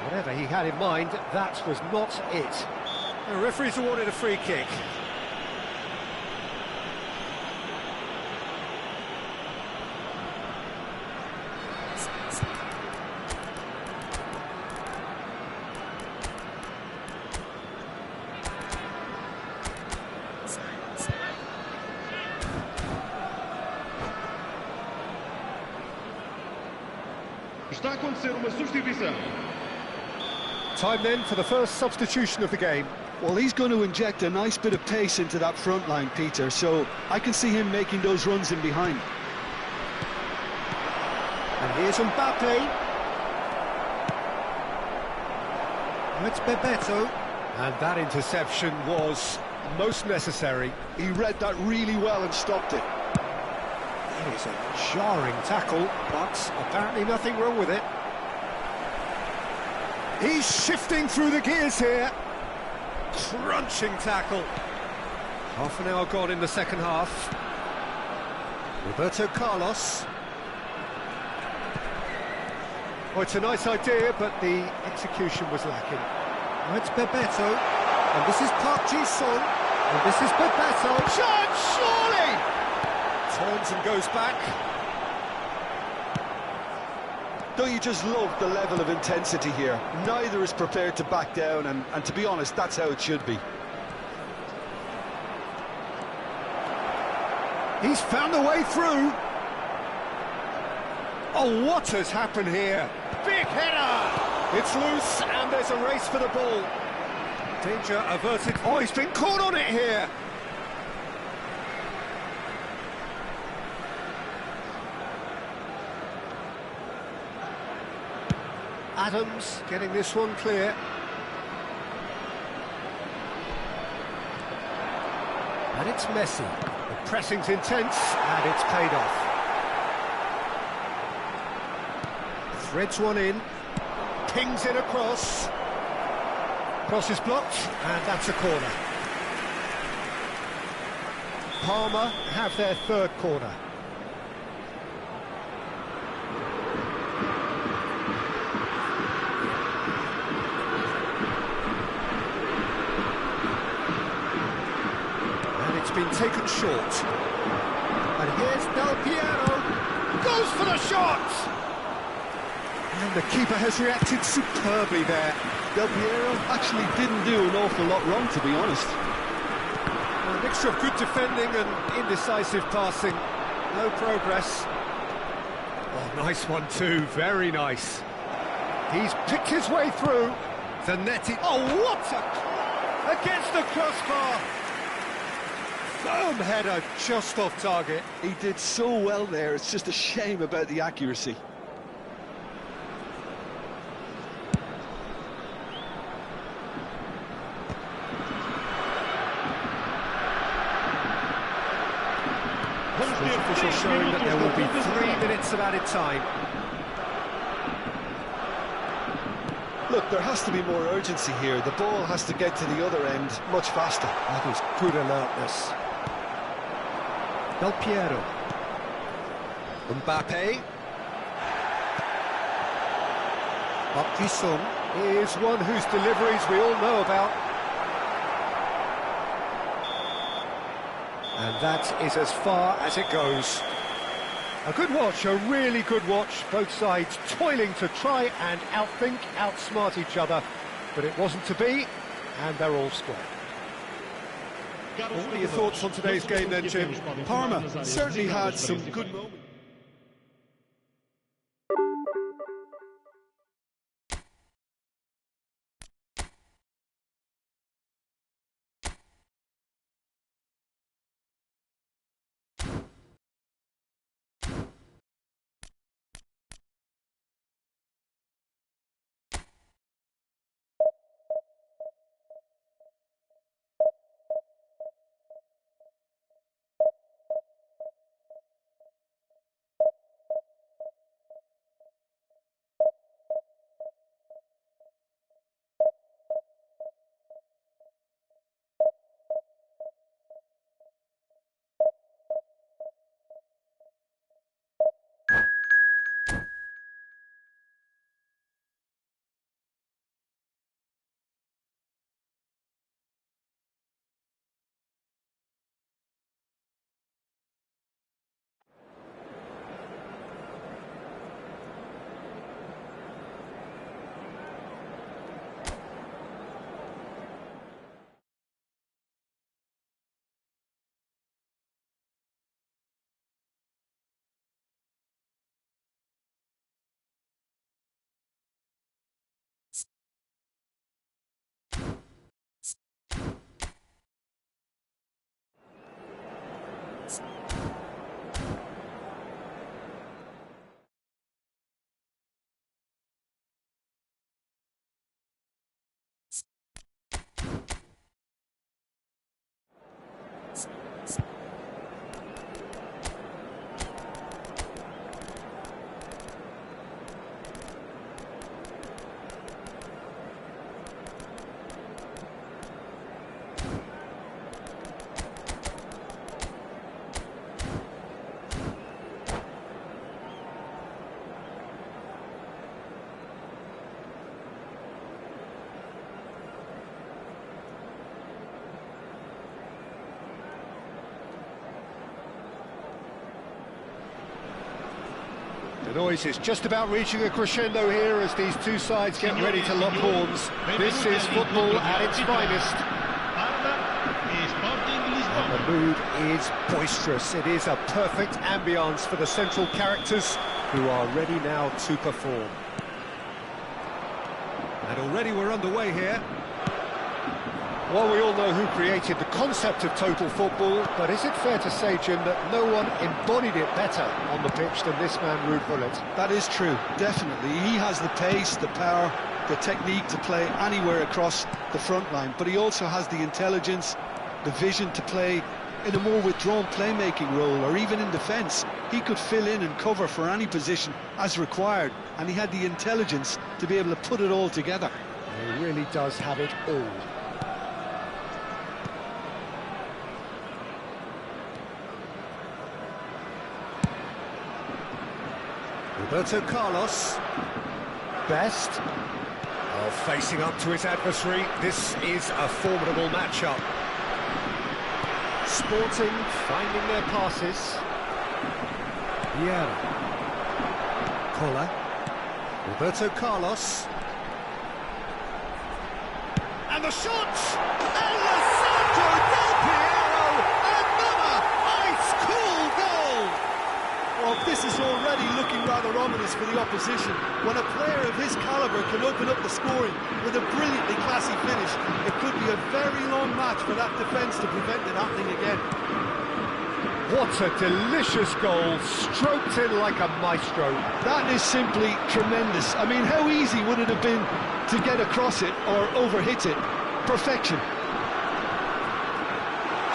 Whatever he had in mind, that was not it. The referee's awarded a free kick. Está a acontecer uma substituição. Time then for the first substitution of the game. Well, he's going to inject a nice bit of pace into that front line, Peter, so I can see him making those runs in behind. And here's Mbappe. It's Bebeto. And that interception was most necessary. He read that really well and stopped it. That is a jarring tackle, but apparently nothing wrong with it. He's shifting through the gears here. Crunching tackle. Half an hour gone in the second half. Roberto Carlos. Oh, it's a nice idea, but the execution was lacking. Oh, it's Bebeto. And this is Park Ji-sung. And this is Bebeto. Chance, surely! Turns and goes back. Don't you just love the level of intensity here? Neither is prepared to back down, and to be honest, that's how it should be. He's found a way through. Oh, what has happened here? Big header! It's loose, and there's a race for the ball. Danger averted. Oh, he's been caught on it here. Adams getting this one clear. And it's Messi. The pressing's intense, and it's paid off. Threads one in, pings in across. Cross is blocked, and that's a corner. Palmer have their third corner. Been taken short. And here's Del Piero. Goes for the shot! And the keeper has reacted superbly there. Del Piero actually didn't do an awful lot wrong, to be honest. A mixture of good defending and indecisive passing. No progress. Oh, nice one too, very nice. He's picked his way through. Zanetti. Oh, what a... against the crossbar! Firm header, just off target. He did so well there, it's just a shame about the accuracy. The official showing that there will be 3 minutes of added time. Look, there has to be more urgency here. The ball has to get to the other end much faster. That is good alertness. Del Piero. Mbappe. Park Ji-sung. is one whose deliveries we all know about. And that is as far as it goes. A good watch, a really good watch. Both sides toiling to try and outthink, outsmart each other. But it wasn't to be, and they're all square. What are your thoughts on today's game then, Jim? Parma certainly had some good moments. The noise is just about reaching a crescendo here as these two sides get ready to lock horns. This is football at its finest. And the mood is boisterous. It is a perfect ambience for the central characters who are ready now to perform. And already we're underway here. Well, we all know who created the concept of total football, but is it fair to say, Jim, that no one embodied it better on the pitch than this man, Ruud Gullit? That is true, definitely. He has the pace, the power, the technique to play anywhere across the front line, but he also has the intelligence, the vision to play in a more withdrawn playmaking role, or even in defence. He could fill in and cover for any position as required, and he had the intelligence to be able to put it all together. He really does have it all. Roberto Carlos, Best, facing up to his adversary. This is a formidable matchup. Sporting finding their passes. Vieira, Kola, Roberto Carlos, and the shot! Alessandro Del Piero, another ice-cool goal! Well, this is already looking rather ominous for the opposition. When a player of his calibre can open up the scoring with a brilliantly classy finish, it could be a very long match for that defence to prevent it happening again. What a delicious goal, stroked in like a maestro. That is simply tremendous. I mean, how easy would it have been to get across it or overhit it? Perfection.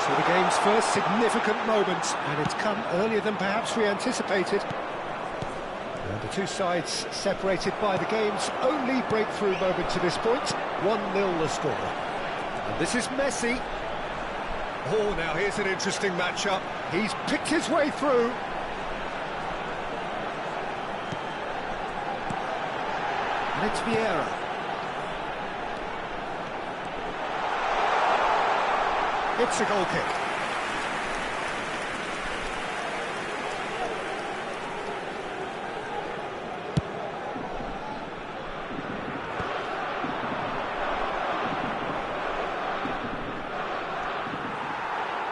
So the game's first significant moment, and it's come earlier than perhaps we anticipated. And the two sides separated by the game's only breakthrough moment to this point. 1-0 the score. And this is Messi. Oh, now here's an interesting matchup. He's picked his way through. And it's Vieira. It's a goal kick.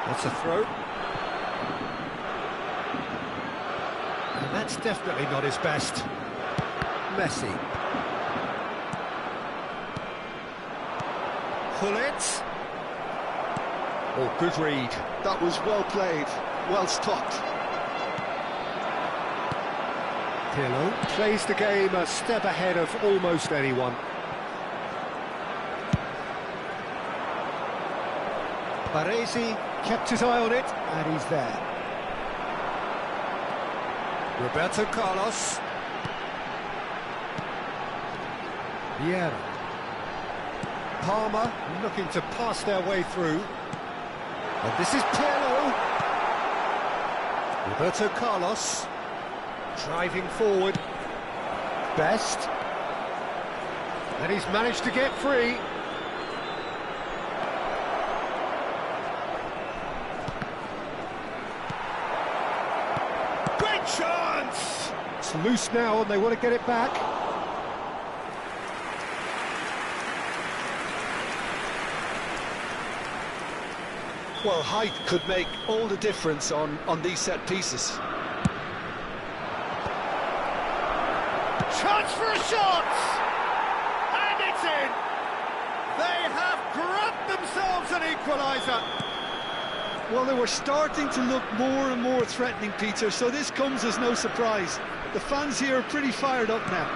That's a throw. And that's definitely not his best. Messi. Hullet. Oh, good read. That was well played, well stopped. Pirlo plays the game a step ahead of almost anyone. Baresi kept his eye on it, and he's there. Roberto Carlos. Vieira. Palmer looking to pass their way through. And this is Pirlo. Roberto Carlos driving forward. Best. And he's managed to get free. Great chance! It's loose now and they want to get it back. Well, height could make all the difference on these set pieces. Chance for a shot! And it's in! They have grabbed themselves an equaliser. Well, they were starting to look more and more threatening, Peter, so this comes as no surprise. The fans here are pretty fired up now.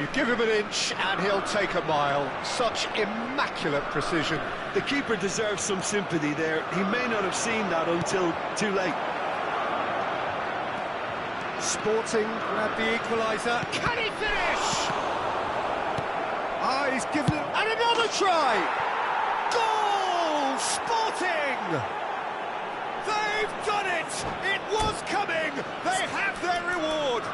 You give him an inch and he'll take a mile. Such immaculate precision. The keeper deserves some sympathy there. He may not have seen that until too late. Sporting grab the equaliser. Can he finish? Ah, he's given it. And another try! Goal! Sporting! They've done it! It was coming! They have their reward!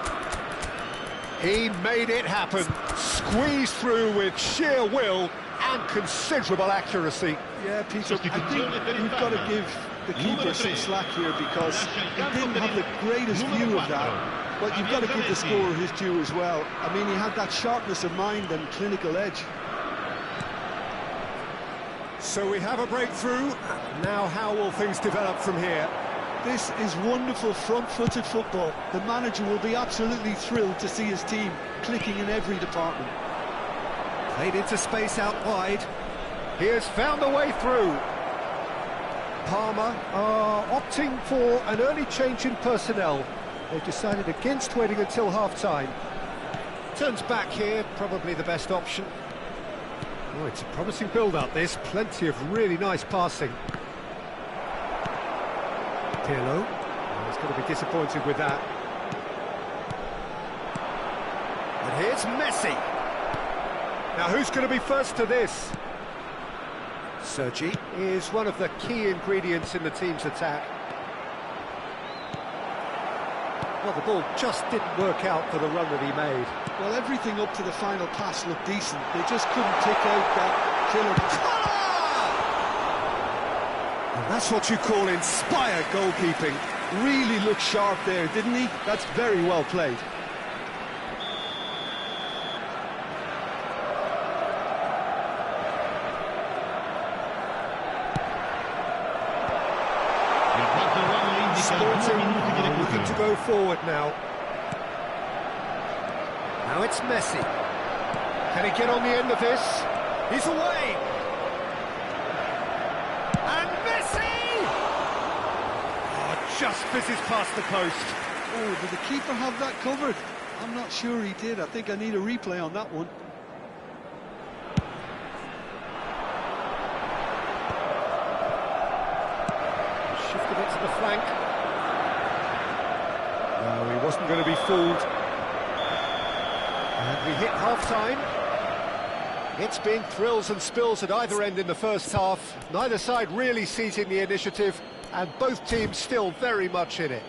He made it happen. Squeezed through with sheer will and considerable accuracy. Yeah, Peter, I think we've got to give the keeper some slack here because he didn't have the greatest view of that. But you've got to give the scorer his due as well. I mean, he had that sharpness of mind and clinical edge. So we have a breakthrough. Now how will things develop from here? This is wonderful front-footed football. The manager will be absolutely thrilled to see his team clicking in every department. Played into space out wide. He has found a way through. Palmer are opting for an early change in personnel. They've decided against waiting until half-time. Turns back here, probably the best option. Oh, it's a promising build-up, this. Plenty of really nice passing. Pirlo. Oh, he's going to be disappointed with that. And here's Messi. Now, who's going to be first to this? Sergi is one of the key ingredients in the team's attack. Well, the ball just didn't work out for the run that he made. Well, everything up to the final pass looked decent. They just couldn't pick out that killer. And that's what you call inspired goalkeeping. Really looked sharp there, didn't he? That's very well played. Sporting looking to go forward now. Now it's Messi. Can he get on the end of this? He's away! And Messi! Oh, just misses past the post. Oh, did the keeper have that covered? I'm not sure he did. I think I need a replay on that one. Shifted it to the flank. No, he wasn't going to be fooled. And we hit half-time. It's been thrills and spills at either end in the first half. Neither side really seizing the initiative, and both teams still very much in it.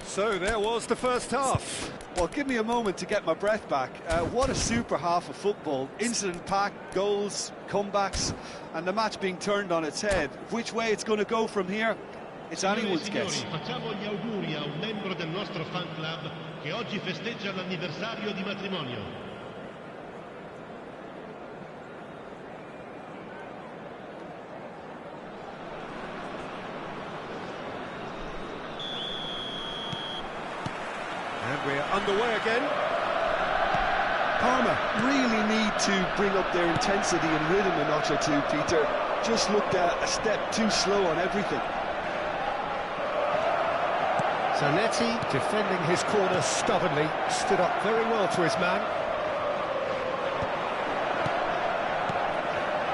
So there was the first half. Well, give me a moment to get my breath back. What a super half of football. Incident-packed, goals, comebacks, and the match being turned on its head. Which way it's going to go from here, it's anyone's guess. Facciamo gli auguri a un membro del nostro fan club che oggi festeggia l'anniversario di matrimonio. And we're underway again. Parma really need to bring up their intensity and rhythm a notch or two, Peter. Just looked a step too slow on everything. Zanetti defending his corner stubbornly, stood up very well to his man.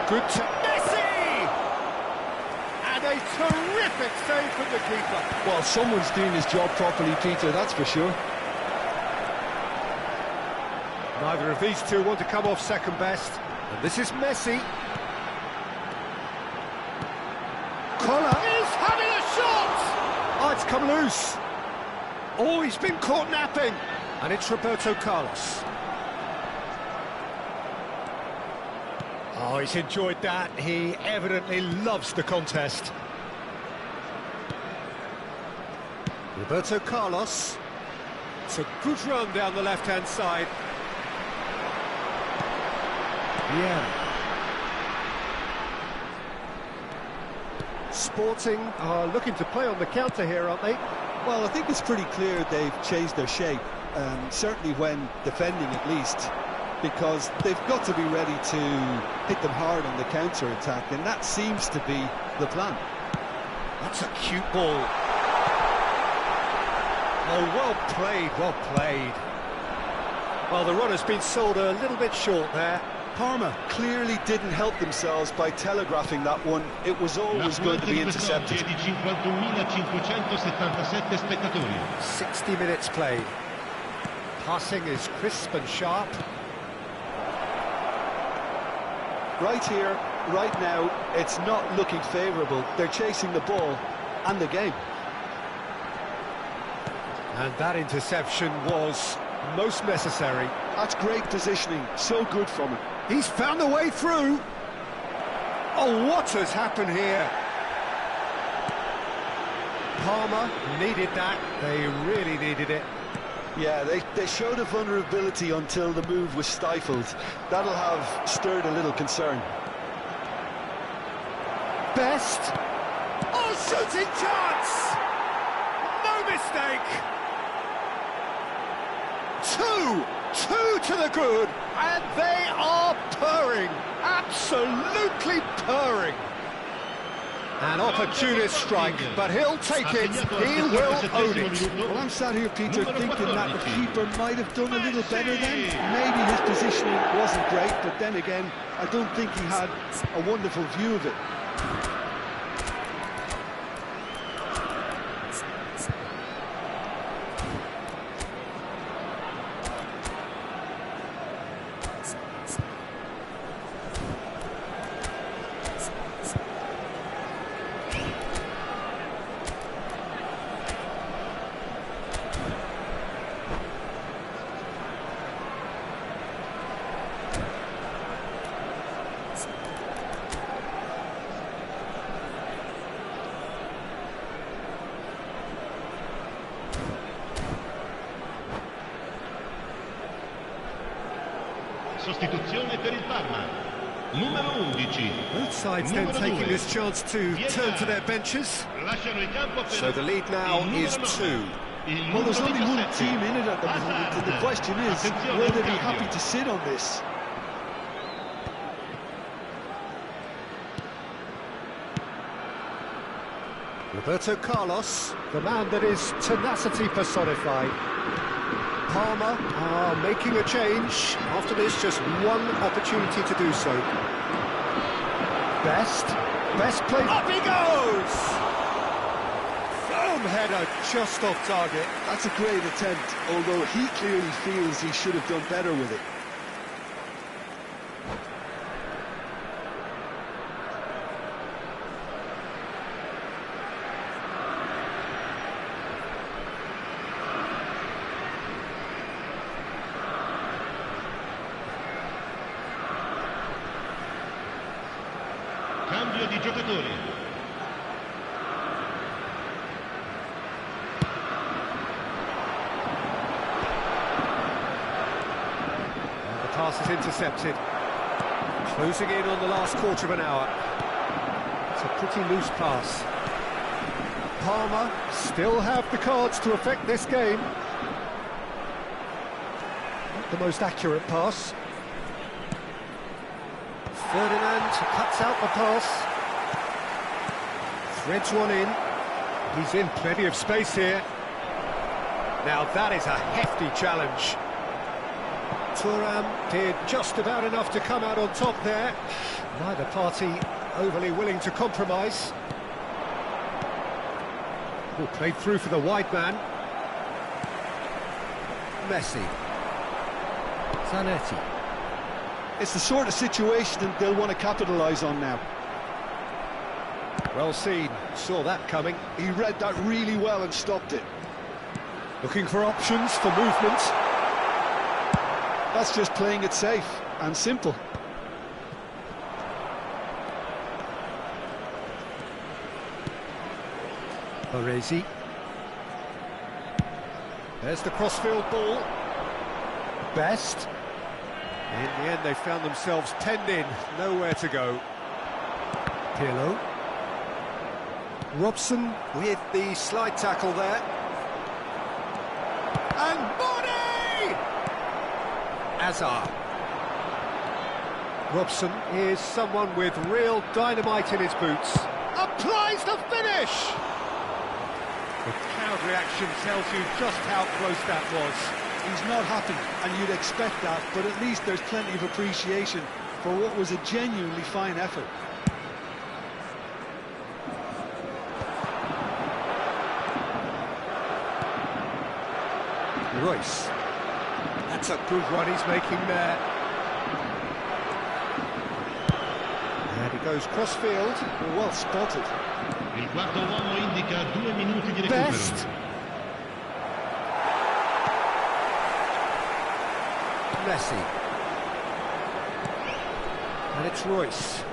Good to Messi! And a terrific save from the keeper. Well, someone's doing his job properly, Peter, that's for sure. Neither of these two want to come off second best. And this is Messi. Collar is having a shot! Oh, it's come loose. Oh, he's been caught napping. And it's Roberto Carlos. Oh, he's enjoyed that. He evidently loves the contest. Roberto Carlos. It's a good run down the left-hand side. Yeah. Sporting are looking to play on the counter here, aren't they? Well, I think it's pretty clear they've changed their shape, certainly when defending at least, because they've got to be ready to hit them hard on the counter-attack, and that seems to be the plan. That's a cute ball. Oh, well played, well played. Well, the runner's been sold a little bit short there. Parma clearly didn't help themselves by telegraphing that one. It was always going to be intercepted. 60 minutes played. Passing is crisp and sharp. Right here, right now, it's not looking favourable. They're chasing the ball and the game. And that interception was most necessary. That's great positioning, so good from him. He's found a way through. Oh, what has happened here? Parma needed that. They really needed it. Yeah, they showed a vulnerability until the move was stifled. That'll have stirred a little concern. Best. Oh, shooting chance! No mistake! Two to the good, and they are purring, absolutely purring. An opportunist strike, but he'll take it, he will own it. Well, I'm sat here, Peter, thinking that the keeper might have done a little better then. Maybe his positioning wasn't great, but then again, I don't think he had a wonderful view of it. Sostituzione per il Parma. Numero 11. Both sides then taking this chance to turn to their benches. So the lead now is 2. Well, there's only one team in it at the moment, and the question is, will they be happy to sit on this? Roberto Carlos, the man that is tenacity personified. Parma are making a change. After this, just one opportunity to do so. Best play. Up he goes! Firm header just off target. That's a great attempt, although he clearly feels he should have done better with it. cambiamento di giocatori. And the pass is intercepted. Closing in on the last quarter of an hour. It's a pretty loose pass. Palmer still have the cards to affect this game. Not the most accurate pass. Ferdinand cuts out the pass. Threads one in. He's in plenty of space here. Now that is a hefty challenge. Thuram did just about enough to come out on top there. Neither party overly willing to compromise. Ball played through for the wide man. Messi. Zanetti. It's the sort of situation they'll want to capitalise on now. Well seen, saw that coming. He read that really well and stopped it. Looking for options for movement. That's just playing it safe and simple. Baresi. There's the crossfield ball. Best. In the end, they found themselves penned in, nowhere to go. Pirlo. Robson with the slide tackle there. And body! Hazard. Robson is someone with real dynamite in his boots. Applies the finish! The crowd reaction tells you just how close that was. He's not happy, and you'd expect that, but at least there's plenty of appreciation for what was a genuinely fine effort. Royce. That's a good run he's making there. And he goes crossfield. Well spotted. Il quarto uomo indica 2 minuti di recupero. Best. Messi. And it's Royce.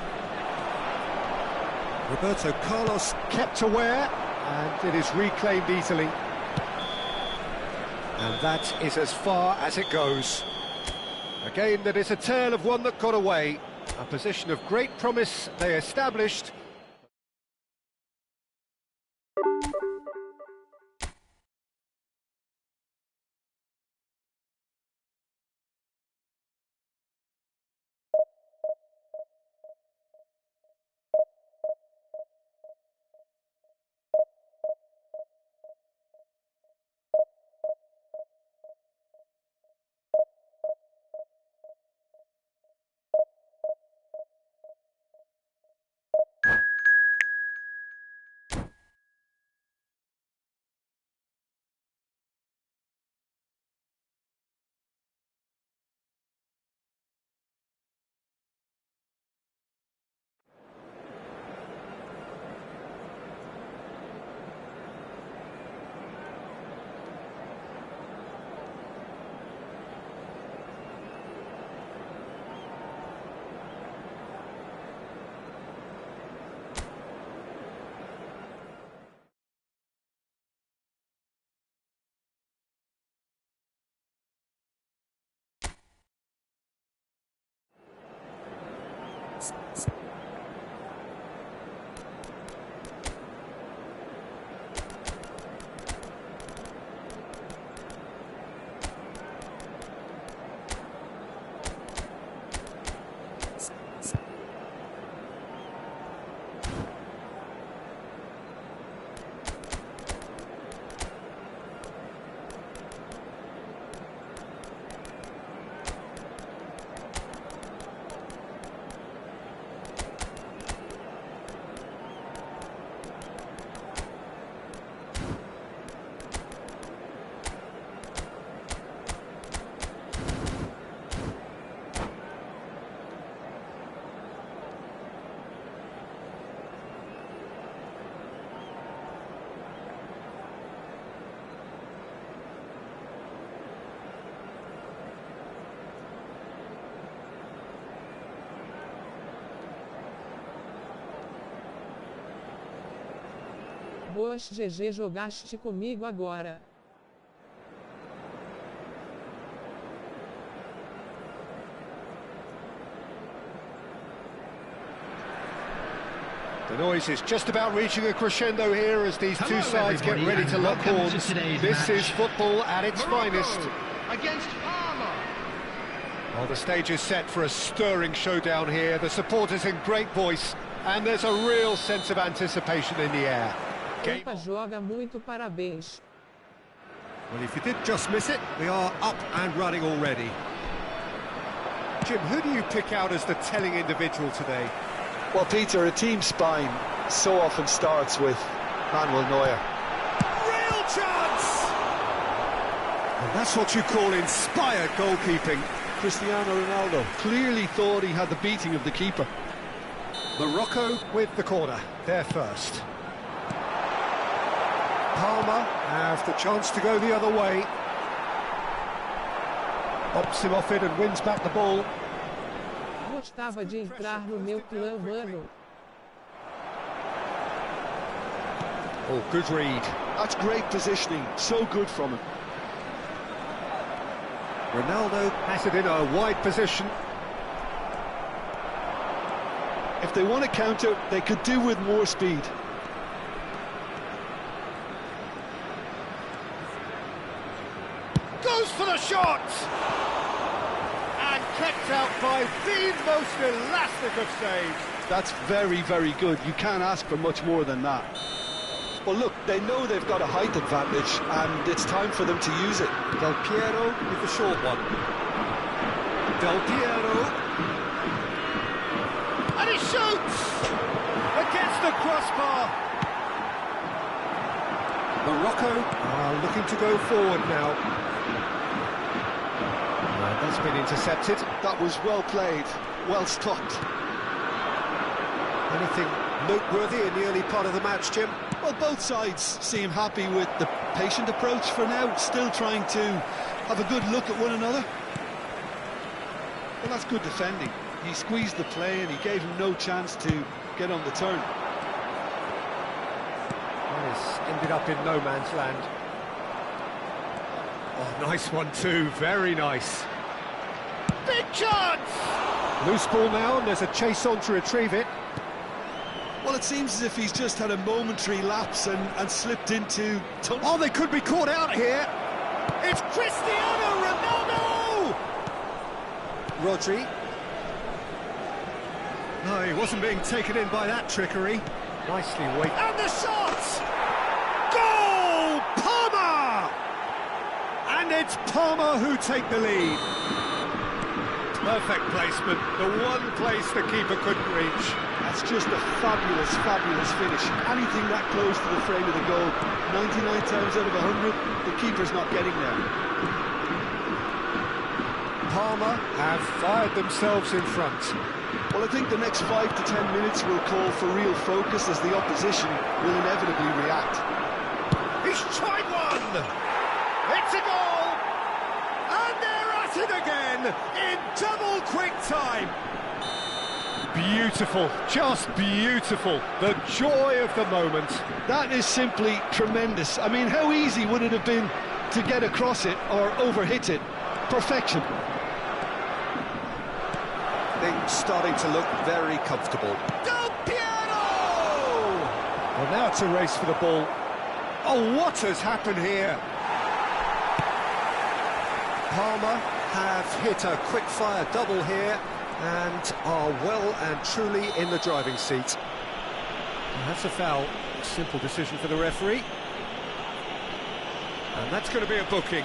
Roberto Carlos kept aware, and it is reclaimed easily. And that is as far as it goes. A game that is a tale of one that got away. A position of great promise they established. Boas GG, jogaste comigo agora. The noise is just about reaching a crescendo here as these two sides get ready to lock horns. This is football at its finest. Against Parma. Well, the stage is set for a stirring showdown here. The supporters in great voice, and there's a real sense of anticipation in the air. Opa, joga muito, parabéns. Well, if you did just miss it, we are up and running already. Jim, who do you pick out as the telling individual today? Well, Peter, a team spine so often starts with Manuel Neuer. Real chance! And that's what you call inspired goalkeeping. Cristiano Ronaldo clearly thought he had the beating of the keeper. Morocco with the corner, they're first. Palmer have the chance to go the other way. Pops him off it and wins back the ball. Gostava de entrar no meu clã, mano. Oh, good read. That's great positioning, so good from him. Ronaldo has it in a wide position. If they want to counter, they could do with more speed. Goes for the shot! And kept out by the most elastic of saves. That's very, very good. You can't ask for much more than that. Well, look, they know they've got a height advantage, and it's time for them to use it. Del Piero with the short one. Del Piero. And he shoots! Against the crossbar. Morocco are looking to go forward now. That's been intercepted. That was well played, well stopped. Anything noteworthy in the early part of the match, Jim? Well, both sides seem happy with the patient approach for now, still trying to have a good look at one another. Well, that's good defending. He squeezed the play and he gave him no chance to get on the turn. That has ended up in no man's land. Oh, nice one too, very nice. Big chance! Loose ball now, and there's a chase on to retrieve it. Well, it seems as if he's just had a momentary lapse and slipped into... Oh, they could be caught out here. It's Cristiano Ronaldo! Rodri. No, he wasn't being taken in by that trickery. Nicely weighted. And the shot! Goal! Palmer! And it's Palmer who take the lead. Perfect placement, the one place the keeper couldn't reach. That's just a fabulous, fabulous finish. Anything that close to the frame of the goal, 99 times out of 100, the keeper's not getting there. Palmer have fired themselves in front. Well, I think the next 5 to 10 minutes will call for real focus as the opposition will inevitably react. He's tried one! It's a goal! And they're at it again in double quick time. Beautiful, just beautiful. The joy of the moment. That is simply tremendous. I mean, how easy would it have been to get across it or overhit it? Perfection. Things starting to look very comfortable. Del Piero! Well, now it's a race for the ball. Oh, what has happened here? Palmer have hit a quick-fire double here and are well and truly in the driving seat. And that's a foul. A simple decision for the referee. And that's going to be a booking.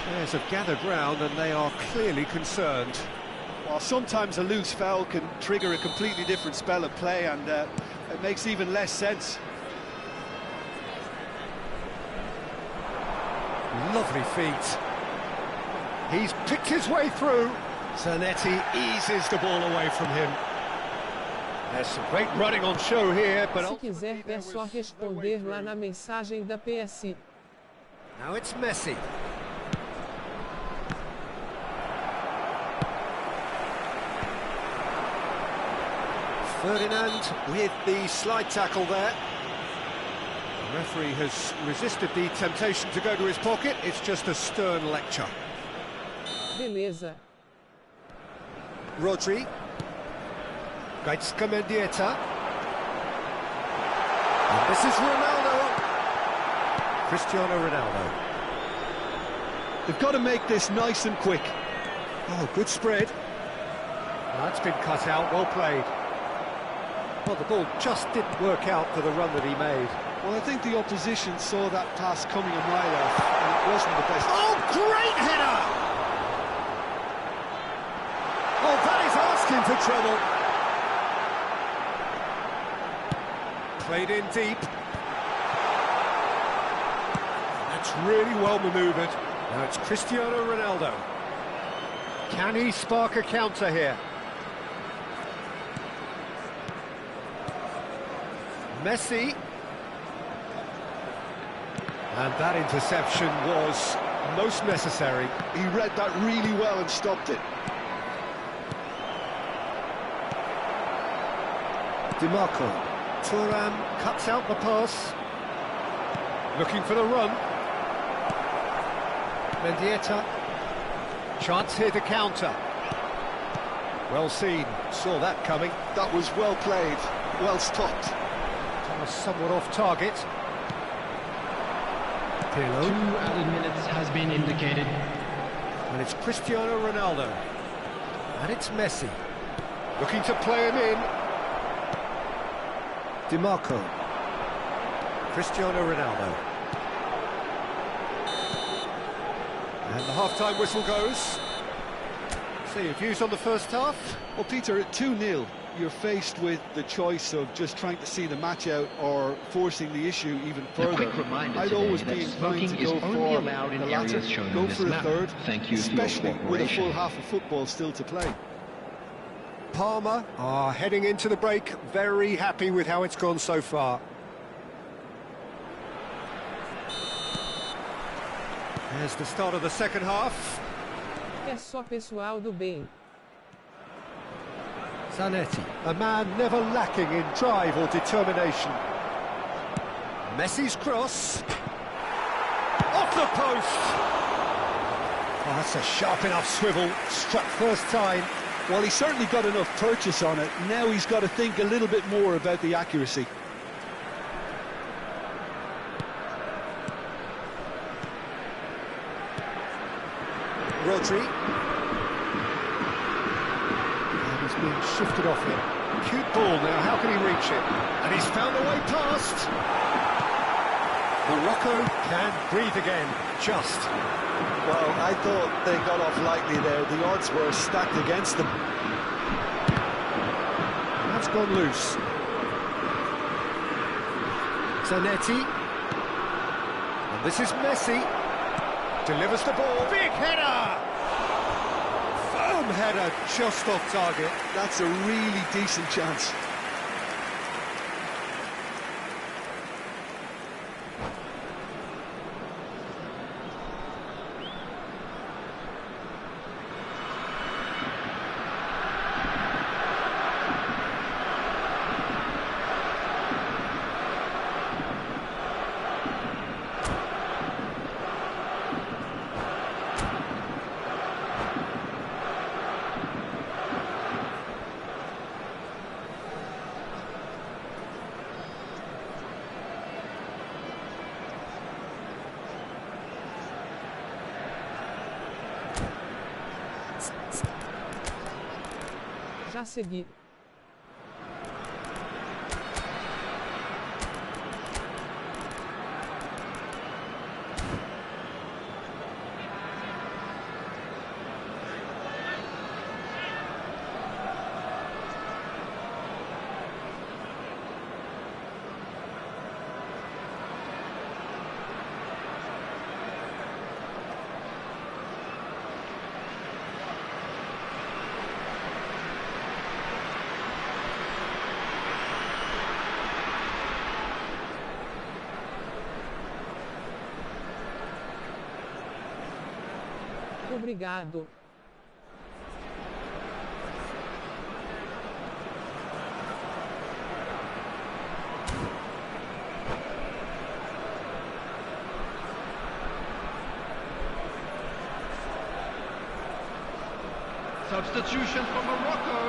Players have gathered round and they are clearly concerned. Well, sometimes a loose foul can trigger a completely different spell of play, and it makes even less sense. Lovely feet. He's picked his way through. Zanetti eases the ball away from him. There's some great running on show here, but... Se quiser é só responder lá na mensagem da PS. Now it's Messi. Ferdinand with the slide tackle there. The referee has resisted the temptation to go to his pocket. It's just a stern lecture. Beleza. Rodri. Gaitska Mendieta. And this is Ronaldo. Cristiano Ronaldo. They've got to make this nice and quick. Oh, good spread. That's been cut out, well played. Well, the ball just didn't work out for the run that he made. Well, I think the opposition saw that pass coming a mile off, and it wasn't the best. Oh, great header! Oh, that is asking for trouble. Played in deep. That's really well manoeuvred. Now it's Cristiano Ronaldo. Can he spark a counter here? Messi. And that interception was most necessary. He read that really well and stopped it. DiMarco. Thuram cuts out the pass. Looking for the run. Mendieta. Chance here to counter. Well seen. Saw that coming. That was well played, well stopped. Somewhat off target. Pirlo. 2 added minutes has been indicated. And it's Cristiano Ronaldo. And it's Messi. Looking to play him in. DiMarco. Cristiano Ronaldo. And the half-time whistle goes. So your views on the first half? Well, Peter, at 2-0, you're faced with the choice of just trying to see the match out or forcing the issue even further. A quick reminder I'd today always that be inclined to smoking go is only for allowed in the latter, areas shown go on this for a map. third, Thank you for your especially with a cooperation. full half of football still to play. Palmer are heading into the break, very happy with how it's gone so far. There's the start of the second half. É só pessoal do bem. Zanetti, a man never lacking in drive or determination. Messi's cross. Off the post! Oh, that's a sharp enough swivel, struck first time. Well, he certainly got enough purchase on it. Now he's got to think a little bit more about the accuracy. Rodri. And he's being shifted off him. Cute ball now, how can he reach it? And he's found a way past. Morocco can breathe again, just. Well, I thought they got off lightly there. The odds were stacked against them. That's gone loose. Zanetti. And this is Messi. Delivers the ball. Big header! Firm header, just off target. That's a really decent chance. Já segui. Obrigado. Substitution for Morocco.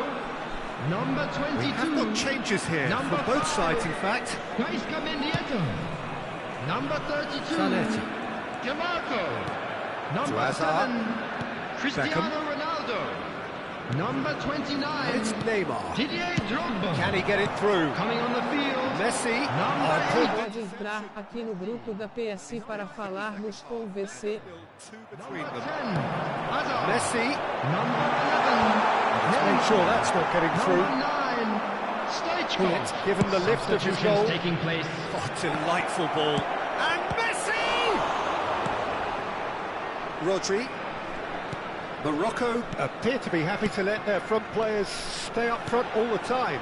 Number 22. We have got changes here Number for both 5. sides, in fact. Gaisca Mendieta. Number 32. Zanetti. Camargo. Number To Hazard. 7. Cristiano Beckham. Ronaldo. Number 29. It's Neymar. Didier Drogba. Can he get it through? Coming on the field. Messi. Number Pode entrar aqui no grupo da PSI para falarmos com o VC. Between them. 10. Hazard. Messi. Number 11. Make sure that's not getting through. Number 9. Stoichkov. Given the lift of his goal. Taking place. Oh, delightful ball. And Messi! Rodri. Morocco appear to be happy to let their front players stay up front all the time.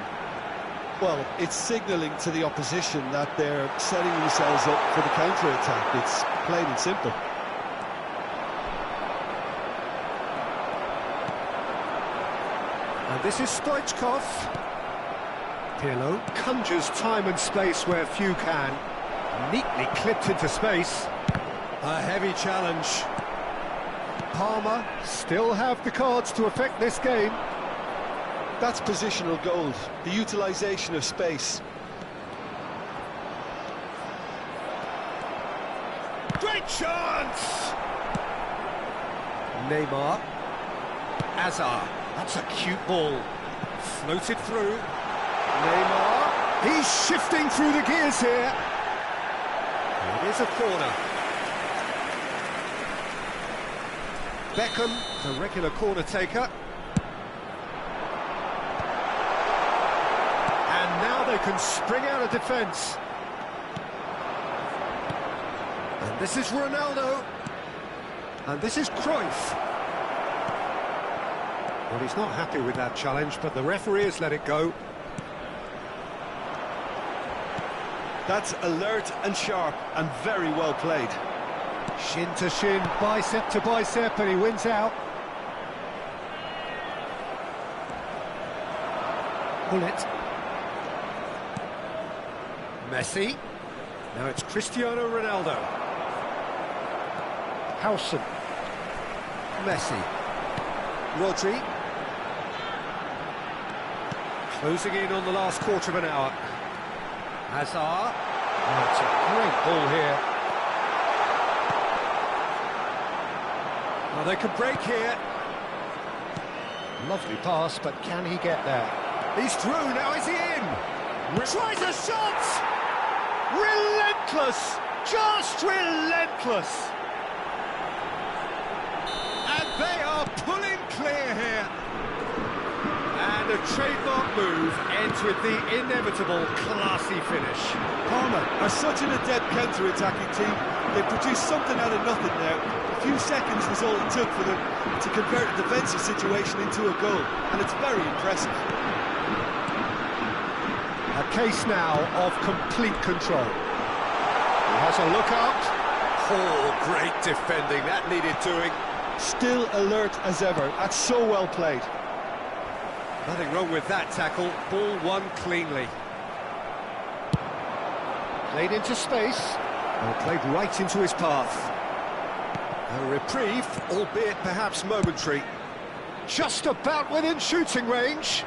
Well, it's signalling to the opposition that they're setting themselves up for the counter-attack. It's plain and simple. And this is Stoichkov. Pirlo conjures time and space where few can. Neatly clipped into space. A heavy challenge. Palmer still have the cards to affect this game. That's positional gold, the utilisation of space. Great chance! Neymar. Hazard. That's a cute ball. Floated through. Neymar. He's shifting through the gears here. It is a corner. Beckham, the regular corner taker. And now they can spring out of defence. And this is Ronaldo. And this is Cruyff. Well, he's not happy with that challenge, but the referee has let it go. That's alert and sharp and very well played. Shin to shin, bicep to bicep, and he wins out. Bullet. Messi. Now it's Cristiano Ronaldo. Howson. Messi. Rodri. Closing in on the last quarter of an hour. Hazard. Oh, it's a great ball here. Well, they can break here. Lovely pass, but can he get there? He's through, now is he in? Tries a shot! Relentless! Just relentless! And they are pulling clear here. And a trademark move ends with the inevitable classy finish. Parma are such an adept counter-attacking team. They produced something out of nothing there. A few seconds was all it took for them to convert a defensive situation into a goal, and it's very impressive. A case now of complete control. He has a look out. Oh, great defending, that needed doing. Still alert as ever. That's so well played. Nothing wrong with that tackle. Ball won cleanly. Played into space. And played right into his path. A reprieve, albeit perhaps momentary. Just about within shooting range.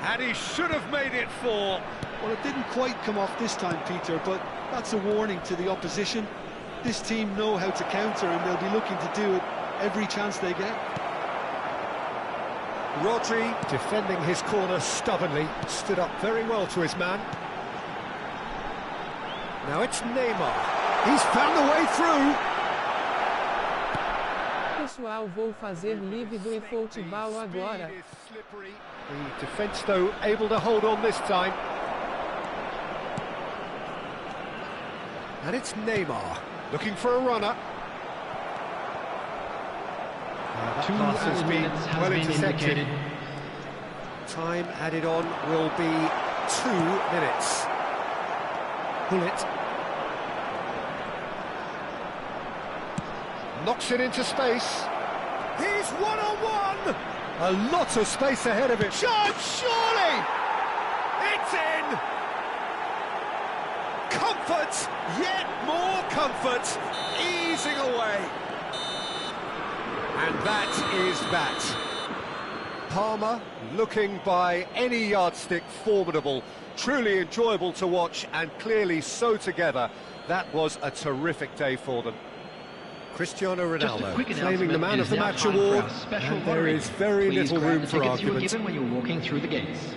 And he should have made it 4. Well, it didn't quite come off this time, Peter, but that's a warning to the opposition. This team know how to counter, and they'll be looking to do it every chance they get. Rodri, defending his corner stubbornly, stood up very well to his man. Now it's Neymar. He's found the way through. Pessoal, vou fazer livre do eFootball agora. The defence, though, able to hold on this time. And it's Neymar, looking for a runner. That pass has been well intercepted. Time added on will be 2 minutes. Bullet. Knocks it into space. He's one-on-one! A lot of space ahead of him. Shot, surely! It's in! Comfort, yet more comfort, easing away. And that is that. Palmer, looking by any yardstick formidable, truly enjoyable to watch and clearly so together. That was a terrific day for them. Cristiano Ronaldo claiming the Man of the Match award, and there is very little room for argument. When you're walking through the gates.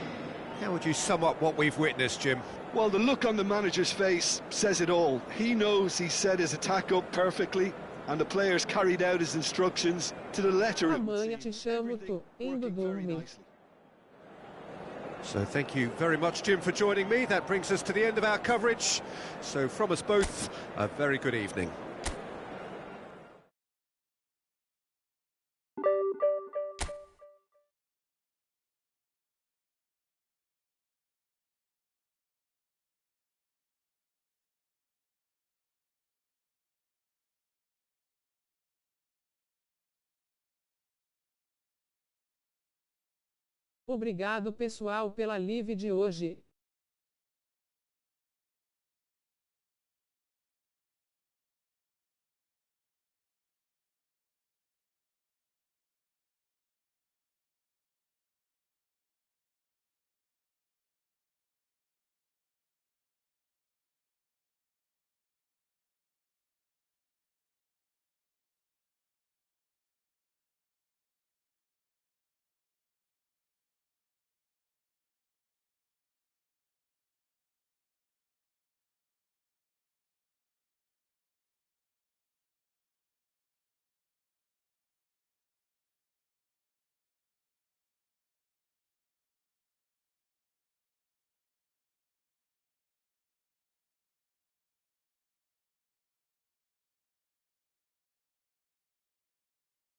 How would you sum up what we've witnessed, Jim? Well, the look on the manager's face says it all. He knows he set his attack up perfectly, and the players carried out his instructions to the letter. Amanhã te chamo, tô indo dormir. So thank you very much, Jim, for joining me. That brings us to the end of our coverage. So from us both, a very good evening. Obrigado pessoal pela live de hoje.